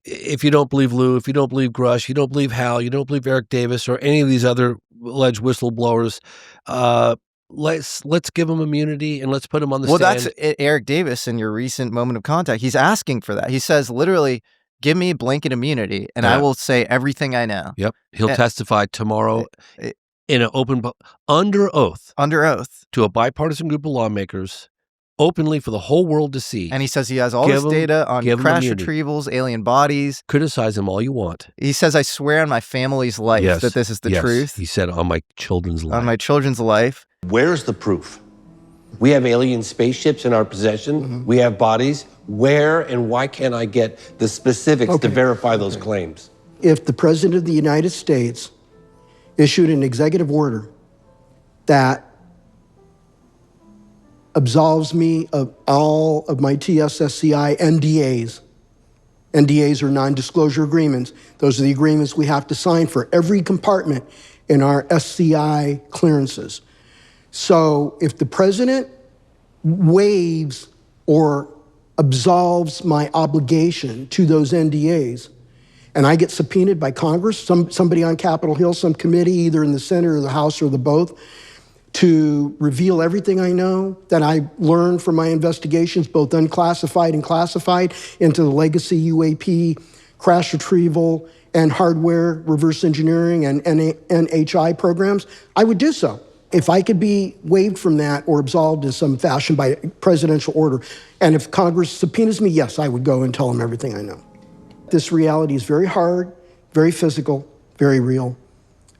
[SPEAKER 3] if you don't believe Lou, if you don't believe Grush, you don't believe Hal, you don't believe Eric Davis or any of these other alleged whistleblowers, let's give them immunity and let's put them on the stand.
[SPEAKER 4] Well, that's Eric Davis in your recent moment of contact. He's asking for that. He says, literally, give me blanket immunity and I will say everything I know.
[SPEAKER 3] Yep. He'll testify tomorrow in an under oath to a bipartisan group of lawmakers, openly for the whole world to see.
[SPEAKER 4] And he says he has all this data on crash retrievals, alien bodies.
[SPEAKER 3] Criticize him all you want.
[SPEAKER 4] He says, I swear on my family's life that this is the truth.
[SPEAKER 3] He said, on my children's life.
[SPEAKER 4] On my children's life.
[SPEAKER 16] Where's the proof? We have alien spaceships in our possession. We have bodies. Where and why can't I get the specifics to verify those claims?
[SPEAKER 23] If the President of the United States issued an executive order that absolves me of all of my TSSCI NDAs. NDAs are non-disclosure agreements. Those are the agreements we have to sign for every compartment in our SCI clearances. So if the president waives or absolves my obligation to those NDAs, and I get subpoenaed by Congress, somebody on Capitol Hill, some committee, either in the Senate or the House or the both, to reveal everything I know that I learned from my investigations, both unclassified and classified, into the legacy UAP, crash retrieval, and hardware reverse engineering and NHI programs, I would do so. If I could be waived from that or absolved in some fashion by presidential order, and if Congress subpoenas me, yes, I would go and tell them everything I know. This reality is very hard, very physical, very real.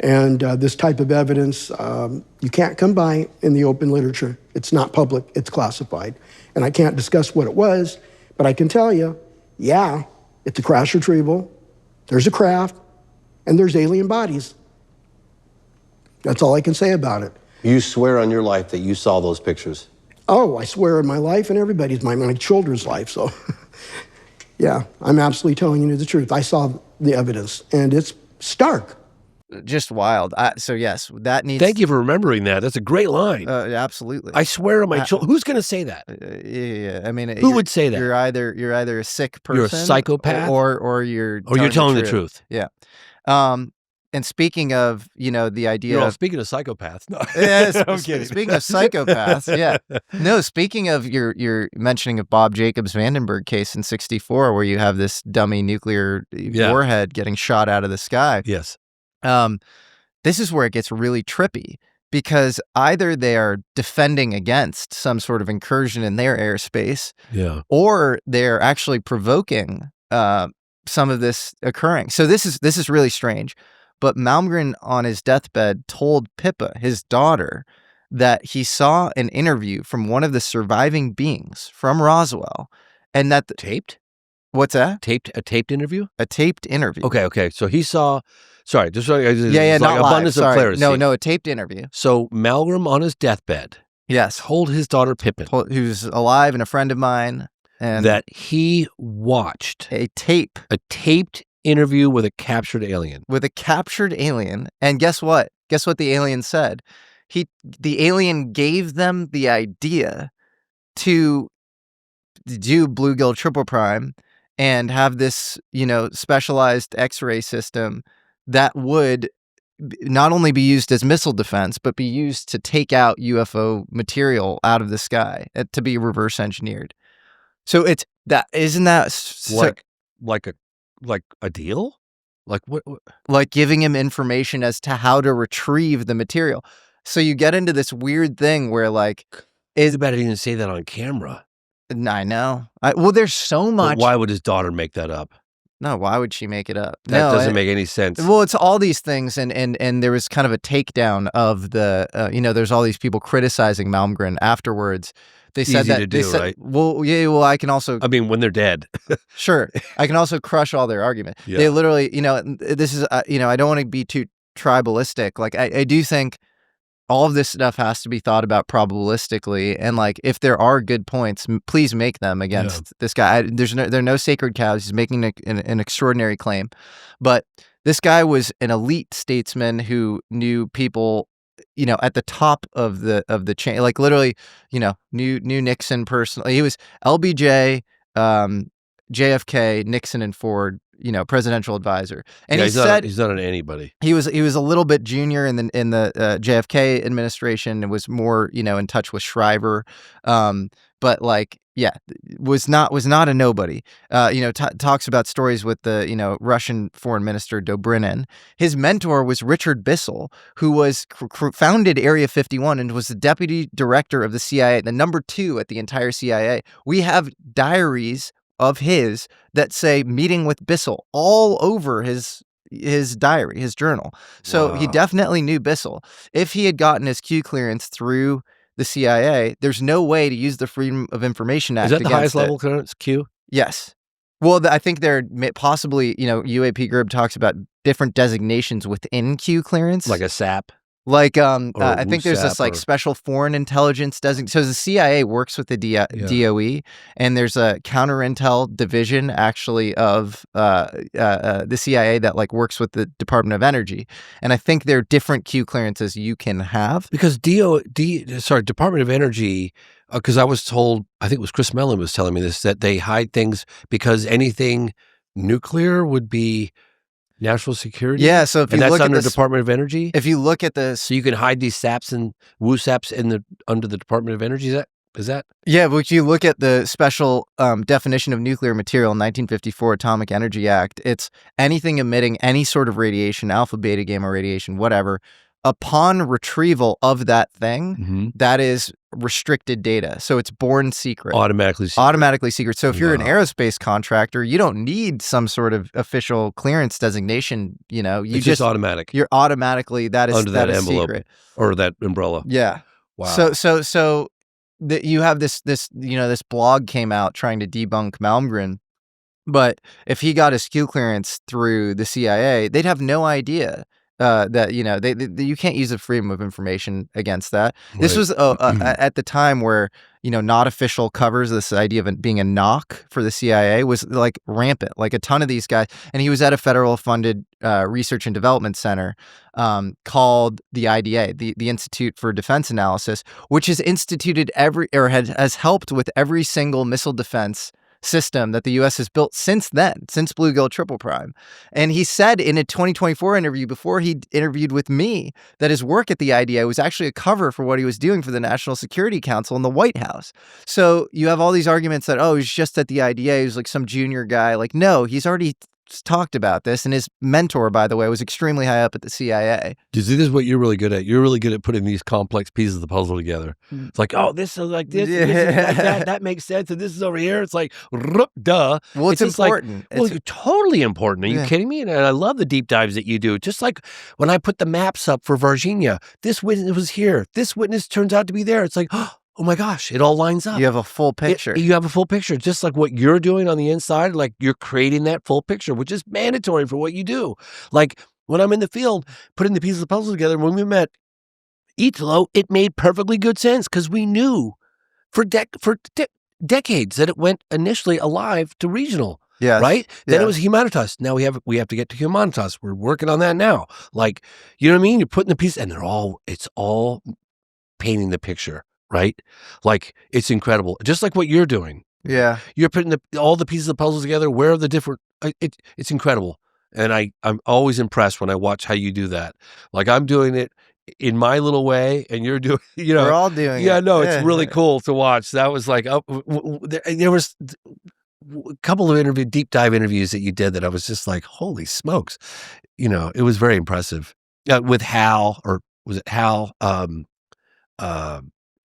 [SPEAKER 23] And this type of evidence, you can't come by in the open literature. It's not public, it's classified. And I can't discuss what it was, but I can tell you, yeah, it's a crash retrieval, there's a craft, and there's alien bodies. That's all I can say about it.
[SPEAKER 16] You swear on your life that you saw those pictures?
[SPEAKER 23] Oh, I swear on my life and everybody's, my children's life, so. Yeah, I'm absolutely telling you the truth. I saw the evidence, and it's stark.
[SPEAKER 4] Just wild. So yes, that needs.
[SPEAKER 3] Thank you for remembering that. That's a great line.
[SPEAKER 4] Absolutely.
[SPEAKER 3] I swear on my children. Who's going to say that?
[SPEAKER 4] Yeah. I mean,
[SPEAKER 3] who would say that?
[SPEAKER 4] You're either a sick person,
[SPEAKER 3] you're a psychopath,
[SPEAKER 4] or you're
[SPEAKER 3] telling the truth.
[SPEAKER 4] Yeah. And speaking of, the idea of
[SPEAKER 3] speaking of psychopaths. No.
[SPEAKER 4] I'm kidding. Speaking of psychopaths, yeah. No, speaking of your mentioning of Bob Jacobs' Vandenberg case in '64, where you have this dummy nuclear warhead getting shot out of the sky.
[SPEAKER 3] Yes.
[SPEAKER 4] This is where it gets really trippy, because either they are defending against some sort of incursion in their airspace, or they're actually provoking some of this occurring. So this is really strange. But Malmgren on his deathbed told Pippa, his daughter, that he saw an interview from one of the surviving beings from Roswell, and that
[SPEAKER 3] taped.
[SPEAKER 4] What's that?
[SPEAKER 3] A taped interview?
[SPEAKER 4] A taped interview.
[SPEAKER 3] Okay. So he saw. Sorry, just
[SPEAKER 4] not
[SPEAKER 3] abundance
[SPEAKER 4] live.
[SPEAKER 3] of clarity.
[SPEAKER 4] No, a taped interview.
[SPEAKER 3] So Malmgren on his deathbed, told his daughter Pippin,
[SPEAKER 4] who's alive and a friend of mine, and
[SPEAKER 3] that he watched
[SPEAKER 4] a taped
[SPEAKER 3] interview with a captured alien.
[SPEAKER 4] With a captured alien. And guess what? Guess what the alien said? The alien gave them the idea to do bluegill triple prime and have this, specialized X-ray system that would not only be used as missile defense, but be used to take out UFO material out of the sky, to be reverse engineered. So isn't that
[SPEAKER 3] like a deal? Like what?
[SPEAKER 4] Like giving him information as to how to retrieve the material. So you get into this weird thing where
[SPEAKER 3] it's better even say that on camera.
[SPEAKER 4] I know. There's so much.
[SPEAKER 3] But why would his daughter make that up?
[SPEAKER 4] No, why would she make it up?
[SPEAKER 3] That doesn't make any sense.
[SPEAKER 4] Well, it's all these things, and there was kind of a takedown of the, there's all these people criticizing Malmgren afterwards. They said
[SPEAKER 3] Easy
[SPEAKER 4] that
[SPEAKER 3] to do, right?
[SPEAKER 4] Well, yeah. Well, I can also.
[SPEAKER 3] I mean, when they're dead.
[SPEAKER 4] Sure, I can also crush all their argument.
[SPEAKER 3] Yeah.
[SPEAKER 4] They literally, this is, I don't want to be too tribalistic. Like, I do think all of this stuff has to be thought about probabilistically, and if there are good points, please make them against this guy. There are no sacred cows. He's making an extraordinary claim, but this guy was an elite statesman who knew people, at the top of the chain, literally, knew Nixon personally. He was LBJ, JFK, Nixon, and Ford. Presidential advisor, and
[SPEAKER 3] he's not an anybody.
[SPEAKER 4] He was a little bit junior in the JFK administration and was more in touch with Shriver, but was not a nobody. Talks about stories with the Russian Foreign Minister Dobrynin. His mentor was Richard Bissell, who was founded Area 51 and was the deputy director of the CIA, the number 2 at the entire CIA. We have diaries of his that say meeting with Bissell all over his diary, his journal. So he definitely knew Bissell. If he had gotten his Q clearance through the CIA, there's no way to use the Freedom of Information Act.
[SPEAKER 3] Is that the highest level clearance, Q?
[SPEAKER 4] Yes. Well, I think there possibly, UAP Group talks about different designations within Q clearance.
[SPEAKER 3] Like a SAP?
[SPEAKER 4] I think there's this special foreign intelligence So the CIA works with the DOE, and there's a counterintel division actually of the CIA that works with the Department of Energy. And I think there are different Q clearances you can have.
[SPEAKER 3] Because Department of Energy, because I was told, I think it was Chris Mellon was telling me this, that they hide things because anything nuclear would be national security.
[SPEAKER 4] Yeah, so if you
[SPEAKER 3] that's
[SPEAKER 4] look
[SPEAKER 3] under
[SPEAKER 4] at this,
[SPEAKER 3] Department of Energy.
[SPEAKER 4] If you look at this,
[SPEAKER 3] so you can hide these SAPs and WUSAPs under the Department of Energy. Is that?
[SPEAKER 4] Yeah, but if you look at the special definition of nuclear material, 1954 Atomic Energy Act, it's anything emitting any sort of radiation, alpha, beta, gamma radiation, whatever. Upon retrieval of that thing, that is restricted data. So it's born secret.
[SPEAKER 3] Automatically
[SPEAKER 4] secret. So if you're an aerospace contractor, you don't need some sort of official clearance designation.
[SPEAKER 3] It's just automatic.
[SPEAKER 4] You're automatically, that is
[SPEAKER 3] under that envelope
[SPEAKER 4] secret.
[SPEAKER 3] Or that umbrella.
[SPEAKER 4] Yeah.
[SPEAKER 3] Wow.
[SPEAKER 4] So you have this blog came out trying to debunk Malmgren. But if he got his Q clearance through the CIA, they'd have no idea that you can't use the Freedom of Information against that. Right. This was at the time where not official covers, this idea of it being a knock for the CIA was rampant. A ton of these guys, and he was at a federal funded research and development center called the IDA, the Institute for Defense Analysis, which has instituted has helped with every single missile defense system that the U.S. has built since Bluegill Triple Prime. And he said in a 2024 interview before he interviewed with me that his work at the IDA was actually a cover for what he was doing for the National Security Council in the White House. So you have all these arguments that, he's just at the IDA, he's some junior guy. No, he's already talked about this, and his mentor, by the way, was extremely high up at the CIA.
[SPEAKER 3] This is what you're really good at. You're really good at putting these complex pieces of the puzzle together. It's this is like this, this is like that. That makes sense, and this is over here. It's duh.
[SPEAKER 4] Well, it's important.
[SPEAKER 3] It's totally important. Are you kidding me? And I love the deep dives that you do. Just like when I put the maps up for Varginha, this witness was here. This witness turns out to be there. It's oh my gosh, it all lines up.
[SPEAKER 4] You have a full picture.
[SPEAKER 3] You have a full picture, just like what you're doing on the inside. You're creating that full picture, which is mandatory for what you do. When I'm in the field, putting the pieces of the puzzle together, when we met Italo, it made perfectly good sense because we knew for decades that it went initially alive to regional.
[SPEAKER 4] Yes.
[SPEAKER 3] Right? Then it
[SPEAKER 4] Yeah.
[SPEAKER 3] was Humanitas. Now we have to get to Humanitas. We're working on that now. Like, you know what I mean? You're putting the piece, and it's all painting the picture, right? Like, it's incredible. Just like what you're doing.
[SPEAKER 4] Yeah.
[SPEAKER 3] You're putting all the pieces of the puzzle together. Where are the different? It's incredible, and I'm always impressed when I watch how you do that. Like, I'm doing it in my little way, and you're doing. You know,
[SPEAKER 4] We're all doing it.
[SPEAKER 3] Yeah, no, it's
[SPEAKER 4] Yeah.
[SPEAKER 3] really cool to watch. That was like, there was a couple of deep dive interviews that you did that I was just like, holy smokes, you know, it was very impressive. With Hal, or was it Hal?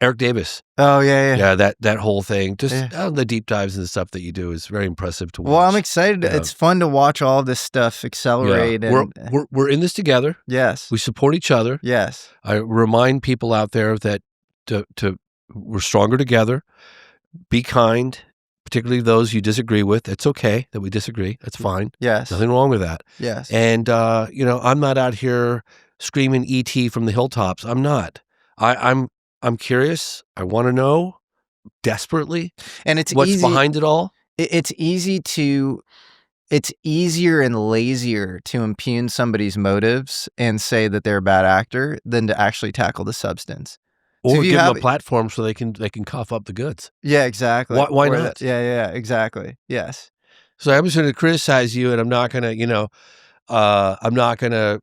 [SPEAKER 3] Eric Davis.
[SPEAKER 4] Oh yeah.
[SPEAKER 3] Yeah, that whole thing. Just
[SPEAKER 4] Yeah.
[SPEAKER 3] the deep dives and the stuff that you do is very impressive to watch.
[SPEAKER 4] Well, I'm excited.
[SPEAKER 3] Yeah.
[SPEAKER 4] It's fun to watch all this stuff accelerate.
[SPEAKER 3] Yeah.
[SPEAKER 4] And
[SPEAKER 3] We're in this together.
[SPEAKER 4] yes.
[SPEAKER 3] We support each other.
[SPEAKER 4] Yes.
[SPEAKER 3] I remind people out there that we're stronger together. Be kind, particularly those you disagree with. It's okay that we disagree. That's fine.
[SPEAKER 4] Yes.
[SPEAKER 3] Nothing wrong with that.
[SPEAKER 4] Yes.
[SPEAKER 3] And you know, I'm not out here screaming ET from the hilltops. I'm not. I'm curious. I want to know desperately.
[SPEAKER 4] And it's
[SPEAKER 3] what's
[SPEAKER 4] easy,
[SPEAKER 3] behind it all.
[SPEAKER 4] It's easier and lazier to impugn somebody's motives and say that they're a bad actor than to actually tackle the substance.
[SPEAKER 3] Or
[SPEAKER 4] if you
[SPEAKER 3] give them
[SPEAKER 4] have-
[SPEAKER 3] a platform so they can cough up the goods.
[SPEAKER 4] Yeah, exactly.
[SPEAKER 3] Why
[SPEAKER 4] Or
[SPEAKER 3] not?
[SPEAKER 4] Yeah, exactly. Yes.
[SPEAKER 3] So I'm just going to criticize you, and I'm not going to,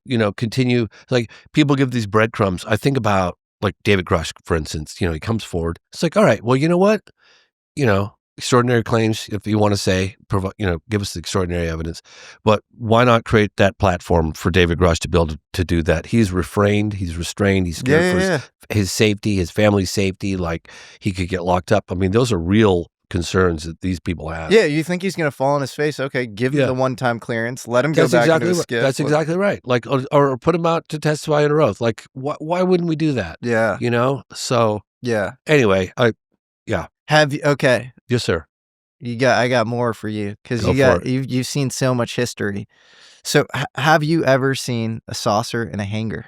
[SPEAKER 3] you know, continue. Like, people give these breadcrumbs. I think about, like, David Grush, for instance. You know, he comes forward. It's like, all right, well, you know what? You know, extraordinary claims, if you want to say, give us the extraordinary evidence. But why not create that platform for David Grush to be able to do that? He's refrained, he's restrained, he's scared for his safety, his family's safety. Like, he could get locked up. I mean, those are real concerns that these people have.
[SPEAKER 4] Yeah, you think he's going to fall on his face? Okay, give him the one-time clearance. Let him go back into his skiff.
[SPEAKER 3] That's exactly right. Like, or put him out to testify under oath. Like, why wouldn't we do that?
[SPEAKER 4] Yeah.
[SPEAKER 3] You know? So,
[SPEAKER 4] yeah.
[SPEAKER 3] Anyway,
[SPEAKER 4] Have you, okay.
[SPEAKER 3] Yes, sir.
[SPEAKER 4] I got more for you because you've seen so much history. So have you ever seen a saucer and a hanger?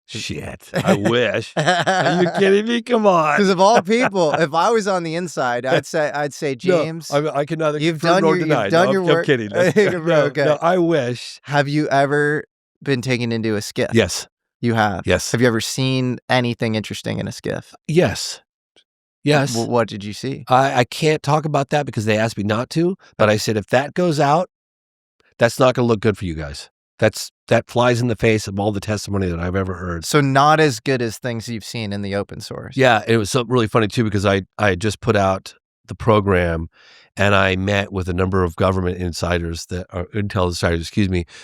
[SPEAKER 3] Shit, I wish. Are you kidding me? Come on.
[SPEAKER 4] Because of all people, if I was on the inside, I'd say, James,
[SPEAKER 3] no, I can neither
[SPEAKER 4] you've
[SPEAKER 3] confirm
[SPEAKER 4] done
[SPEAKER 3] nor
[SPEAKER 4] your,
[SPEAKER 3] deny.
[SPEAKER 4] You've done
[SPEAKER 3] No,
[SPEAKER 4] your
[SPEAKER 3] I'm
[SPEAKER 4] work.
[SPEAKER 3] kidding.
[SPEAKER 4] Okay.
[SPEAKER 3] No, I wish.
[SPEAKER 4] Have you ever been taken into a skiff?
[SPEAKER 3] Yes.
[SPEAKER 4] You have?
[SPEAKER 3] Yes.
[SPEAKER 4] Have you ever seen anything interesting in a skiff?
[SPEAKER 3] Yes. Yes.
[SPEAKER 4] Well, what did you see?
[SPEAKER 3] I can't talk about that because they asked me not to, but I said, if that goes out, that's not going to look good for you guys. That flies in the face of all the testimony that I've ever heard.
[SPEAKER 4] So not as good as things you've seen in the open source.
[SPEAKER 3] Yeah, it was really funny too because I had just put out the program, and I met with a number of government insiders intel insiders,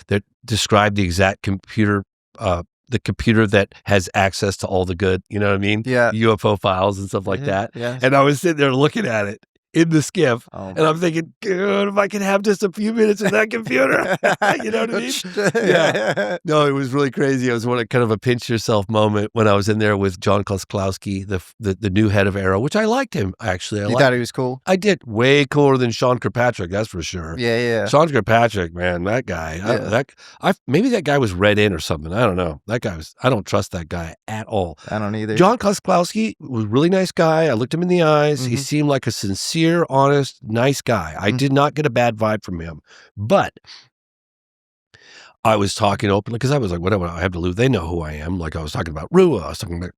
[SPEAKER 3] that described the exact computer, the computer that has access to all the good, you know what I mean?
[SPEAKER 4] Yeah.
[SPEAKER 3] UFO files and stuff like that.
[SPEAKER 4] Yes.
[SPEAKER 3] And I was sitting there looking at it in the skiff, and I'm thinking, God, if I could have just a few minutes in that computer, you know what I mean? Yeah. No, it was really crazy. It was kind of a pinch yourself moment when I was in there with John Klosklowski, the new head of Arrow, which I liked him, actually.
[SPEAKER 4] You thought he was cool?
[SPEAKER 3] I did. Way cooler than Sean Kirkpatrick, that's for sure.
[SPEAKER 4] Yeah.
[SPEAKER 3] Sean Kirkpatrick, man, that guy. Maybe that guy was read in or something. I don't know. I don't trust that guy at all.
[SPEAKER 4] I don't either.
[SPEAKER 3] John Klosklowski was a really nice guy. I looked him in the eyes. He seemed like a sincere, honest, nice guy. I did not get a bad vibe from him. But I was talking openly because I was like, whatever, I have to lose. They know who I am. Like, I was talking about Rua. I was talking about,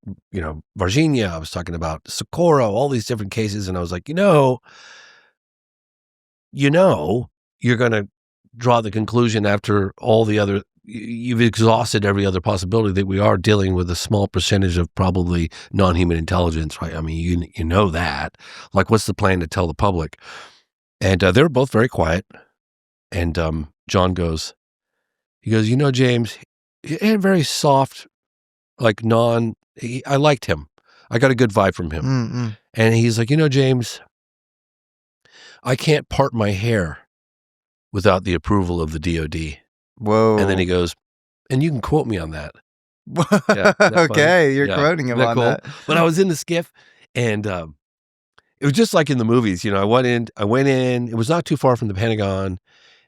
[SPEAKER 3] Varginha. I was talking about Socorro, all these different cases. And I was like, you're going to draw the conclusion after all the other, you've exhausted every other possibility that we are dealing with a small percentage of probably non-human intelligence, right? I mean, you know that. Like, what's the plan to tell the public? And they were both very quiet. And John goes, James, he had a very soft, like I liked him. I got a good vibe from him. And he's like, James, I can't part my hair without the approval of the DOD.
[SPEAKER 4] Whoa.
[SPEAKER 3] And then he goes, and you can quote me on that.
[SPEAKER 4] Okay, you're quoting him on that.
[SPEAKER 3] But I was in the skiff, and it was just like in the movies. I went in, it was not too far from the Pentagon,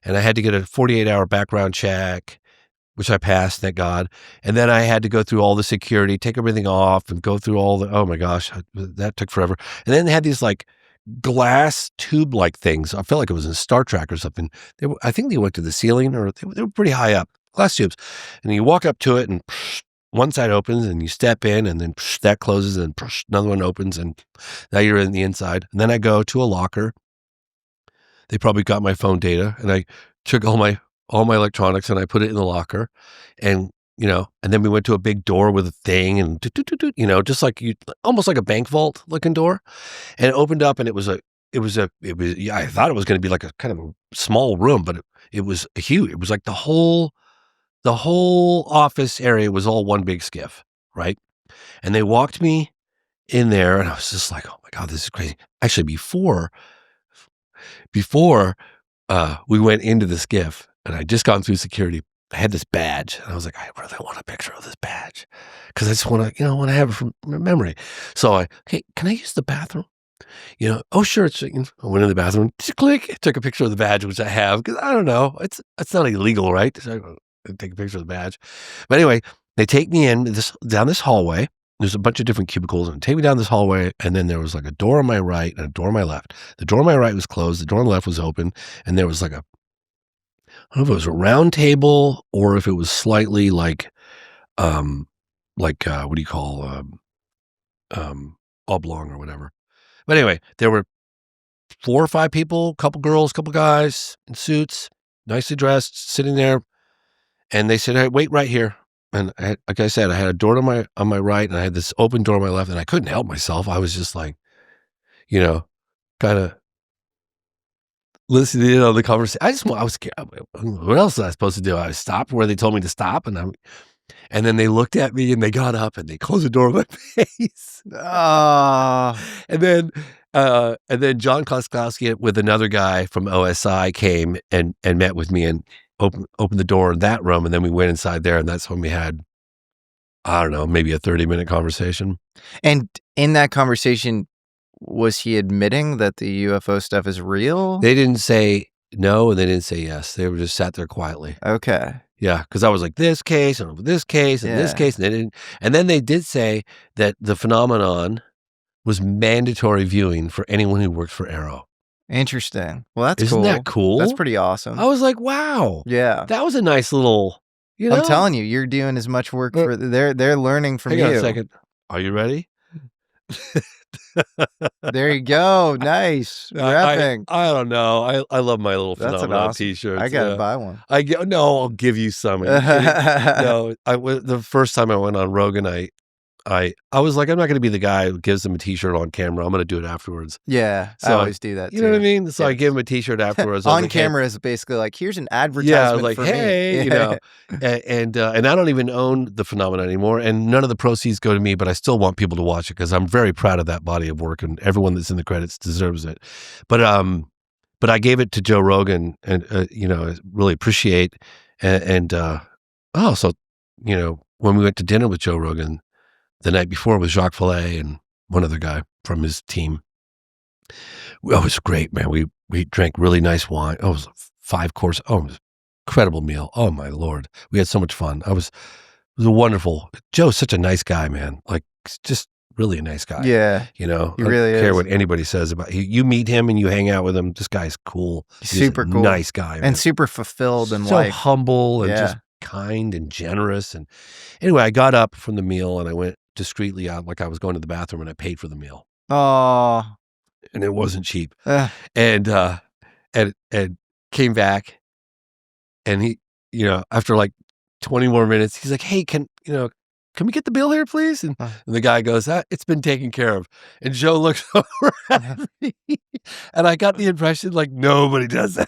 [SPEAKER 3] and I had to get a 48-hour background check, which I passed, thank God. And then I had to go through all the security, take everything off, and go through all the, oh my gosh, that took forever. And then they had these like glass tube-like things. I felt like it was in Star Trek or something. I think they went to the ceiling, or they were pretty high up. Glass tubes, and you walk up to it, and one side opens, and you step in, and then that closes, and another one opens, and now you're in the inside. And then I go to a locker. They probably got my phone data, and I took all my electronics, and I put it in the locker, and and then we went to a big door with a thing, and just like almost like a bank vault looking door, and it opened up, and it was yeah, I thought it was going to be like a kind of a small room, but it was huge. It was like the whole office area was all one big skiff, right? And they walked me in there, and I was just like, oh my God, this is crazy. Actually, before we went into the skiff, and I'd just gone through security, I had this badge, and I was like, I really want a picture of this badge because I just want to, want to have it from memory. So hey, can I use the bathroom? Oh sure. I went in the bathroom, click, took a picture of the badge, which I have because I don't know, it's not illegal, right? So I take a picture of the badge. But anyway, they take me down this hallway. There's a bunch of different cubicles, and take me down this hallway, and then there was like a door on my right and a door on my left. The door on my right was closed, the door on the left was open, and there was like I don't know if it was a round table or if it was slightly like what do you call oblong or whatever. But anyway, there were 4 or 5 people, couple girls, couple guys in suits, nicely dressed, sitting there, and they said, "Hey, wait right here." And like I said, I had a door on my right, and I had this open door on my left, and I couldn't help myself. I was just like, kind of listening in on the conversation. I was scared. What else was I supposed to do? I stopped where they told me to stop, and then they looked at me, and they got up, and they closed the door in my face. And then John Kloskowski with another guy from OSI came and met with me and opened the door in that room, and then we went inside there, and that's when we had, I don't know, maybe a 30-minute conversation.
[SPEAKER 4] And in that conversation, was he admitting that the UFO stuff is real?
[SPEAKER 3] They didn't say no, and they didn't say yes. They were just sat there quietly.
[SPEAKER 4] Okay.
[SPEAKER 3] Yeah, because I was like, this case, and this case, and this case, and they didn't. And then they did say that the phenomenon was mandatory viewing for anyone who worked for Arrow.
[SPEAKER 4] Interesting. Well, that's
[SPEAKER 3] Isn't that cool?
[SPEAKER 4] That's pretty awesome.
[SPEAKER 3] I was like, wow.
[SPEAKER 4] Yeah.
[SPEAKER 3] That was a nice little,
[SPEAKER 4] I'm telling you, you're doing as much work for, they're learning from you.
[SPEAKER 3] Hang on a second. Are you ready?
[SPEAKER 4] There you go. Nice. Rapping.
[SPEAKER 3] I don't know. I love my little
[SPEAKER 4] That's
[SPEAKER 3] phenomenon
[SPEAKER 4] awesome.
[SPEAKER 3] t-shirts.
[SPEAKER 4] I gotta buy one.
[SPEAKER 3] No, I'll give you some. No, the first time I went on Rogan, I was like, I'm not going to be the guy who gives them a t-shirt on camera. I'm going to do it afterwards.
[SPEAKER 4] Yeah,
[SPEAKER 3] so
[SPEAKER 4] I always do that too.
[SPEAKER 3] You know what I mean? So I give him a t-shirt afterwards.
[SPEAKER 4] On camera is basically like, here's an advertisement.
[SPEAKER 3] Yeah, I was like,
[SPEAKER 4] for
[SPEAKER 3] hey,
[SPEAKER 4] me.
[SPEAKER 3] and I don't even own the phenomenon anymore, and none of the proceeds go to me, but I still want people to watch it because I'm very proud of that body of work, and everyone that's in the credits deserves it. But I gave it to Joe Rogan, and really appreciate, so when we went to dinner with Joe Rogan the night before with Jacques Fillet and one other guy from his team. It was great, man. We drank really nice wine. Oh, it was a 5-course. Oh, it was an incredible meal. Oh my Lord. We had so much fun. It was a wonderful. Joe's such a nice guy, man. Like, just really a nice guy.
[SPEAKER 4] Yeah.
[SPEAKER 3] He
[SPEAKER 4] really
[SPEAKER 3] I don't care what anybody says about him. You meet him and you hang out with him. This guy's cool. He's
[SPEAKER 4] super cool.
[SPEAKER 3] Nice guy. Man.
[SPEAKER 4] And super fulfilled in
[SPEAKER 3] so
[SPEAKER 4] life.
[SPEAKER 3] Humble and just kind and generous. And anyway, I got up from the meal and I went discreetly out like I was going to the bathroom, and I paid for the meal.
[SPEAKER 4] Oh,
[SPEAKER 3] and it wasn't cheap. And came back, and he, after like 20 more minutes, he's like, "Hey, can we get the bill here, please?" And the guy goes, "It's been taken care of." And Joe looks over at me, and I got the impression like nobody does that.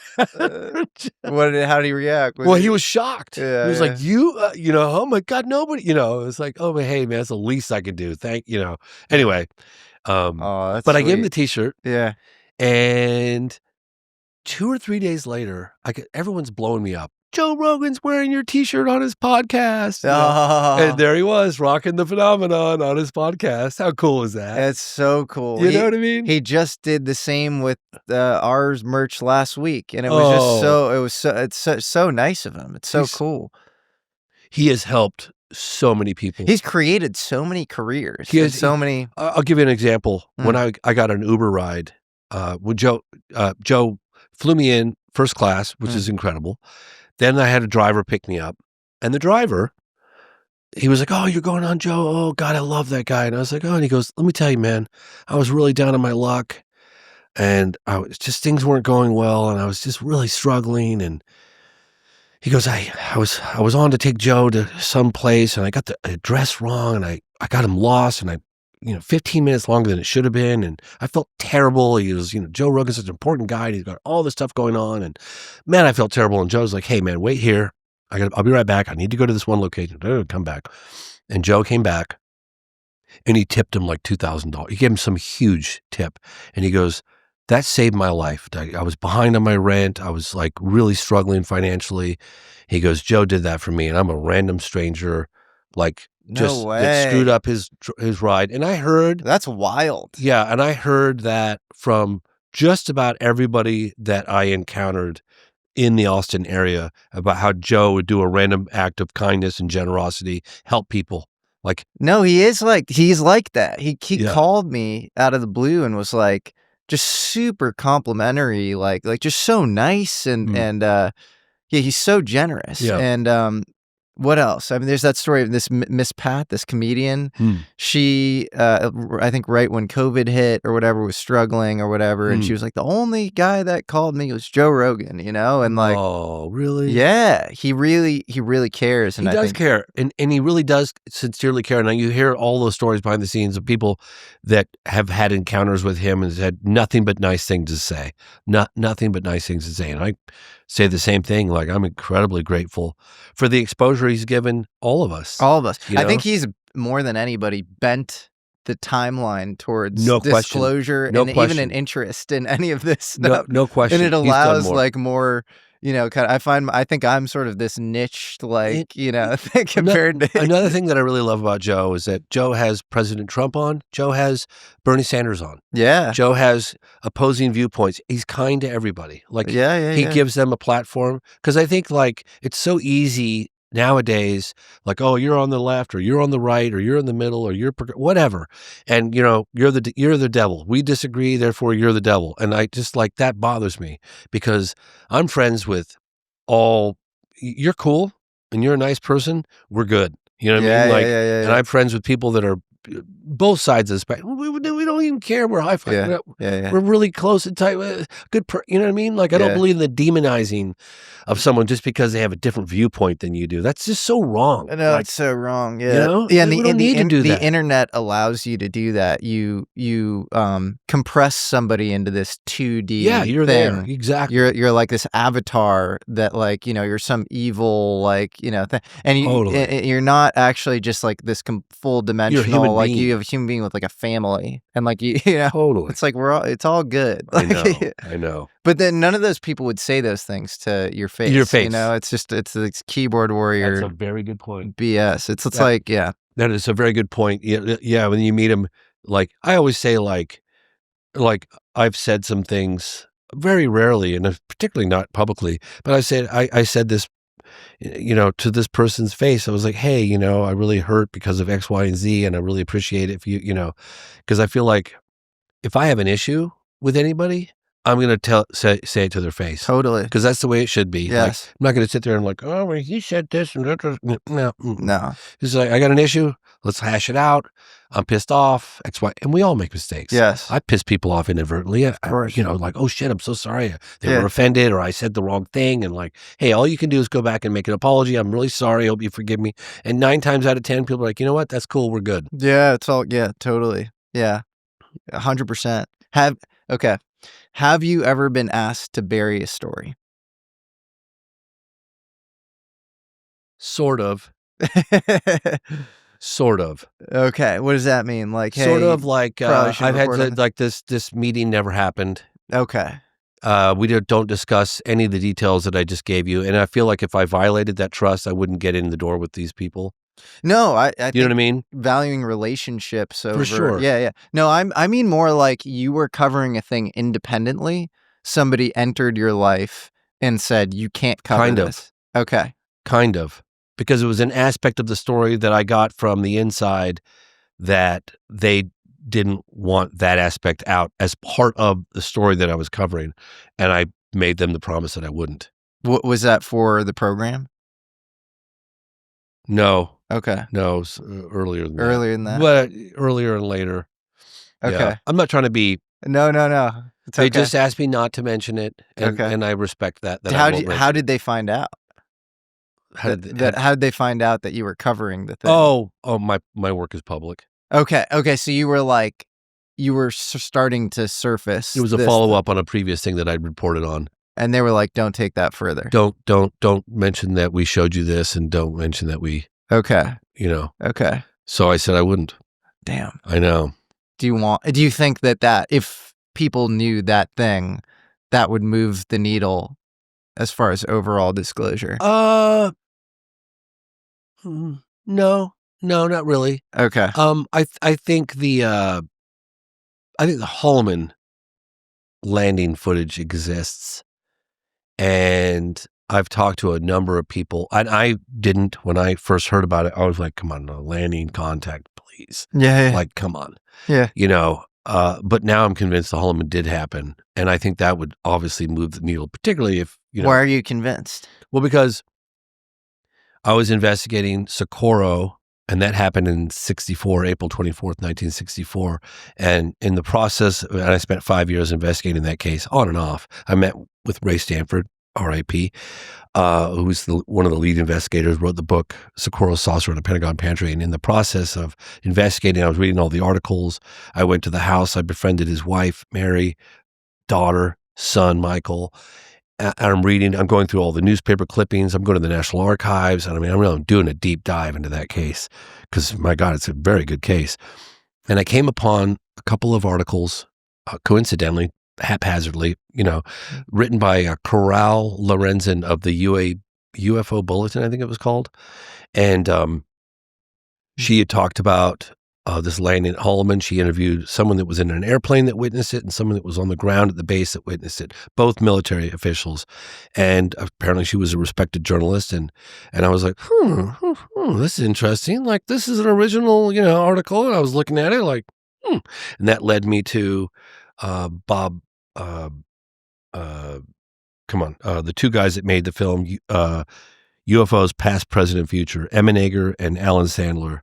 [SPEAKER 4] How did he react?
[SPEAKER 3] Well, he was shocked.
[SPEAKER 4] Yeah,
[SPEAKER 3] he was like, "Oh my God, nobody." It was like, "Oh, but hey, man, that's the least I could do." Anyway,
[SPEAKER 4] that's
[SPEAKER 3] but I gave him
[SPEAKER 4] sweet.
[SPEAKER 3] the T-shirt.
[SPEAKER 4] Yeah,
[SPEAKER 3] and 2 or 3 days later, everyone's blowing me up. Joe Rogan's wearing your T-shirt on his podcast. And there he was, rocking the phenomenon on his podcast. How cool is that?
[SPEAKER 4] It's so cool.
[SPEAKER 3] You know what I mean?
[SPEAKER 4] He just did the same with ours merch last week, and it was it's so nice of him. It's so cool.
[SPEAKER 3] He has helped so many people.
[SPEAKER 4] He's created so many careers. I'll give
[SPEAKER 3] you an example. When I got an Uber ride Joe flew me in first class, which is incredible. Then I had a driver pick me up, and the driver, he was like, "Oh, you're going on, Joe? Oh God, I love that guy." And I was like, "Oh," and he goes, "Let me tell you, man, I was really down on my luck, and things weren't going well, and I was just really struggling." And he goes, I was on to take Joe to some place, and I got the address wrong, and I got him lost, and 15 minutes longer than it should have been, and I felt terrible. He was, Joe Rogan's such an important guy, and he's got all this stuff going on, and man, I felt terrible. And Joe's like, "Hey, man, wait here. I'll be right back. I need to go to this one location." Come back. And Joe came back, and he tipped him like $2,000. He gave him some huge tip, and he goes, "That saved my life. I was behind on my rent. I was like really struggling financially." He goes, "Joe did that for me, and I'm a random stranger, like just that screwed up his ride." And I heard
[SPEAKER 4] that's wild.
[SPEAKER 3] Yeah, and I heard that from just about everybody that I encountered in the Austin area about how Joe would do a random act of kindness and generosity, help people. Like,
[SPEAKER 4] no, he's like that. He called me out of the blue and was like, just super complimentary, like just so nice, and yeah, he's so generous.
[SPEAKER 3] Yeah.
[SPEAKER 4] And what else? I mean, there's that story of this Miss Pat, this comedian. She, I think right when COVID hit or whatever, was struggling or whatever, and she was like, "The only guy that called me was Joe Rogan," and like,
[SPEAKER 3] oh, really?
[SPEAKER 4] Yeah, he really cares, and
[SPEAKER 3] he does care, and he really does sincerely care. And you hear all those stories behind the scenes of people that have had encounters with him and had nothing but nice things to say, nothing but nice things to say. And I say the same thing. Like, I'm incredibly grateful for the exposure he's given all of us.
[SPEAKER 4] I think he's more than anybody bent the timeline towards disclosure and even an interest in any of this stuff.
[SPEAKER 3] No question.
[SPEAKER 4] And it allows like more, I think I'm sort of this niche, like, compared to
[SPEAKER 3] another thing that I really love about Joe is that Joe has President Trump on. Joe has Bernie Sanders on.
[SPEAKER 4] Yeah.
[SPEAKER 3] Joe has opposing viewpoints. He's kind to everybody. Like, he gives them a platform. Because I think like it's so easy nowadays, like, oh, you're on the left, or you're on the right, or you're in the middle, or you're whatever, and you're the devil. We disagree, therefore you're the devil. And I just like that bothers me, because I'm friends with all. You're cool and you're a nice person. We're good. You know what I mean? Like, and I'm friends with people that are both sides of the spectrum. We don't even care. We're high five. We're really close and tight. Good. You know what I mean? Like, I don't believe in the demonizing of someone just because they have a different viewpoint than you do. That's just so wrong.
[SPEAKER 4] No,
[SPEAKER 3] like,
[SPEAKER 4] it's so wrong. Yeah.
[SPEAKER 3] And we don't need to do that.
[SPEAKER 4] The internet allows you to do that. You compress somebody into this 2D.
[SPEAKER 3] Yeah, you're
[SPEAKER 4] thing.
[SPEAKER 3] there. Exactly.
[SPEAKER 4] You're like this avatar that, like, you're some evil, like, thing. And you're not actually just like this full dimensional, like you have a human being with like a family, and like
[SPEAKER 3] totally.
[SPEAKER 4] It's like it's all good.
[SPEAKER 3] I know.
[SPEAKER 4] But then none of those people would say those things to your face. It's just it's keyboard warrior.
[SPEAKER 3] That's a very good point.
[SPEAKER 4] BS. It's like that
[SPEAKER 3] is a very good point. Yeah. When you meet him, like I always say, like I've said some things very rarely, and particularly not publicly, but I said this, to this person's face. I was like, "Hey, I really hurt because of X, Y, and Z, and I really appreciate it if you, because I feel like if I have an issue with anybody, I'm going to say it to their face."
[SPEAKER 4] Totally.
[SPEAKER 3] Because that's the way it should be.
[SPEAKER 4] Yes.
[SPEAKER 3] Like, I'm not going to sit there and like, "Oh, well, he said this." And no. It's like, I got an issue. Let's hash it out. I'm pissed off. X, Y. And we all make mistakes.
[SPEAKER 4] Yes.
[SPEAKER 3] I piss people off inadvertently. Of
[SPEAKER 4] course.
[SPEAKER 3] Like, "Oh shit, I'm so sorry. They were offended, or I said the wrong thing." And like, "Hey, all you can do is go back and make an apology. I'm really sorry. I hope you forgive me." And 9 times out of 10, people are like, "You know what? That's cool. We're good."
[SPEAKER 4] Yeah. It's all, totally. Yeah. 100%. Have you ever been asked to bury a story?
[SPEAKER 3] Sort of. Sort of.
[SPEAKER 4] Okay. What does that mean? Like, hey,
[SPEAKER 3] sort of like I've had like this meeting never happened.
[SPEAKER 4] Okay.
[SPEAKER 3] We don't discuss any of the details that I just gave you, and I feel like if I violated that trust, I wouldn't get in the door with these people.
[SPEAKER 4] No, I
[SPEAKER 3] you know what I mean?
[SPEAKER 4] Valuing relationships over.
[SPEAKER 3] For sure.
[SPEAKER 4] Yeah. No, I mean more like you were covering a thing independently. Somebody entered your life and said, "You can't cover this." Okay.
[SPEAKER 3] Kind of. Because it was an aspect of the story that I got from the inside that they didn't want that aspect out as part of the story that I was covering, and I made them the promise that I wouldn't.
[SPEAKER 4] What was that for the program?
[SPEAKER 3] No.
[SPEAKER 4] Okay.
[SPEAKER 3] No, it was, earlier than that.
[SPEAKER 4] Earlier than that?
[SPEAKER 3] But earlier and later.
[SPEAKER 4] Okay.
[SPEAKER 3] Yeah. I'm not trying to be...
[SPEAKER 4] No. It's
[SPEAKER 3] They
[SPEAKER 4] okay.
[SPEAKER 3] just asked me not to mention it, and,
[SPEAKER 4] Okay.
[SPEAKER 3] and I respect that.
[SPEAKER 4] How did they find out?
[SPEAKER 3] How
[SPEAKER 4] did they find out that you were covering the thing?
[SPEAKER 3] Oh, my work is public.
[SPEAKER 4] Okay. So you were starting to surface.
[SPEAKER 3] It was a
[SPEAKER 4] this
[SPEAKER 3] follow-up on a previous thing that I'd reported on.
[SPEAKER 4] And they were like, don't take that further.
[SPEAKER 3] Don't mention that we showed you this, and don't mention that we...
[SPEAKER 4] Okay.
[SPEAKER 3] Okay. So I said I wouldn't.
[SPEAKER 4] Damn.
[SPEAKER 3] I know.
[SPEAKER 4] Do you think that if people knew that thing, that would move the needle as far as overall disclosure?
[SPEAKER 3] No, not really.
[SPEAKER 4] Okay.
[SPEAKER 3] I think the Holloman landing footage exists, and I've talked to a number of people, and I didn't, when I first heard about it, I was like, come on, no, landing contact, please.
[SPEAKER 4] Yeah.
[SPEAKER 3] Like, come on.
[SPEAKER 4] Yeah.
[SPEAKER 3] But now I'm convinced the Holloman did happen, and I think that would obviously move the needle, particularly if,
[SPEAKER 4] Why are you convinced?
[SPEAKER 3] Well, because I was investigating Socorro, and that happened in April 24th, 1964. And in the process, and I spent 5 years investigating that case on and off. I met with Ray Stanford, R.I.P., who's one of the lead investigators, wrote the book Socorro Saucer in a Pentagon Pantry. And in the process of investigating, I was reading all the articles. I went to the house. I befriended his wife, Mary, daughter, son, Michael. And I'm going through all the newspaper clippings. I'm going to the National Archives. And I'm really doing a deep dive into that case because, my God, it's a very good case. And I came upon a couple of articles, coincidentally, haphazardly, written by Corral Lorenzen of the UFO Bulletin, I think it was called. And she had talked about this landing at Holloman. She interviewed someone that was in an airplane that witnessed it and someone that was on the ground at the base that witnessed it, both military officials. And apparently she was a respected journalist. And I was like, this is interesting. Like, this is an original, article. And I was looking at it like, And that led me to Bob, the two guys that made the film, UFOs Past, Present, and Future, Emenager and Alan Sandler.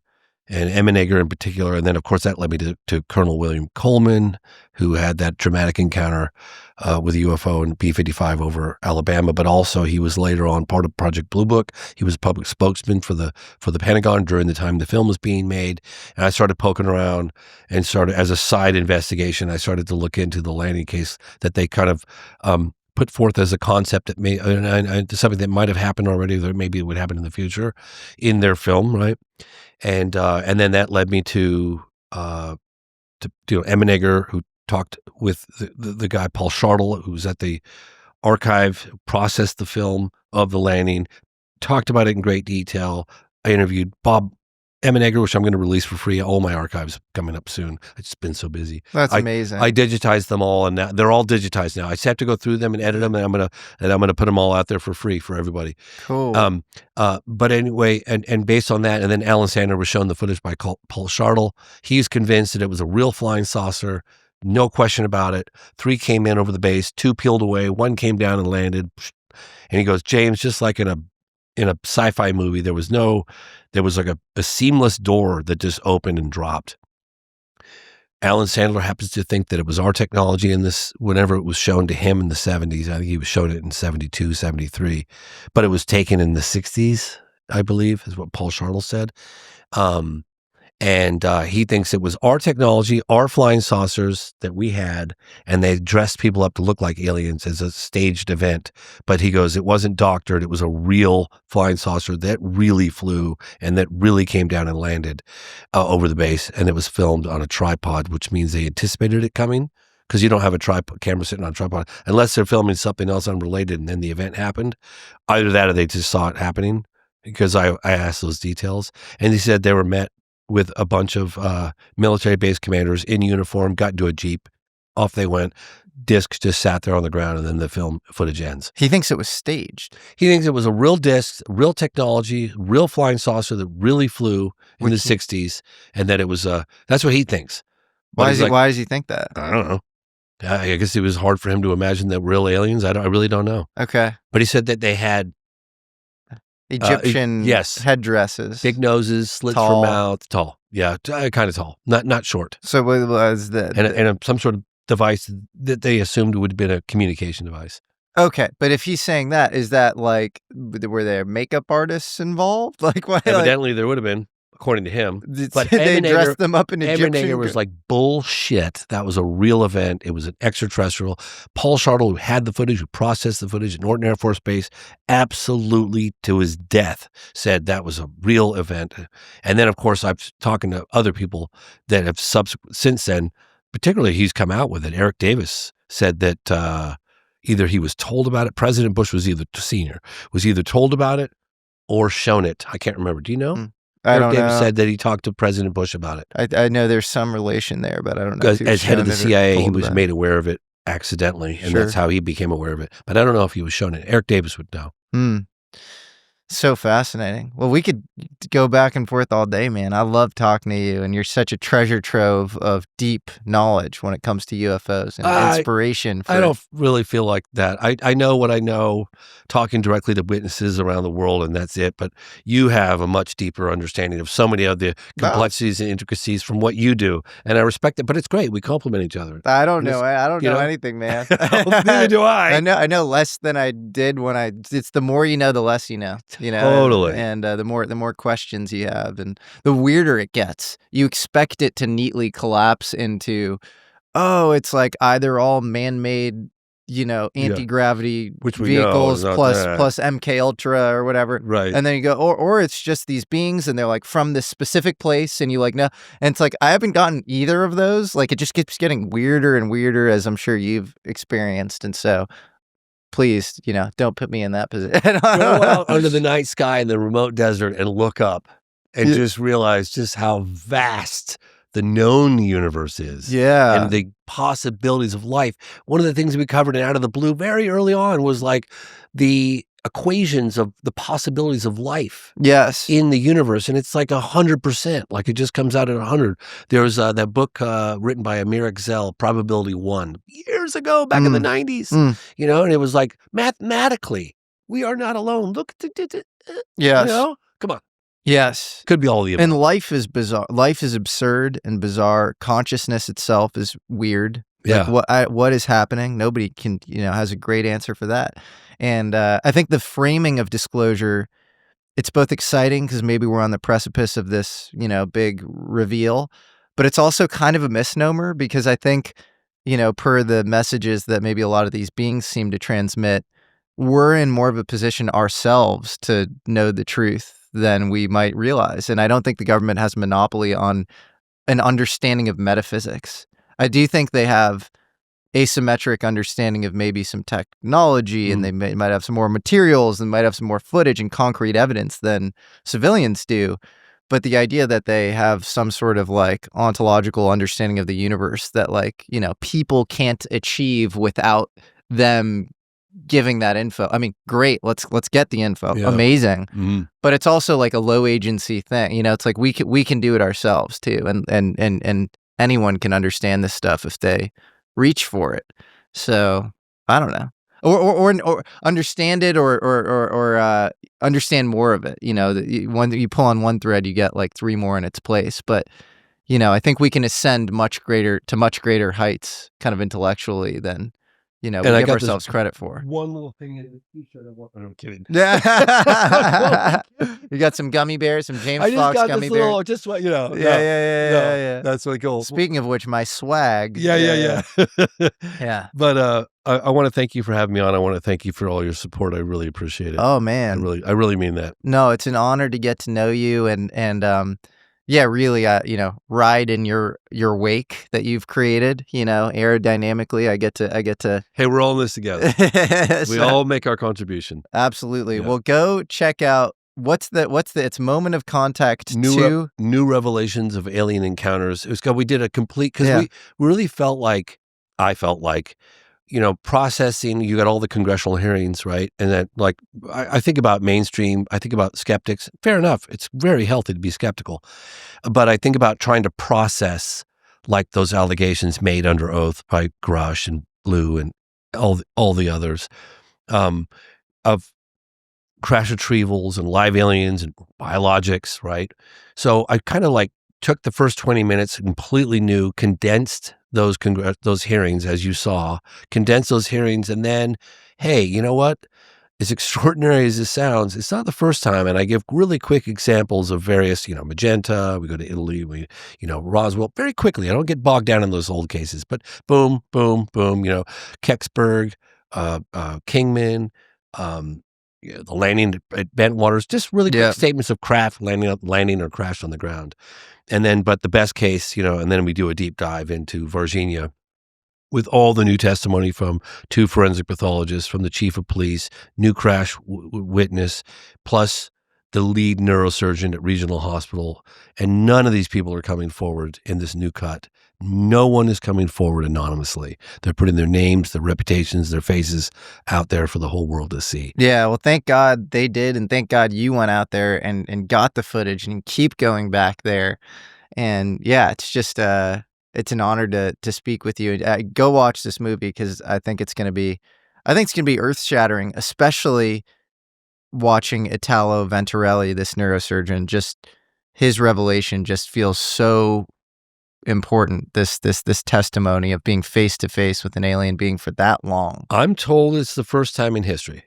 [SPEAKER 3] And Emenager in particular, and then of course that led me to Colonel William Coleman, who had that dramatic encounter with a UFO in P-55 over Alabama, but also he was later on part of Project Blue Book. He was a public spokesman for the Pentagon during the time the film was being made. And I started poking around and started, as a side investigation, I started to look into the landing case that they kind of put forth as a concept that may, and something that might have happened already, or maybe it would happen in the future in their film, right? And then that led me to Emenager, who talked with the guy Paul Shartle, who's at the archive, processed the film of the landing, talked about it in great detail. I interviewed Bob Emenager, which I'm going to release for free. All my archives coming up soon. It's just been so busy.
[SPEAKER 4] That's amazing.
[SPEAKER 3] I digitized them all, and they're all digitized now. I just have to go through them and edit them, and I'm gonna put them all out there for free for everybody.
[SPEAKER 4] Cool.
[SPEAKER 3] But anyway, and based on that, and then Alan Sandler was shown the footage by Paul Shartle. He's convinced that it was a real flying saucer. No question about it. 3 came in over the base, 2 peeled away, 1 came down and landed. And he goes, James, just like in a sci-fi movie, there was like a seamless door that just opened and dropped. Alan Sandler happens to think that it was our technology in this, whenever it was shown to him in the 70s. I think he was shown it in 72, 73, but it was taken in the 60s, I believe, is what Paul Shartle said. And he thinks it was our technology, our flying saucers that we had, and they dressed people up to look like aliens as a staged event. But he goes, it wasn't doctored. It was a real flying saucer that really flew and that really came down and landed over the base. And it was filmed on a tripod, which means they anticipated it coming, because you don't have a camera sitting on a tripod unless they're filming something else unrelated and then the event happened. Either that or they just saw it happening, because I asked those details. And he said they were met with a bunch of military base commanders in uniform, got into a Jeep, off they went. Disc just sat there on the ground, and then the film footage ends.
[SPEAKER 4] He thinks it was staged.
[SPEAKER 3] He thinks it was a real disc, real technology, real flying saucer that really flew in the 60s, and that it was, that's what he thinks.
[SPEAKER 4] Why does he think that?
[SPEAKER 3] I don't know. I guess it was hard for him to imagine that real aliens. I really don't know.
[SPEAKER 4] Okay.
[SPEAKER 3] But he said that they had
[SPEAKER 4] Egyptian
[SPEAKER 3] yes,
[SPEAKER 4] headdresses.
[SPEAKER 3] big noses, slits
[SPEAKER 4] Tall.
[SPEAKER 3] for mouth, tall. Yeah, kind of tall, not short.
[SPEAKER 4] So what was that?
[SPEAKER 3] And some sort of device that they assumed would have been a communication device.
[SPEAKER 4] Okay, but if he's saying that, is that like, were there makeup artists involved? Like, why?
[SPEAKER 3] Evidently, there would have been, according to him. But
[SPEAKER 4] they dressed them up in Egyptian.
[SPEAKER 3] Emanator was like, bullshit. That was a real event. It was an extraterrestrial. Paul Shartle, who had the footage, who processed the footage at Norton Air Force Base, absolutely to his death said that was a real event. And then, of course, I'm talking to other people that have since then, particularly he's come out with it. Eric Davis said that either he was told about it. President Bush was either told about it or shown it. I can't remember. Do you know? Eric Davis said that he talked to President Bush about it.
[SPEAKER 4] I know there's some relation there, but I don't know.
[SPEAKER 3] As head of the CIA, he was made aware of it accidentally, and that's how he became aware of it. But I don't know if he was shown it. Eric Davis would know.
[SPEAKER 4] So fascinating. Well, we could go back and forth all day, man. I love talking to you, and you're such a treasure trove of deep knowledge when it comes to UFOs and inspiration.
[SPEAKER 3] I don't really feel like that. I know what I know, talking directly to witnesses around the world, and that's it. But you have a much deeper understanding of so many of the complexities and intricacies from what you do, and I respect it. But it's great. We complement each other.
[SPEAKER 4] I don't know. I don't know anything, man.
[SPEAKER 3] Neither do I.
[SPEAKER 4] I know less than I did when it's the more you know, the less you know. You know,
[SPEAKER 3] totally.
[SPEAKER 4] And the more questions you have, and the weirder it gets. You expect it to neatly collapse into, it's like either all man-made, anti-gravity vehicles plus MK Ultra or whatever,
[SPEAKER 3] right?
[SPEAKER 4] And then you go, or it's just these beings, and they're like from this specific place, and you like no, and it's like I haven't gotten either of those. Like it just keeps getting weirder and weirder, as I'm sure you've experienced, and so. Please, don't put me in that position.
[SPEAKER 3] Go out under the night sky in the remote desert and look up and just realize just how vast the known universe is.
[SPEAKER 4] Yeah.
[SPEAKER 3] And the possibilities of life. One of the things we covered in Out of the Blue very early on was like the equations of the possibilities of life in the universe. And it's like 100%, like it just comes out at 100. There was that book written by Amir Exel, Probability 1, years ago, back in the 90s, and it was like, mathematically, we are not alone. Look,
[SPEAKER 4] yes.
[SPEAKER 3] Come on.
[SPEAKER 4] Yes.
[SPEAKER 3] Could be all the above.
[SPEAKER 4] And life is bizarre. Life is absurd and bizarre. Consciousness itself is weird.
[SPEAKER 3] Yeah.
[SPEAKER 4] Like what is happening? Nobody can, has a great answer for that. And I think the framing of disclosure, it's both exciting because maybe we're on the precipice of this, big reveal, but it's also kind of a misnomer because I think, per the messages that maybe a lot of these beings seem to transmit, we're in more of a position ourselves to know the truth than we might realize. And I don't think the government has a monopoly on an understanding of metaphysics. I do think they have asymmetric understanding of maybe some technology, and they might have some more materials and might have some more footage and concrete evidence than civilians do. But the idea that they have some sort of like ontological understanding of the universe that people can't achieve without them giving that info. I mean, great. Let's get the info. Yeah. Amazing. But it's also like a low agency thing. It's like we can do it ourselves too. And anyone can understand this stuff if they reach for it. So I don't know, or understand it, or understand more of it. When you pull on one thread, you get like three more in its place. But I think we can ascend to much greater heights, kind of intellectually, than we give ourselves credit for.
[SPEAKER 3] One little thing in the t-shirt. I'm kidding.
[SPEAKER 4] Yeah, you got some gummy bears, some James Fox gummy bears.
[SPEAKER 3] Just what
[SPEAKER 4] Yeah.
[SPEAKER 3] That's really cool.
[SPEAKER 4] Speaking of which, my swag.
[SPEAKER 3] Yeah.
[SPEAKER 4] Yeah.
[SPEAKER 3] But I want to thank you for having me on. I want to thank you for all your support. I really appreciate it.
[SPEAKER 4] Oh man,
[SPEAKER 3] I really mean that.
[SPEAKER 4] No, it's an honor to get to know you, and yeah, really, ride in your wake that you've created, aerodynamically. I get to.
[SPEAKER 3] Hey, we're all in this together. We all make our contribution.
[SPEAKER 4] Absolutely. Yeah. Well, go check out it's Moment of Contact 2.
[SPEAKER 3] New revelations of alien encounters. It was we did a complete, because we really felt like, I felt like, processing, you got all the congressional hearings, right? And then I think about mainstream, I think about skeptics. Fair enough. It's very healthy to be skeptical. But I think about trying to process like those allegations made under oath by Grush and Blue and all the others, of crash retrievals and live aliens and biologics, right? So I kind of like took the first 20 minutes, completely new, condensed those hearings, as you saw, condensed those hearings, and then, hey, you know what? As extraordinary as this sounds, it's not the first time, and I give really quick examples of various, Magenta, we go to Italy, Roswell, very quickly. I don't get bogged down in those old cases, but boom, boom, boom, Kecksburg, Kingman, the landing at Bentwaters, just really quick statements of craft landing or crashed on the ground. And then, but the best case, and then we do a deep dive into Varginha with all the new testimony from 2 forensic pathologists, from the chief of police, new crash witness, plus the lead neurosurgeon at regional hospital. And none of these people are coming forward in this new cut. No one is coming forward anonymously. They're putting their names, their reputations, their faces out there for the whole world to see.
[SPEAKER 4] Yeah, well, thank God they did, and thank God you went out there and got the footage and keep going back there. And yeah, it's just it's an honor to speak with you. Go watch this movie, because I think it's going to be earth-shattering, especially watching Italo Venturelli, this neurosurgeon. Just his revelation just feels so important. This testimony of being face to face with an alien being for that long.
[SPEAKER 3] I'm told it's the first time in history.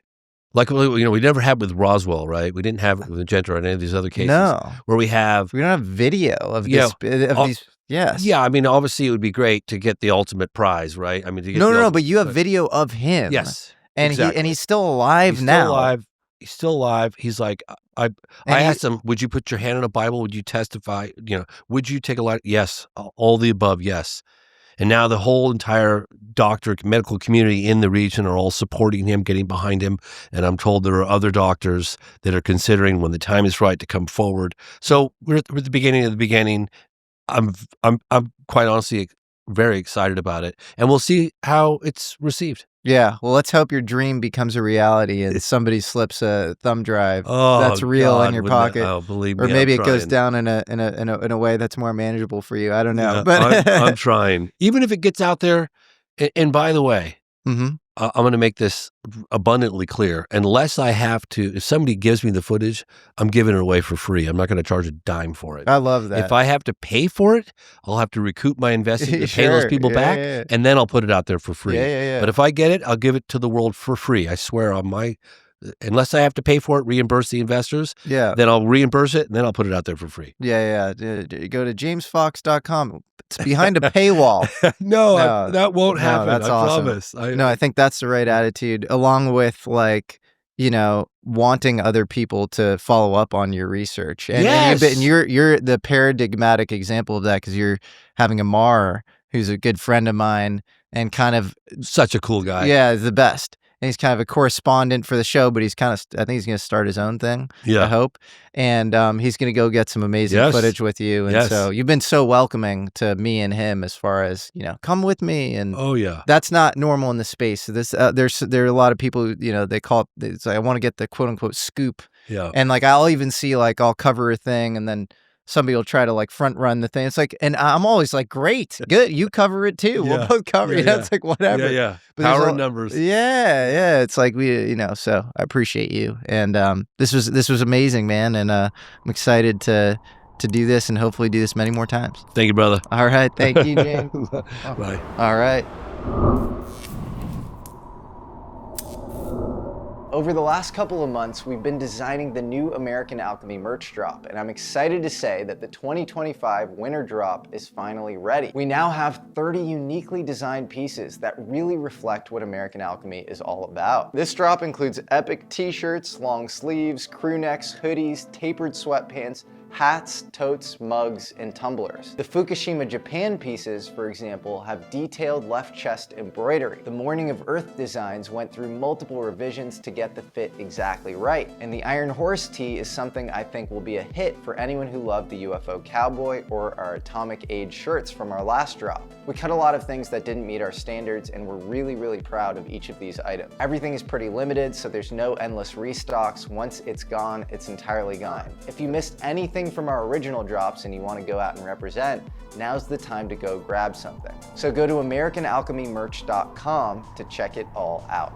[SPEAKER 3] Like, we never had with Roswell, right? We didn't have it with Magenta or any of these other cases.
[SPEAKER 4] No.
[SPEAKER 3] Where we
[SPEAKER 4] don't have video of these. Yes.
[SPEAKER 3] Yeah, I mean, obviously it would be great to get the ultimate prize, right? I mean, to get
[SPEAKER 4] no, but you have video of him.
[SPEAKER 3] Yes.
[SPEAKER 4] And
[SPEAKER 3] exactly.
[SPEAKER 4] he's still alive now.
[SPEAKER 3] He's still alive. He's like, I asked him, would you put your hand on a Bible? Would you testify? Would you take a lot? Yes. All the above. Yes. And now the whole entire medical community in the region are all supporting him, getting behind him. And I'm told there are other doctors that are considering, when the time is right, to come forward. So we're at the beginning of the beginning. I'm quite honestly very excited about it, and we'll see how it's received.
[SPEAKER 4] Yeah, well, let's hope your dream becomes a reality and somebody slips a thumb drive that's real in your pocket.
[SPEAKER 3] Believe me,
[SPEAKER 4] or maybe it goes down in a way that's more manageable for you. I don't know,
[SPEAKER 3] Yeah,
[SPEAKER 4] but
[SPEAKER 3] I'm trying. Even if it gets out there, and by the way, I'm going to make this abundantly clear. Unless I have to, if somebody gives me the footage, I'm giving it away for free. I'm not going to charge a dime for it.
[SPEAKER 4] I love that.
[SPEAKER 3] If I have to pay for it, I'll have to recoup my investment to pay those people back, and then I'll put it out there for free.
[SPEAKER 4] Yeah.
[SPEAKER 3] But if I get it, I'll give it to the world for free. I swear on unless I have to pay for it, reimburse the investors, then I'll reimburse it, and then I'll put it out there for free.
[SPEAKER 4] Yeah. Go to jamesfox.com. It's behind a paywall.
[SPEAKER 3] No, that won't happen.
[SPEAKER 4] That's awesome.
[SPEAKER 3] Promise.
[SPEAKER 4] I think that's the right attitude, along with wanting other people to follow up on your research. And you're the paradigmatic example of that, because you're having Amar, who's a good friend of mine and kind of
[SPEAKER 3] such a cool guy.
[SPEAKER 4] Yeah, the best. And he's kind of a correspondent for the show, but I think he's going to start his own thing.
[SPEAKER 3] Yeah.
[SPEAKER 4] I hope. And he's going to go get some amazing footage with you. And so you've been so welcoming to me and him, as far as, come with me. And that's not normal in the space. There are a lot of people, they call it, it's like, I want to get the quote unquote scoop.
[SPEAKER 3] Yeah.
[SPEAKER 4] And I'll even see I'll cover a thing, and then somebody will try to front run the thing. It's and I'm always great, good. You cover it too.
[SPEAKER 3] Yeah.
[SPEAKER 4] We'll both cover it. It's whatever.
[SPEAKER 3] Yeah.
[SPEAKER 4] But
[SPEAKER 3] Power in numbers.
[SPEAKER 4] Yeah. It's we, so I appreciate you. And this was amazing, man. And I'm excited to do this, and hopefully do this many more times.
[SPEAKER 3] Thank you, brother.
[SPEAKER 4] All right. Thank you, James.
[SPEAKER 3] Bye.
[SPEAKER 4] All right. Over the last couple of months, we've been designing the new American Alchemy merch drop, and I'm excited to say that the 2025 winter drop is finally ready. We now have 30 uniquely designed pieces that really reflect what American Alchemy is all about. This drop includes epic t-shirts, long sleeves, crew necks, hoodies, tapered sweatpants, hats, totes, mugs, and tumblers. The Fukushima Japan pieces, for example, have detailed left chest embroidery. The Morning of Earth designs went through multiple revisions to get the fit exactly right. And the Iron Horse tee is something I think will be a hit for anyone who loved the UFO Cowboy or our Atomic Age shirts from our last drop. We cut a lot of things that didn't meet our standards, and we're really, really proud of each of these items. Everything is pretty limited, so there's no endless restocks. Once it's gone, it's entirely gone. If you missed anything
[SPEAKER 19] anything from our original drops and you want to go out and represent, now's the time to go grab something. So go to AmericanAlchemyMerch.com to check it all out.